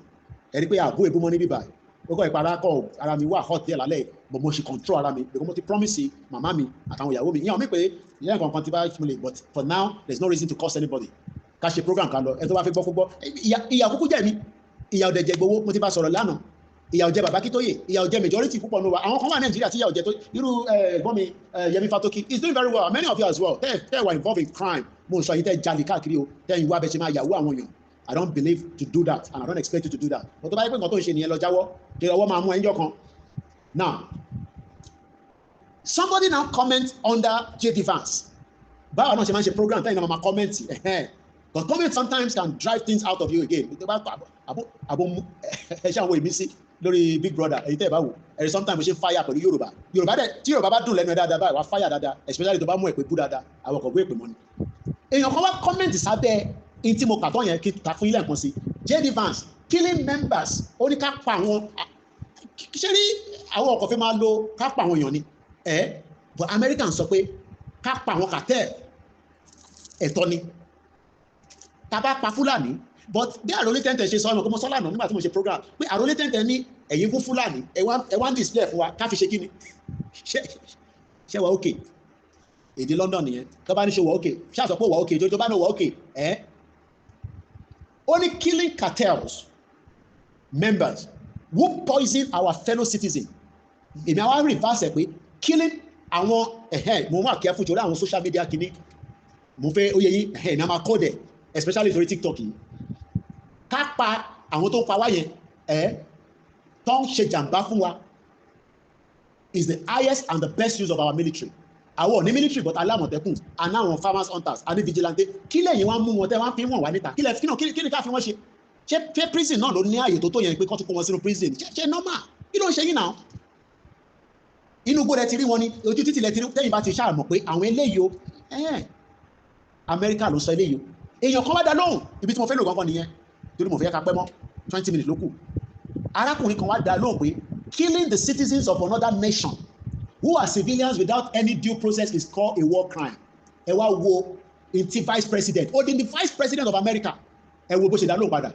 A: ẹ rí pé àbú èbú mọ́ níbí báyìí. Ó kọ́ ìpara kọ́ ara mi wà hot díẹ̀ lálẹ́, but mo ṣe control ara mi because mo ti promise màmá mi àtàwọn ìyàwó mi. Ìyàwó mi pé ìyá nǹkan kan ti bá fún mi, but for now there is no reason to curse anybody. Ká ṣe program kan lọ, ẹ tó bá fẹ́ gbọ́ kó gbọ́. Ìyà kúkú jẹ́ mi, ìyà ọ̀dẹ̀ jẹ gbowó, mo ti bá sọ̀rọ̀ lánàá. Ìyà ò jẹ bàbá Akíntóyè, ìyà ò jẹ majority púpọ̀ nù wa. Àwọn kan wà Nàìjíríà tí ìyà ò jẹ tó irú ẹ̀gbọ́n mi Yẹmi Fatoki is doing very well, many of you as well. Tẹ́ were involved in crime, mo sọ yìí tẹ́ jalè káàkiri o, tẹ́ ìwà abẹ́ ṣe máa yàwó àwọn èèyàn. I don't believe to do that, and I don't expect you to do that. But tó bá yẹ pé nǹkan tó ń ṣe nìyẹn lọ jáwọ́, kí ọwọ́ máa mú ẹjọ́ kan. Now, somebody now comment under J.D. Vance. Báwo náà ṣe máa ń ṣe program tẹ́yìn náà máa comment. But comment sometimes can drive things out of you again. Àbò ẹ̀ṣẹ̀ àwọn èmi sí lórí Big Brother èyí tẹ́ ẹ̀ bá wò. Ẹ̀rí sometimes mo ṣe fire pẹ̀lú Yorùbá. Yorùbá dẹ̀ tí Yorùbá bá dùn lẹ́nu ẹ̀ dáadáa báyìí wá fire dáadáa, especially tó bá mú èpè bú dáadáa, àwọn ọkọ̀ gbé èpè mọ́ ni. Èèyàn kan wá comment sábẹ́ in tí mo kà tán yẹn kí ta fún ilé ẹ̀kan sí. J.D. Vance killing members ó ní ká pa àwọn ṣé ní àwọn ọkọ̀ fi máa lo ká pa àwọn èèyàn ni. But Americans sọ pé ká pa àwọn cartel ẹ̀tọ́ ni. Tá bá pa Fúlàní, but bí àròlé tẹ́ntẹ́ ṣe sọ ọmọ kó mọ sọ́là náà nígbà tí mo ṣe program pé àròlé tẹ́ntẹ́ ní ẹ̀yin fún Fúlàní ẹ wá ń display fún wa ká fi ṣe kí ni ṣe wà ókè èdè London nìyẹn tó bá ní ṣe wà ókè ṣáà sọ pé wà ókè tó bá ní wà ókè only killing cartels members who poison our fellow citizens. Èmi àwọn reverse ẹ̀ pé killing àwọn mo máa kẹ́ fún torí àwọn social media kìíní mo fẹ́ ó yẹ yín ní a máa kọ́ dẹ̀ especially torí TikTok yìí ká pa àwọn tó ń pa wá yẹn tó ń ṣe jàǹbá fún wa is the highest and the best use of our military. Àwọn ní military but alámọ̀tẹ́kùn and àwọn farmers hunters and vigilante kí lẹ́yìn wá mú wọn tẹ́ wá fi wọ̀n wá níta kí ni ká fi wọ́n ṣe ṣé prison náà ló ní ààyè tó yẹn pé kọ́ tó kó wọn sínú prison ṣe normal kí ló ń ṣe yín náà inú gbọ́dọ̀ ti rí wọn ni ojú títì lẹ ti rí tẹ́yìn bá ti ṣáà mọ̀ pé àwọn eléyìí o Amẹ́ríkà ló sọ eléyìí o èèyàn kan wá dá lóhùn ibi tí mo fẹ́ lò gangan nìyẹn torí mo fẹ́ ká pẹ́ mọ́ 20 minutes ló kù arákùnrin kan wá dá lóhùn pé killing the citizens of another nation who are civilians without any due process is called a war crime. Ẹ wá wo ti vice president ó di the vice president of America ẹ wo bó ṣe dá lóhùn padà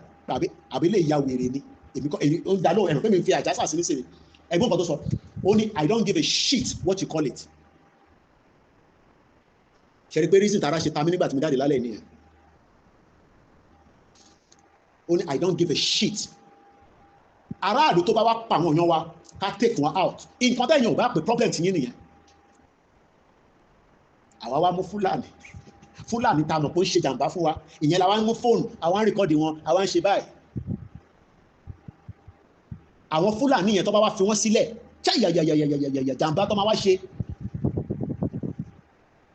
A: àbí lè ya wèrè ni èmi ó ń dá lóhùn ẹ̀rọ pé mi fi àjàsà sí nísìnyí ẹgbọ́n kan tó sọ ó ní I don't give a shit what you call it. Ṣe rí pé reason tara ṣe ta mí nígbà tí mo jáde lálẹ́ nìyẹn ó ní I don't give a shit. Aráàlú tó bá wá pa àwọn èèyàn wa ká take one out nǹkan tẹ́yìn ò bá pè problem ti yín nìyẹn. Àwa wá mú Fúlàní ta mọ̀ pé ó ń ṣe jàǹbá fún wa ìyẹn la wá ń mú fóònù àwa ń rìkọ́dì wọn àwa ń ṣe báyìí. Àwọn Fúlàní yẹn tó bá wá fi wọ́n sílẹ̀ yàyàyàyàyàyàyà jàǹbá tó máa wá ṣe.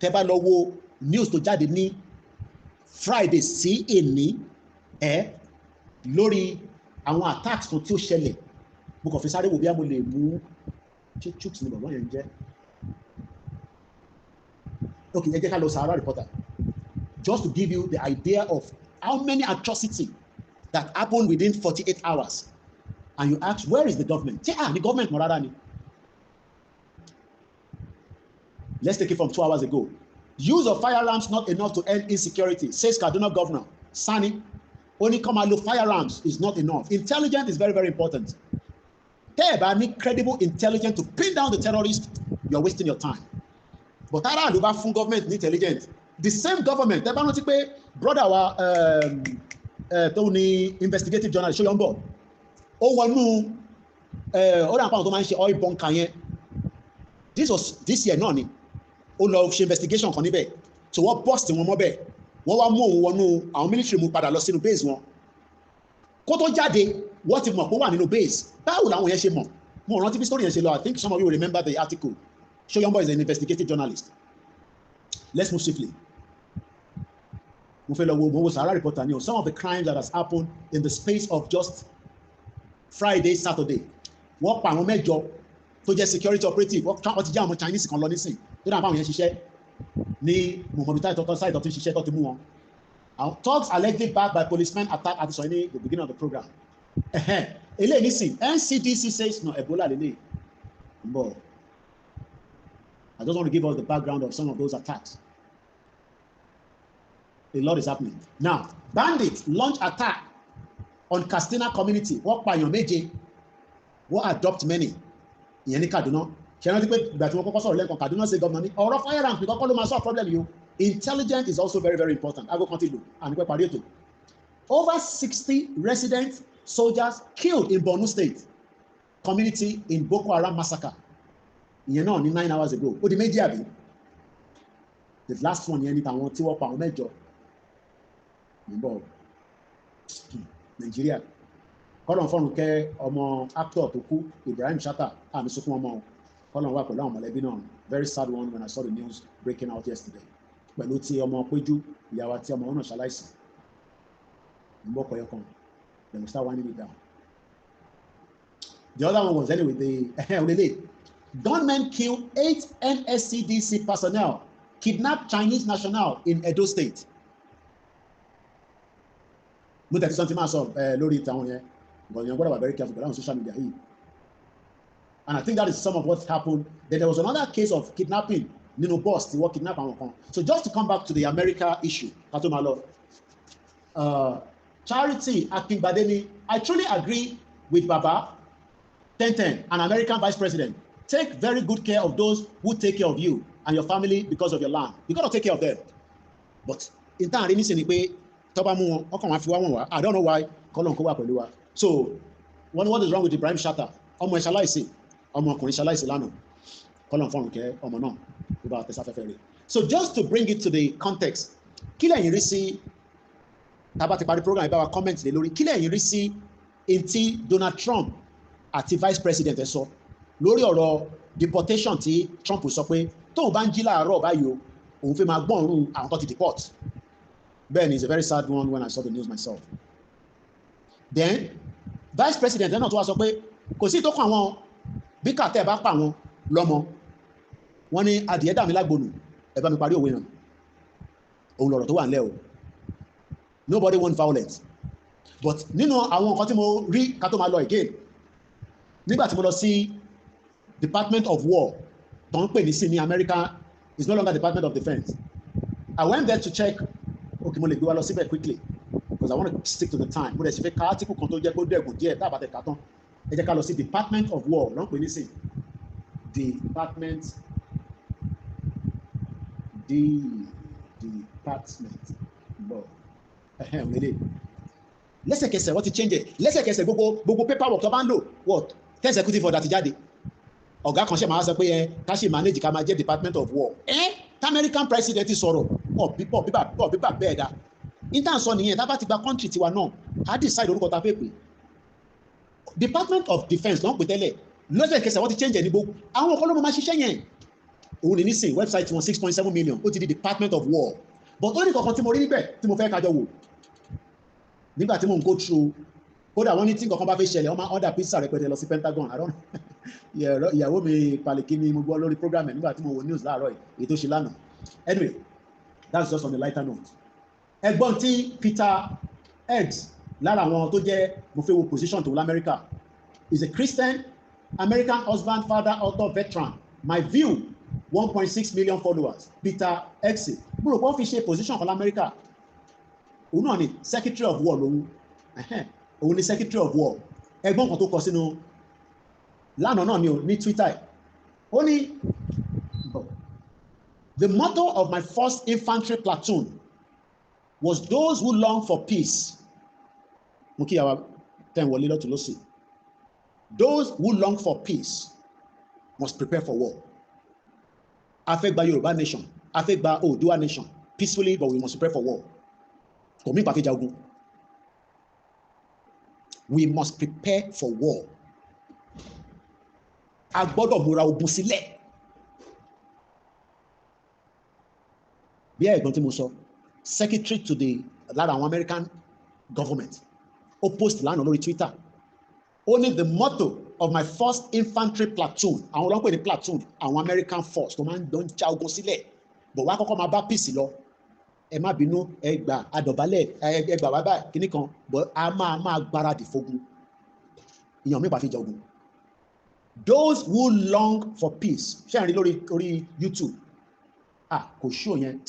A: Tẹ́ bá lọ wo news tó jáde ní Friday sí èní lórí àwọn attacks kan tí ó ṣẹlẹ̀ mo kàn fi sáré wò bí a mo lè mú chooks ní bàbá yẹn jẹ́ okay ẹ jẹ́ ká lọ Sahara Reporter just to give you the idea of how many atrocities that happened within 48 hours and you ask where is the government the government mọ̀ rárá ni. Let's take it from 2 hours ago. Use of firearms not enough to end insecurity, says Kaduna Governor Sani. Only come and look firearms is not enough. Intelligence is very, very important. Tẹ́ ẹ bá ní credible intelligence to pin down the terrorists, you're wasting your time. But ara ló bá fún government ní intelligence. The same government, tẹ́ bá rántí pé brother wa tó ní investigative journalist Ṣóyọ́nbọ̀, ó wọnú ó dà pàwọn tó máa ń ṣe oil bunker yẹn. This year náà ni ó lọ ṣe investigation kan níbẹ̀ so wọ́n bust wọn mọ́bẹ̀ wọ́n wá mú òun wọnú àwọn military mú padà lọ sínú base wọn kó tó jáde wọ́n ti mọ̀ pé ó wà nínú base báwo làwọn yẹn ṣe mọ̀ mo rántí bí story yẹn ṣe lọ I think some of you will remember the article Ṣóyọ́nbọ̀ is an investigative journalist. Let's move swiftly. Mo fẹ́ lọ wo mo wo Sahara Reporter ni o some of the crimes that has happened in the space of just Friday Saturday wọ́n pa àwọn mẹ́jọ tó jẹ́ security operative wọ́n ti já àwọn Chinese kan lọ nísìn tó dáa fáwọn yẹn ṣiṣẹ́ ní mọ̀mọ́bítà ìtọ́tọ́ sáì tó ti ṣiṣẹ́ tó ti mú wọn. Thugs allegedly backed by policemen attack at the beginning of the program. Eléyìí nísìn NCDC says no Ebola lélẹ̀ but I just want to give us the background of some of those attacks. A lot is happening. Now, bandits launch attack on Katsina community. Wọ́n pa èèyàn méje, wọ́n adopt many. Ìyẹn ní Kaduna. Ṣé rántí pé ìgbà tí wọ́n kọ́kọ́ sọ̀rọ̀ lẹ́ẹ̀kan Kaduna State Governor ní ọ̀rọ̀ firearms nìkan kọ́ ló máa solve problem yìí o. Intelligence is also very, very important. Ago continue and pẹ́ parí ètò. Over 60 resident soldiers killed in Borno State community in Boko Haram massacre. Ìyẹn náà ní 9 hours ago. Ó di méjì àbí. The last one yẹn ní tàwọn tí wọ́n pa àwọn mẹ́jọ. Nigeria kọ́lọ̀ fọ́nù kẹ́ ọmọ actor tó kú Ibrahim Shatta àmì sunkún ọmọ kọ́lọ̀ wà pẹ̀lú àwọn mọ̀lẹ́bí náà. Very sad one when I saw the news breaking out yesterday. Pẹ̀lú tí ọmọ Péjú ìyàwó tí ọmọ náà ṣaláìsí ìmọ̀kọ̀ yẹn kan then we start winding it down. The other one was anyway the gunmen kill 8 NSCDC personnel, kidnap Chinese national in Edo State. Mo tẹ̀sí something máa sọ lórí ìtàwọn yẹn but you're going to be very careful on social media here. And I think that is some of what happened. Then there was another case of kidnapping. Nino boss, they were kidnapping. So just to come back to the America issue, Charity Akingbadeni, I truly agree with Baba 1010, an American vice president. Take very good care of those who take care of you and your family because of your land. You got to take care of them. But in time, I don't know why. So, what is wrong with Ibrahim Shatta? So just to bring it to the context, kí lẹ̀yin rí sí tábà ti parí program ìbáwa comment lé lórí, kí lẹ̀yin rí sí ntí Donald Trump àti vice president ẹ sọ lórí ọ̀rọ̀ deportation tí Trump sọ pé tóun bá ń jí láàárọ̀ báyìí o òun fẹ́ máa gbọ́nrún àwọn tó ti deport. Ben is a very sad one when I saw the news myself. Then vice president náà tó wá sọ pé kò sí tó kàn àwọn bí kàtẹ́ bá pa àwọn lọ́mọ wọ́n ní adìẹ dà mí lágbónú ẹ bá mi parí òwe náà òun lọ̀rọ̀ tó wà nílẹ̀ o. Nobody want violence but nínú àwọn nǹkan tí mo rí ká tó máa lọ again nígbà tí mo lọ sí Department of War tó ń pè ní sí ní America is no longer Department of Defense. I went there to check okay mo lè gbé wa lọ síbẹ̀ quickly because I want to stick to the time. Mo dẹ̀ sì fẹ́ ka article kan tó jẹ́ kó dẹ̀gùn díẹ̀ tá a bá tẹ̀ ká tán ẹ jẹ́ ká lọ sí Department of War ló ń pè ní sí Department law lẹ́sẹ̀kẹsẹ̀ wọ́n ti change it lẹ́sẹ̀kẹsẹ̀ gbogbo paperwork tó bá ń lò what 10 executive order ti jáde ọ̀gá kan ṣe máa sọ pé ká ṣe manage ká máa jẹ́ Department of War American president ti sọ̀rọ̀ bíbà bẹ́ẹ̀ dá intan sọ nìyẹn tá bá ti gba country tiwa náà á decide orúkọ ta fẹ́ pè Department of Defence ló ń pè tẹ́lẹ̀ lẹ́sẹ̀kẹsẹ̀ wọ́n ti change ẹ̀ ní gbogbo àwọn ọkọ̀ ló máa ṣiṣẹ́ yẹn òun ní nísìn website wọn 6.7 million ó ti di Department of War but ó ní kankan tí mo rí níbẹ̀ tí mo fẹ́ kájọ wò nígbà tí mo ń go through kódà wọ́n ní tí kankan bá fẹ́ ṣẹlẹ̀ wọ́n máa order pizza rẹpẹtẹ lọ sí Pentagon ìyàwó mi pàlìkì ni mo gbọ́ lórí program ẹ̀ nígbà tí mo wo news láàárọ̀ èyí tó ṣe lánàá anyway that's just on the lighter note. Ẹ̀gbọ́n tí Peter Eggs lára àwọn tó jẹ́ mo fẹ́ wo position tó l'America is a Christian American husband, father, author, veteran. My view 1.6 million followers. Peter Eggs mo rò pé wọ́n fi ṣe position kan l'America òun náà ni Secretary of War lòun òun ni Secretary of War. Ẹ̀gbọ́n kan tó kọ sínú lánàá náà ni ní Twitter ó ní the motto of my 1st infantry platoon was those who long for peace. Mo kí àwa tẹ̀ wọlé lọ́tún lọ́sì. Those who long for peace must prepare for war. A fẹ́ gba Yorùbá nation, a fẹ́ gba Oòduà nation peacefully, but we must prepare for war. Kò mí pàkíjà ogun. We must prepare for war. A gbọ́dọ̀ múra ogun sílẹ̀. Bí ẹ̀gbọ́n tí mo sọ, secretary to the lára àwọn American government ó post lánàá lórí Twitter. Only the motto of my 1st infantry platoon, àwọn ọlọ́pàá ní platoon, àwọn American force tó máa ń dán já ogun sílẹ̀, bọ̀ wá kọ́kọ́ máa bá peace lọ. Ẹ má bínú, ẹ gbà àdọ̀bálẹ̀, ẹ gbà wá báyìí kíní kan, bọ̀ a máa gbáradì fógun. Ìyàn mi bá fi jẹ ogun. Those who long for peace, ṣé àrí lórí YouTube? Kò show yẹn.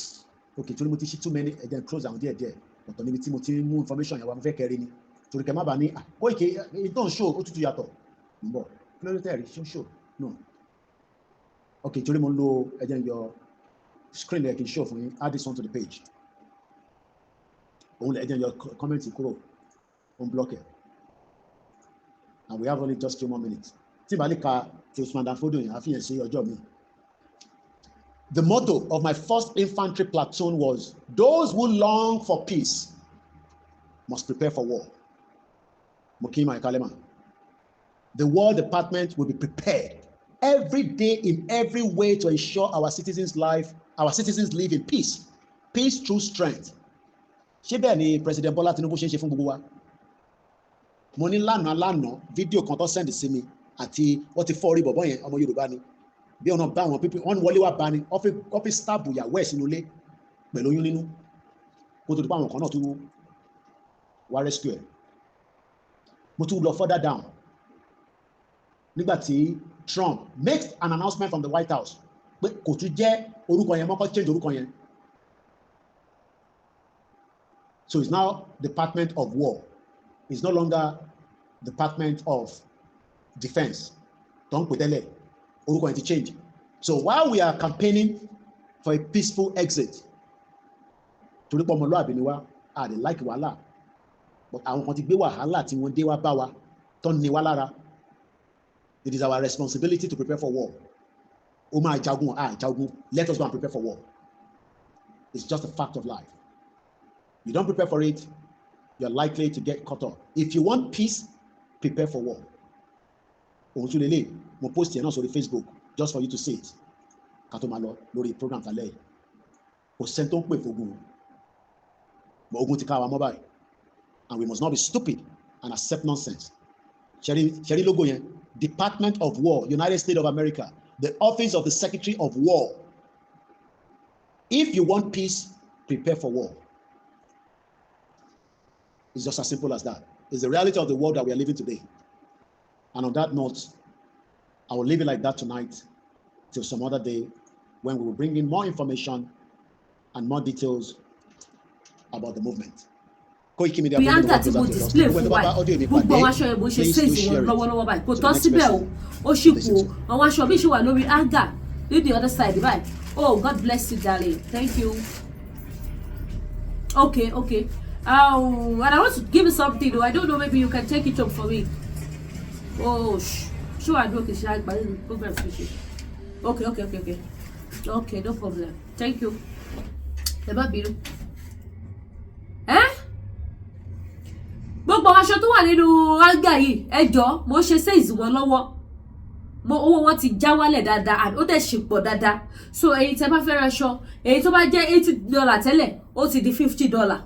A: Okay, torí mo ti ṣí too many, then close àwọn díẹ̀ ọ̀tọ̀ níbi tí mo ti mú information yẹn wá mo fẹ́ kẹrin ni torí kẹ má bà ní Koiki ìtàn show ó tútù yàtọ̀ ń bọ̀ kí ló dé tẹ̀rí show no okay torí mo ń lo ẹ̀jẹ̀ yọ screen rẹ̀ kì í show fún yín add this one to the page òun lẹ̀ ẹ̀jẹ̀ yọ comment kúrò òun block ẹ̀ and we have only just 2 more minutes tí ìbálẹ̀ ka ti Usman Dan Fodio yẹn àfihàn sí ọjọ́ mi. The motto of my 1st infantry platoon was those who long for peace must prepare for war. Mokima Ekalema. The War Department will be prepared every day in every way to ensure our citizens live in peace. Peace through strength. Ṣé bẹ́ẹ̀ ni President Bola Tinubu ṣe ń ṣe fún gbogbo wa? Mo ní lánàá fídíò kan tó send sí mi àti wọ́n ti fọ́ orí bọ̀bọ́ yẹn ọmọ Yorùbá ni. Bí ọ̀nà bá àwọn pípín wọ́n wọlé wá bá ní ọ́fíìsì stáàbù ìyàwó ẹ̀ sínú ilé pẹ̀lú oyún nínú. Kó tó di pa àwọn kan náà tún wá rescue ẹ̀. Mo tún lọ further down. Nígbà tí Trump makes an announcement from the White House pé kò tún jẹ́ orúkọ yẹn mọ́kọ́ change orúkọ yẹn. So it's now Department of War. It's no longer Department of Defense. Don't put that. Orúkọ yẹn ti change. So while we are campaigning for a peaceful exit, torí pé ọmọlúwàbí ni wá, a dey like wàhálà. But àwọn kan ti gbé wàhálà tí wọ́n dé wá bá wa, tó ní wá lára. It is our responsibility to prepare for war. Ó máa jagun, jagun. Let us go and prepare for war. It's just a fact of life. You don't prepare for it, you're likely to get caught up. If you want peace, prepare for war. Ohun tún lélẹ̀, mo post yẹn náà sórí Facebook just for you to see it. Ká tó máa lọ lórí program tàlẹ́ yìí. Kò sẹ́ni tó ń pè fógun. But ogun ti ká wa mọ́ báyìí. And we must not be stupid and accept nonsense. Ṣẹ̀rí logo yẹn, Department of War, United States of America, the Office of the Secretary of War. If you want peace, prepare for war. It's just as simple as that. It's the reality of the world that we are living today. And on that note, I will leave it like that tonight till some other day when we will bring in more information and more details about the movement.
B: Bianca tí mo display fún wa gbogbo àwọn aṣọ yẹn bó ṣe ṣèṣì wọn lọ́wọ́lọ́wọ́ báyìí kò tán síbẹ̀ o ó ṣì kú o àwọn aṣọ mi ṣì wà lórí hanger ní the other side báyìí. Oh, God bless you, darling. Thank you. Okay. And I want to give you something though. I don't know, maybe you can take it up for me. Oh, sure, I do. Okay. Okay, no problem. Thank you. Gbogbo aṣọ tó wà nínú hanger yìí ẹ jọ̀ọ́ mo ṣe size wọn lọ́wọ́ owó wọn ti já wálẹ̀ dáadáa ó dẹ̀ ṣì pọ̀ dáadáa so èyí tẹ́ bá fẹ́ raṣọ èyí tó bá jẹ́ $80 tẹ́lẹ̀ ó ti di $50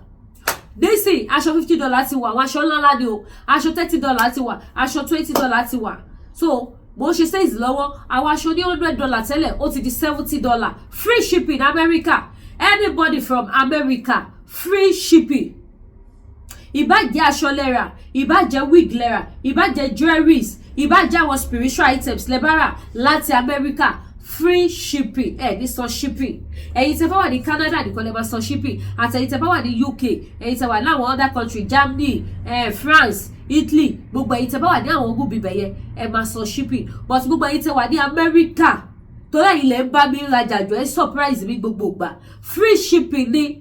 B: nísìn aṣọ $50 ti wà àwọn aṣọ ńláńlá ni o aṣọ $30 ti wà aṣọ $20 ti wà so mo ṣe size lọ́wọ́ àwọn aṣọ ní $100 tẹ́lẹ̀ ó ti di $70 free shipping America. Anybody from America free shipping. Ìbá jẹ́ aṣọ lẹ́ra, ìbá jẹ́ wig lẹ́ra, ìbá jẹ́ jewelries, ìbá jẹ́ àwọn spiritual items lẹ́bàrà láti America, free shipping. Ní sọ shipping. Ẹ̀yin tẹ́ bá wà ní Canada nìkan lè máa sọ shipping. Àti ẹ̀yin tẹ́ bá wà ní UK, ẹ̀yin tẹ́ wà ní àwọn other country, Germany, France, Italy, gbogbo ẹ̀yin tẹ́ bá wà ní àwọn ogun bíbẹ̀ yẹn ẹ máa sọ shipping. But gbogbo ẹ̀yin tẹ́ wà ní America, torí ilẹ̀ ń bá mi rajà jọ ẹ surprise mi gbogbo ìgbà. Free shipping ni.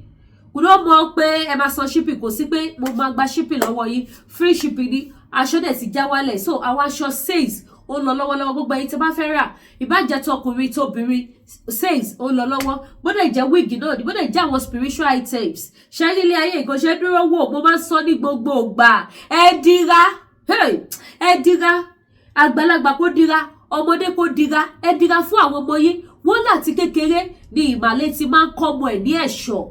B: Kúrò mọ̀ pé ẹ máa san shipping kò sí pé mo máa gba shipping lọ́wọ́ yín free shipping ni aṣọ dẹ̀ ti já wálẹ̀ so àwọn aṣọ sales ó lọ lọ́wọ́lọ́wọ́ gbogbo ẹ̀yin tí bá fẹ́ rà ìbàjẹ́ tọkùnrin tóbìnrin sales ó lọ lọ́wọ́ bọ́dẹ̀ jẹ́ wig náà ni bọ́dẹ̀ jẹ́ àwọn spiritual items ṣẹ́rí ilé ayé nǹkan ṣe dúró wò mo máa ń sọ ní gbogbo ìgbà ẹ dira àgbàlagbà kó dira ọmọdé kó dira ẹ dira fún àwọn ọmọ yín wọ́n láti kékeré ni ìmàlẹ́ ti máa ń kọ́ ọmọ ẹ̀ ní ẹ̀ṣọ́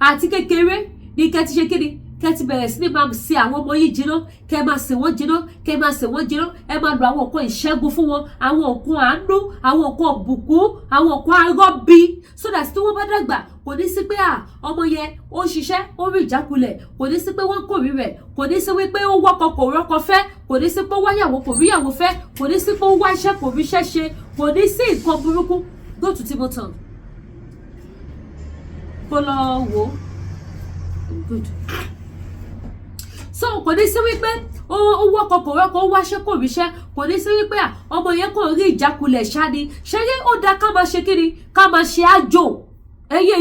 B: àti kékeré ní kẹ́ ti ṣe kíni kẹ́ ti bẹ̀rẹ̀ sí ní máa ṣe àwọn ọmọ yìí jiná kẹ́ máa ṣe wọ́n jiná kẹ́ máa ṣe wọ́n jiná ẹ máa lo àwọn nǹkan ìṣẹ́gun fún wọn àwọn nǹkan àánú àwọn nǹkan òbùkún àwọn nǹkan arọ́bí so that tí wọ́n bá dàgbà kò ní sí pé ọmọ yẹn ó ń ṣiṣẹ́ ó rí ìjákulẹ̀ kò ní sí pé wọ́n kò rí rẹ̀ kò ní sí wípé ó wọ́kọ kò rọ́kọ fẹ́ kò ní sí pé ó wáyàwó kò ríyàwó fẹ́ kò ní sí pé ó wá iṣẹ́ kò ríṣẹ́ ṣe kò ní sí nǹkan burúkú go to Timothy. Follow good. So kò ní sí wípé ó wọ́kọ̀ kò rọ́kọ̀ ó wáṣẹ́ kò ríṣẹ́ kò ní sí wípé ọmọ yẹn kò rí ìjákulẹ̀ ṣáni ṣẹ́yẹ́ ó dá ká máa ṣe kíni ká máa ṣe àjò ẹyẹ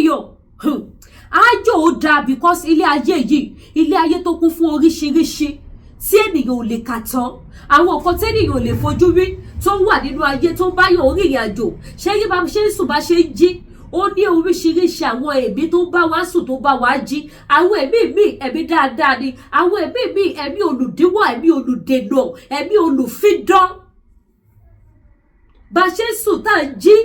B: àjò ó dáa because ilé ayé yìí ilé ayé tó kún fún oríṣiríṣi tí ènìyàn ò lè kà tán àwọn nǹkan tí ènìyàn ò lè fojú rí tó wà nínú ayé tó ń bá yàn orí ìrìn àjò ṣẹ́yẹ́ bá ṣe ń sùn bá ṣe ń jí ó ní oríṣiríṣi àwọn ẹ̀mí tó bá wa sùn tó bá wa jí. Àwọn ẹ̀mí mi ẹ̀mí dáadáa ni, àwọn ẹ̀mí mi ẹ̀mí olùdíwọ́, ẹ̀mí olùdènà, ẹ̀mí olùfidán. Bá ṣe sùn tá ń jí,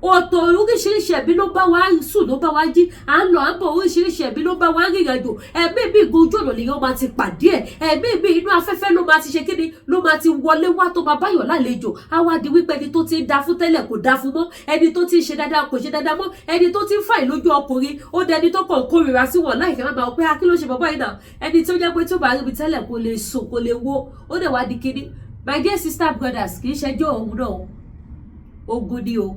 B: ọ̀tọ̀ oríṣiríṣi ẹ̀mí ló bá wa sùn ló bá wa jí. À ń lọ à ń bọ̀ oríṣiríṣi ẹ̀mí ló bá wa rìnrìn àjò. Ẹ̀mí mi gojú ọ̀nà lèyàn máa ti pàdé ẹ̀. Ẹ̀mí mi inú afẹ́fẹ́ ló máa ti ṣe kíni, ló máa ti wọlé wá tó máa báyọ̀ lálejò. Á wá di wípé ẹni tó ti ń da fún tẹ́lẹ̀ kò da fún mọ́, ẹni tó ti ń ṣe dáadáa kò ṣe dáadáa mọ́, ẹni tó ti ń fà lójú ọkùnrin ó dẹni tó kàn kórìíra sí wọn láìfẹ́ máa pé kí ló ṣe bàbá yìí náà. Ẹni tó jẹ́ pé tí ó bá rí mi tẹ́lẹ̀ kò lè sùn kò lè wo, ó dẹ̀ wá di kíni. My dear sister brothers, kì í ṣẹjọ́ òun náà, ogun ni o,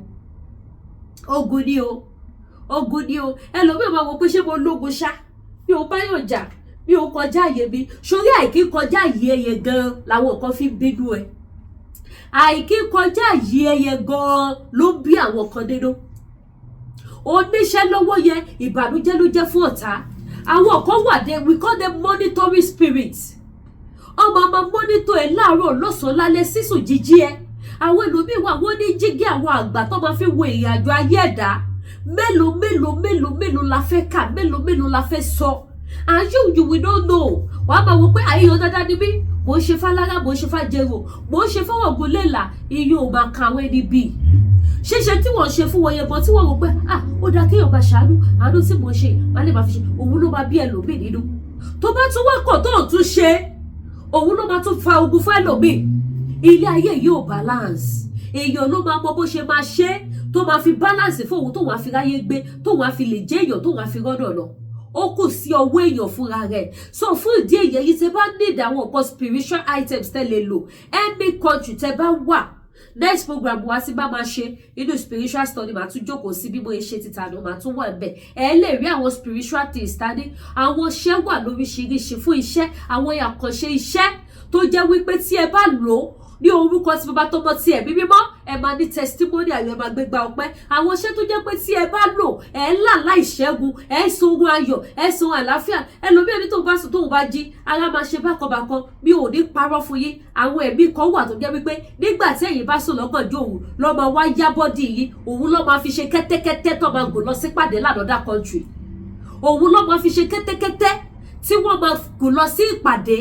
B: ogun ni o, ogun ni o. Ẹlòmíràn máa wò pé ṣé mo lógun ṣá, mi ò báyọ̀ jà, mi ò kọjá àyè mi. Sórí àìkí kọjá àyè ẹyẹ gan làwọn kan fi ń bínú ẹ. Àìkí kọjá àyè ẹyẹ gan ló bí àwọn kan nínú. Oníṣẹ́ lọ́wọ́ yẹn ìbànújẹ́ ló jẹ́ fún ọ̀tá. Àwọn kan wà dé, we call them monitoring spirits. Ọmọ máa monitor ẹ láàárọ̀ lọ́sàn-án lálẹ́ sísùn jíjí ẹ. Àwọn ẹlòmíì wà wọ́n ní jígí àwọn àgbà tó máa fi wo ìrìn àjò ayé ẹ̀dá. Mélòó la fẹ́ kà, mélòó la fẹ́ sọ. And you will not know. Wàá máa wò pé àyíyọ dáadáa ni mí, mò ń ṣe fálára, mò ń ṣe fájẹrò, mò ń ṣe fọwọ́ gúnlélà, iye ò máa kàwé níbí. Ṣíṣe tí wọ́n ṣe fún wọn yẹn bọ́ tí wọ́n wò pé ó dáa kéèyàn bá ṣàánú, àánú tí mò ń ṣe máa lè máa fi ṣe, òun ló máa bí ẹlòmíì nínú. Tó bá tún wá kọ̀ tó ò tún ṣe, òun ló máa tún fa ogun fún ẹlòmíì. Ilé ayé yóò balance. Èèyàn ló máa mọ bó ṣe máa ṣe tó máa fi balance fún òun tó wàá fi ráyé gbé, tó wàá fi lè jẹ́ èèyàn tó wàá fi rọ́nà lọ. Ó kù sí ọwọ́ èèyàn fúnra rẹ̀. So fún ìdí èyí yìí tẹ́ bá need àwọn nǹkan spiritual items tẹ́ lè lò. Any country tẹ́ bá wà. Next program wa sí bá máa ṣe inú spiritual study màá tún jókòó sí bí mo ṣe ti tànà màá tún wà ńbẹ̀. Ẹ lè rí àwọn spiritual things tání. Àwọn iṣẹ́ wà lóríṣiríṣi fún iṣẹ́, àwọn àkànṣe iṣẹ́ tó jẹ́ wípé tí ẹ bá lò ní orúkọ tí bàbá tọmọ tí ẹ̀mí mímọ́ ẹ máa ní testimony àyọ̀ ẹ máa gbégbá ọpẹ́. Àwọn iṣẹ́ tó jẹ́ pé tí ẹ bá lò ẹ là láìṣẹ́gun, ẹ sun ayọ̀, ẹ sun àlàáfíà. Ẹlòmíì ẹni tó bá sùn tóun bá jí ara máa ṣe bákanbákan. Mi ò ní parọ́ fún yín. Àwọn ẹ̀mí kan wà tó jẹ́ wípé nígbà tí ẹ̀yin bá sùn lọ́gànjọ́ òun lọ́ máa wá yá bọ́dì yìí, òun lọ́ máa fi ṣe kẹ́tẹ́kẹ́tẹ́ tó máa gùn lọ sí pàdé l'another country. Òun lọ́ máa fi ṣe kẹ́tẹ́kẹ́tẹ́ tí wọ́n máa gùn lọ sí ìpàdé.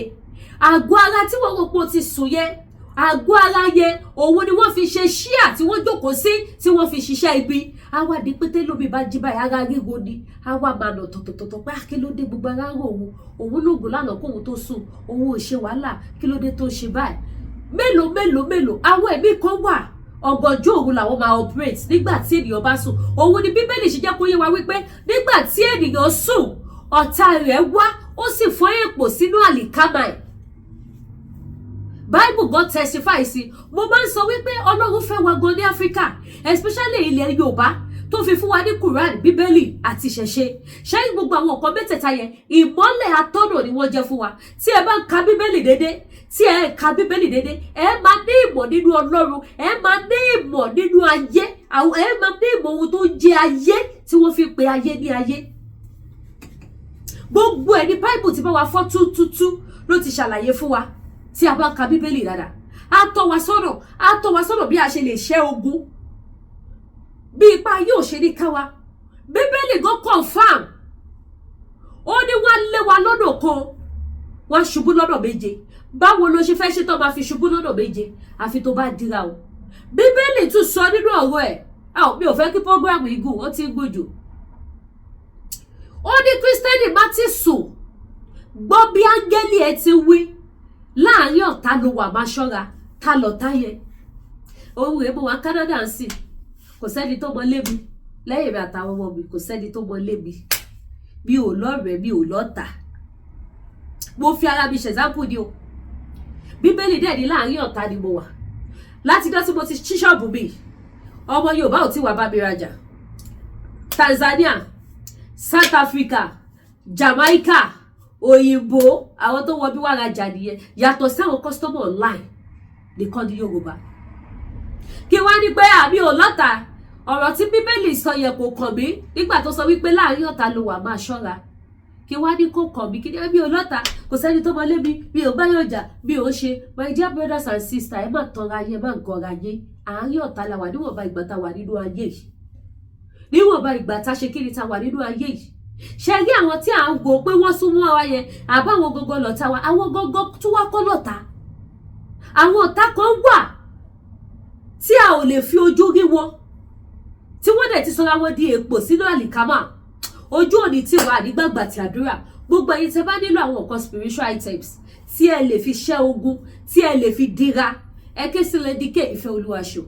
B: Àgọ́ ara tí wọ́n rò pé ó ti sùn yẹn, àgọ́ ara yẹn òun ni wọ́n fi ṣe ṣíà tí wọ́n jókòó sí tí wọ́n fi ṣiṣẹ́ ibi. Àwa di pété lómi bá jí báyìí ara ríro ni. Àwa máa nà tọ̀tọ̀tọ̀ pé kí ló dé gbogbo ara rò òun lóògùn lánàá kóhun tó sùn, òun ò ṣe wàhálà, kí ló dé tó ṣe báyìí. Mélòó àwọn ẹ̀mí kan wà ọ̀gànjọ́ òru làwọn máa operate nígbà tí ènìyàn bá sùn. Òun ni Bíbélì ṣe jẹ́ kó yé wa wípé nígbà tí ènìyàn sùn ọ̀tá rẹ̀ wá ó sì fọ́n èpò sínú àlìkámà ẹ̀. Bible God testify sí. Mo máa ń sọ wípé Ọlọ́run fẹ́ wa gan ní Africa, especially ilẹ̀ Yorùbá tó fi fún wa ní Quran, Bíbélì àti ìṣẹ̀ṣe. Ṣé gbogbo àwọn nǹkan mẹ́tẹ̀ẹ̀ta yẹn ìmọ́lẹ̀ atọ́nà ni wọ́n jẹ́ fún wa. Tí ẹ bá ń ka Bíbélì dédé, ẹ máa ní ìmọ̀ nínú Ọlọ́run, ẹ máa ní ìmọ̀ nínú ayé, ẹ máa ní ìmọ̀ ohun tó jẹ́ ayé tí wọ́n fi pe ayé ní ayé. Gbogbo ẹni Bible ti bá wa fọ́ tútútú ló ti ṣàlàyé fún wa. Tí a bá ń ka Bíbélì dáadáa, á tọ́ wa sọ́nà bí a ṣe lè ṣẹ́ ogun, bí ipa yóò ṣe ní ká wa. Bíbélì gan confirm. Ó ní wọ́n lé wa lọ́nà kan, wọ́n ṣubú lọ́nà méje. Báwo ló ṣe fẹ́ ṣe tó máa fi ṣubú lọ́nà méje? Àfi tó bá dira o. Bíbélì tún sọ nínú ọ̀rọ̀ ẹ̀. Mi ò fẹ́ kí program yìí gùn, ó ti ń gùn jù. Ó ní Kírísítẹ́nì má ti sùn, gbọ́ bí áńgẹ́lì ẹ ti wí. Láàárín ọ̀tá ló wà máa ṣọ́ra, ta lọ̀tá yẹn. Ohun èèmọ̀ wa Canada ń sìn, kò sẹ́ni tó mọ lébi. Lẹ́yìn mi àtàwọn ọmọ mi kò sẹ́ni tó mọ lébi. Mi ò lọ́rẹ̀ẹ́, mi ò lọ́tà. Mo fi ara mi ṣẹ̀sáǹpù ni o. Bíbélì dẹ̀ ní láàárín ọ̀tá ni mo wà. Láti dọ́ tí mo ti ṣí ṣọ́ọ̀bù mi, ọmọ Yorùbá ò tí wà bá mi rajà. Tanzania, South Africa, Jamaica, òyìnbó àwọn tó wọ bí wà rajà nìyẹn. Yàtọ̀ sí àwọn customer online nìkan ní Yorùbá. Kí wá ní pé àmì ò lọ́tà. Ọ̀rọ̀ tí Bíbélì sọ yẹ kò kàn mí nígbà tó sọ wípé láàárín ọ̀tá ló wà máa ṣọ́ra. Kí wá ní kò kàn mí, kí ní mi ò lọ́tà, kò sẹ́ni tó mọ lé mi ò báyọ̀ jà, mi ò ṣe. My dear brothers and sisters, ẹ má tanra yé, ẹ má gọra yé. Àárín ọ̀tá la wà níwọ̀nba ìgbà tá wà nínú ayé yìí. níwọ̀nba ìgbà tá ṣe kiri ta wà nínú ayé yìí ṣe rí àwọn tí à ń wò pé wọ́n súnmọ́ wa yẹn àbáwọn gógó lọ́tà wa àwọn gógó tún wá kọ́ lọ́tà àwọn ọ̀tá kan wà tí a ò lè fi ojú rí wọn tí wọ́n dẹ̀ ti sọra wọn di èpò sínú àlìkámà ojú òní tí wà nígbàgbà tí àdúrà gbogbo ẹ̀yin tẹ́ bá nílò àwọn nǹkan spiritual items tí ẹ lè fi ṣẹ́ ogun tí ẹ lè fi dira ẹ ké sí Lady K Ìfẹ́ Olúwaṣọ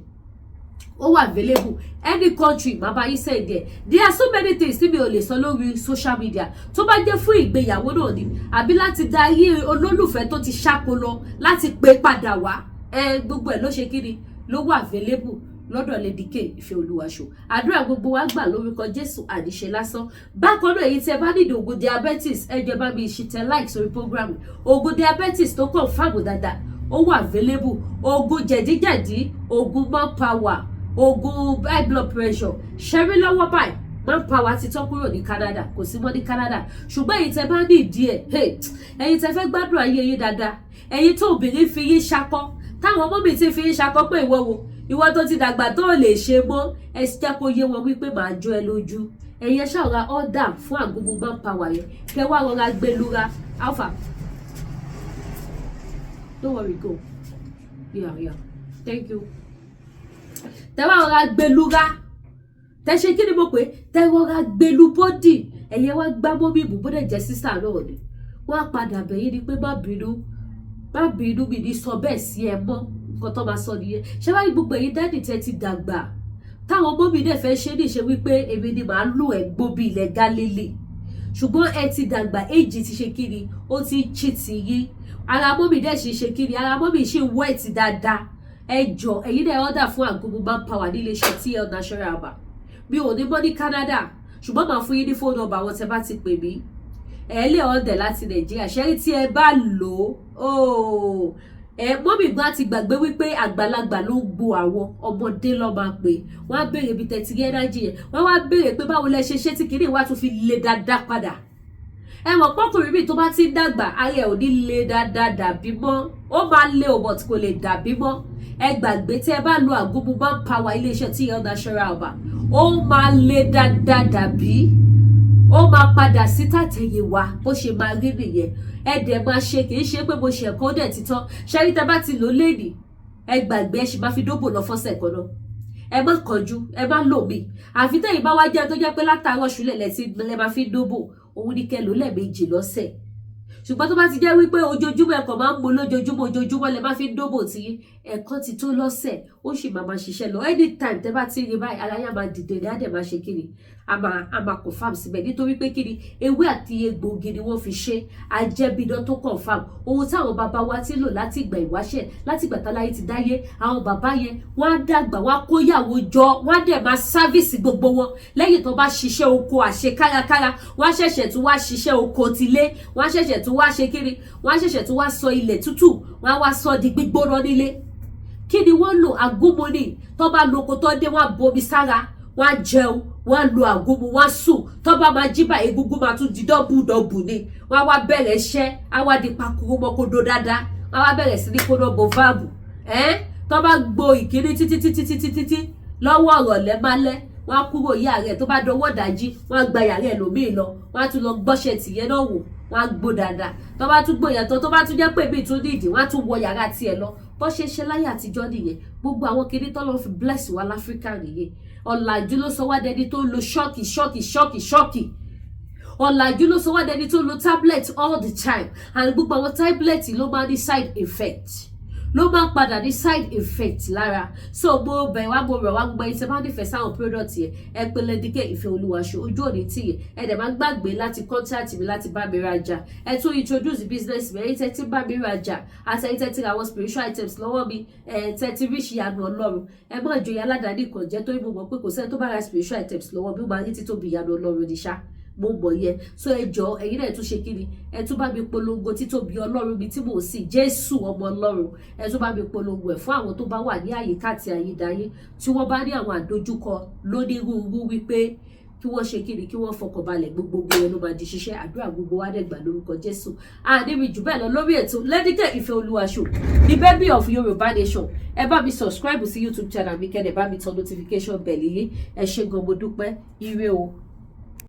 B: ó wà available any country má bá yín send there. There are so many things tí mi ò lè sọ lórí social media tó bá jẹ́ fún ìgbéyàwó náà ni àbí láti dá ayé olólùfẹ́ tó ti ṣáko lọ láti pè padà wá gbogbo ẹ̀ ló ṣe kíni ló wà available lọ́dọ̀ Lady K Ìfẹ́ Olúwaṣọ àdúrà gbogbo wa gbà lórúkọ Jésù àdìṣe lásán bákan náà èyí tí ẹ bá nídìí ògùn diabetes ẹ jẹ́ bá mi ṣìtẹ́ like sórí program ògùn diabetes tó confirm dáadáa ó wà available ògùn jẹ̀díjẹ̀dí ògùn manpower ògùn high blood pressure ṣẹ́rí lọ́wọ́ báyìí manpower ti tọ́ kúrò ní Canada kò sí mọ́ ní Canada ṣùgbọ́n èyí tẹ́ bá nídìí ẹ̀ ẹ̀yin tẹ́ fẹ́ gbádùn ayé yín dáadáa ẹ̀yin tó obìnrin fi yín ṣakọ́ táwọn ọmọ mi ti fi yín ṣakọ́ pé ìwọ tó ti dàgbà tó lè ṣe mọ́ ẹ jẹ́ kó yé wọn wípé màá jọ ẹ lójú ẹ̀yin ṣàrà order fún àgùnbùn manpower yẹn kẹ́ wá rọra gbẹlura alpha don't worry go yeah thank you tẹ́ wá rọra gbẹlura tẹ́ ṣe kí ni mo pé tẹ́ rọra gbẹlu bọ́dì ẹ̀yẹ wá gbá mọ́mí ìbò bọ́dẹ̀ jẹ́ sísà náà ni wọ́n á padà bẹ̀yìn ni pé má bínú mi ní sọ bẹ́ẹ̀ sí ẹ mọ́ nǹkan tó máa sọ nìyẹn ṣé wáyé gbogbo èyí dádì tẹ́ ti dàgbà táwọn ọmọ mi dẹ̀ fẹ́ ṣe níṣe wípé èmi ni màá lò ẹ̀ gbóbi ilẹ̀ Gálílì ṣùgbọ́n ẹ ti dàgbà èjì ti ṣe kíni ó ti ń chìtì yín ara mọ́ mi dẹ̀ ṣe kíni ara mọ́ mi ṣe wẹ́ẹ̀tì dáadáa ẹ jọ ẹ̀yin dẹ̀ order fún àgùnbùn manpower nílé iṣẹ́ TL National Aba mi ò ní mọ́ ní Canada ṣùgbọ́n màá fún yín ní phone number àwọn tẹ́ bá ti pè mí ẹ lè order láti Nàìjíríà ṣẹ́rí tí ẹ bá lò ó mọ́mì gan ti gbàgbé wípé àgbàlagbà ló ń gbo àwọn ọmọdé lọ́ máa pè wọ́n á béèrè ibi tẹ̀tí energy yẹn wọ́n wá béèrè pé báwo lẹ ṣe tí kìíní wá tún fi le dáadáa padà ẹ mọ̀ pọ́kùnrin mi tó bá ti ń dàgbà ara ẹ̀ ò ní le dáadáa dàbí mọ́ ó máa le but kò lè dàbí mọ́ ẹ gbàgbé tí ẹ bá lo àgùnbùn manpower iléeṣẹ́ TL National Aba ó máa le dáadáa dàbí ó máa padà sí tàtẹ̀yìnwá bó ṣe máa rí nìyẹn ẹ dẹ̀ máa ṣe kì í ṣe pé mo ṣe ẹ̀kọ́ dẹ̀ ti tán ṣẹ́rí tẹ́ bá ti lò léèdì ẹ gbàgbé ẹ ṣì máa fi dóbò lọ fọ́sẹ̀ kan náà ẹ má kánjú ẹ má lò mí àfi tẹ́yìn bá wá jẹ́ tó jẹ́ pé látàárọ̀ ṣúlẹ̀ lẹ máa fi dóbò òun ní kẹ́ lò lẹ́ẹ̀mejì lọ́sẹ̀ ṣùgbọ́n tó bá ti jẹ́ wípé ojoojúmọ́ ẹ̀kọ́ máa ń mo lójoojúmọ́ lẹ máa fi dóbò tí ẹ̀kọ́ ti tó lọ́sẹ̀ ó sì máa ṣiṣẹ́ lọ anytime tẹ́ bá ti rí báyìí ara yà máa dìde ní àdẹ̀ máa ṣe kíni a máa confam síbẹ̀ nítorí pé kíni ewé àti egbòogi ni wọ́n fi ṣe ajẹ́bidán tó confam ohun táwọn bàbá wa ti lò láti ìgbà ìwáṣẹ̀ láti ìgbà táláyé ti dáyé àwọn bàbá yẹn wọ́n á dàgbà wọ́n á kóyàwó jọ wọ́n á dẹ̀ máa sáfìsì gbogbo wọn lẹ́yìn tó bá ṣiṣẹ́ oko àṣekárakára wọ́n á ṣẹ̀ṣẹ̀ tún wá ṣiṣẹ́ oko tilé wọ́n á ṣẹ̀ṣẹ̀ tún wá ṣe kíni wọ́n á ṣẹ̀ṣẹ̀ tún wá sọ ilẹ̀ tútù wọ́n á wá sọ di gbígbóná nílé kí ni wọ́n lò àgúnmọ́ni tó bá lóko tó dé wọ́n á bomi sára wọ́n á jẹun wọ́n á lo àgúnmu wọ́n á sùn tó bá máa jí bá egungun máa tún di dọ́bù ni wọ́n á wá bẹ̀rẹ̀ iṣẹ́ á wá di pakuru mọ́kódó dáadáa wọ́n á wá bẹ̀rẹ̀ sí ní kódó bo fáàbù tó bá gbo ìkíní títí lọ́wọ́ ọ̀rọ̀lẹ́ málẹ́ wọ́n á kúrò yá rẹ̀ tó bá dọwọ́ dájí wọ́n á gba yàrá ẹlòmíì lọ wọ́n á tún lọ gbọ́ṣẹ̀ tìyẹn náà wò wọ́n á gbó dáadáa tó bá tún gbóyàn tó bá tún jẹ́ pé ibi tún nídìí wọ́n á tún wọ yàrá tiẹ̀ lọ bó ṣe ṣe láyé àtijọ́ nìyẹn gbogbo àwọn kiri tọ́lọ́ fi bless wa láfíríkà nìyẹn ọ̀làjú ló sọ wá dẹni tó lo ṣọ́ọ̀kì ọ̀làjú ló sọ wá dẹni tó lo tablet all the time and gbogbo àwọn tablet ló máa ní side effect ló máa ń padà ní side effect lára so mo bẹ̀ wá mo rọ̀ wá gbogbo ẹni tí bá nífẹ̀ẹ́ sáwọn product yẹn ẹ pé Lady K Ìfẹ́ Olúwaṣọ ojú òní tìyẹn ẹ dẹ̀ máa gbàgbé láti contact mi láti bá mi rajà ẹ tún introduce business mi ẹ̀yin tẹ́ ti bá mi rajà àti ẹ̀yin tẹ́ ti ra àwọn spiritual items lọ́wọ́ mi tẹ́ ti ríṣì ìyanu Ọlọ́run ẹ má jòyè aládàáni kan jẹ́ tó ìmọ̀ pé kò sẹ́ni tó bá ra spiritual items lọ́wọ́ mi ó máa ní títóbi ìyanu Ọlọ́run ní ṣá mo mọ̀ yẹn so ẹ jọ ẹ̀yin náà tún ṣe kíni ẹ tún bá mi polongo títóbi Ọlọ́run mi tí mò ń sìn Jésù ọmọ Ọlọ́run ẹ tún bá mi polongo ẹ̀ fún àwọn tó bá wà ní àyíká àti àyídáyé tí wọ́n bá ní àwọn àdójúkọ lónírúurú wípé kí wọ́n ṣe kiri kí wọ́n fọkànbalẹ̀ gbogbo ẹnu máa di ṣiṣẹ́ àdúrà gbogbo wa dẹ̀gbà lórúkọ Jésù àdébí jù bẹ́ẹ̀ lọ lórí ètò Ledike Ifeoluwa Show the baby of Yoruba nation ẹ bá mi subscribe sí YouTube channel mi kẹ́dẹ̀ bá mi tan notification bell yìí ẹ ṣé gan mo dúpẹ́ ire o.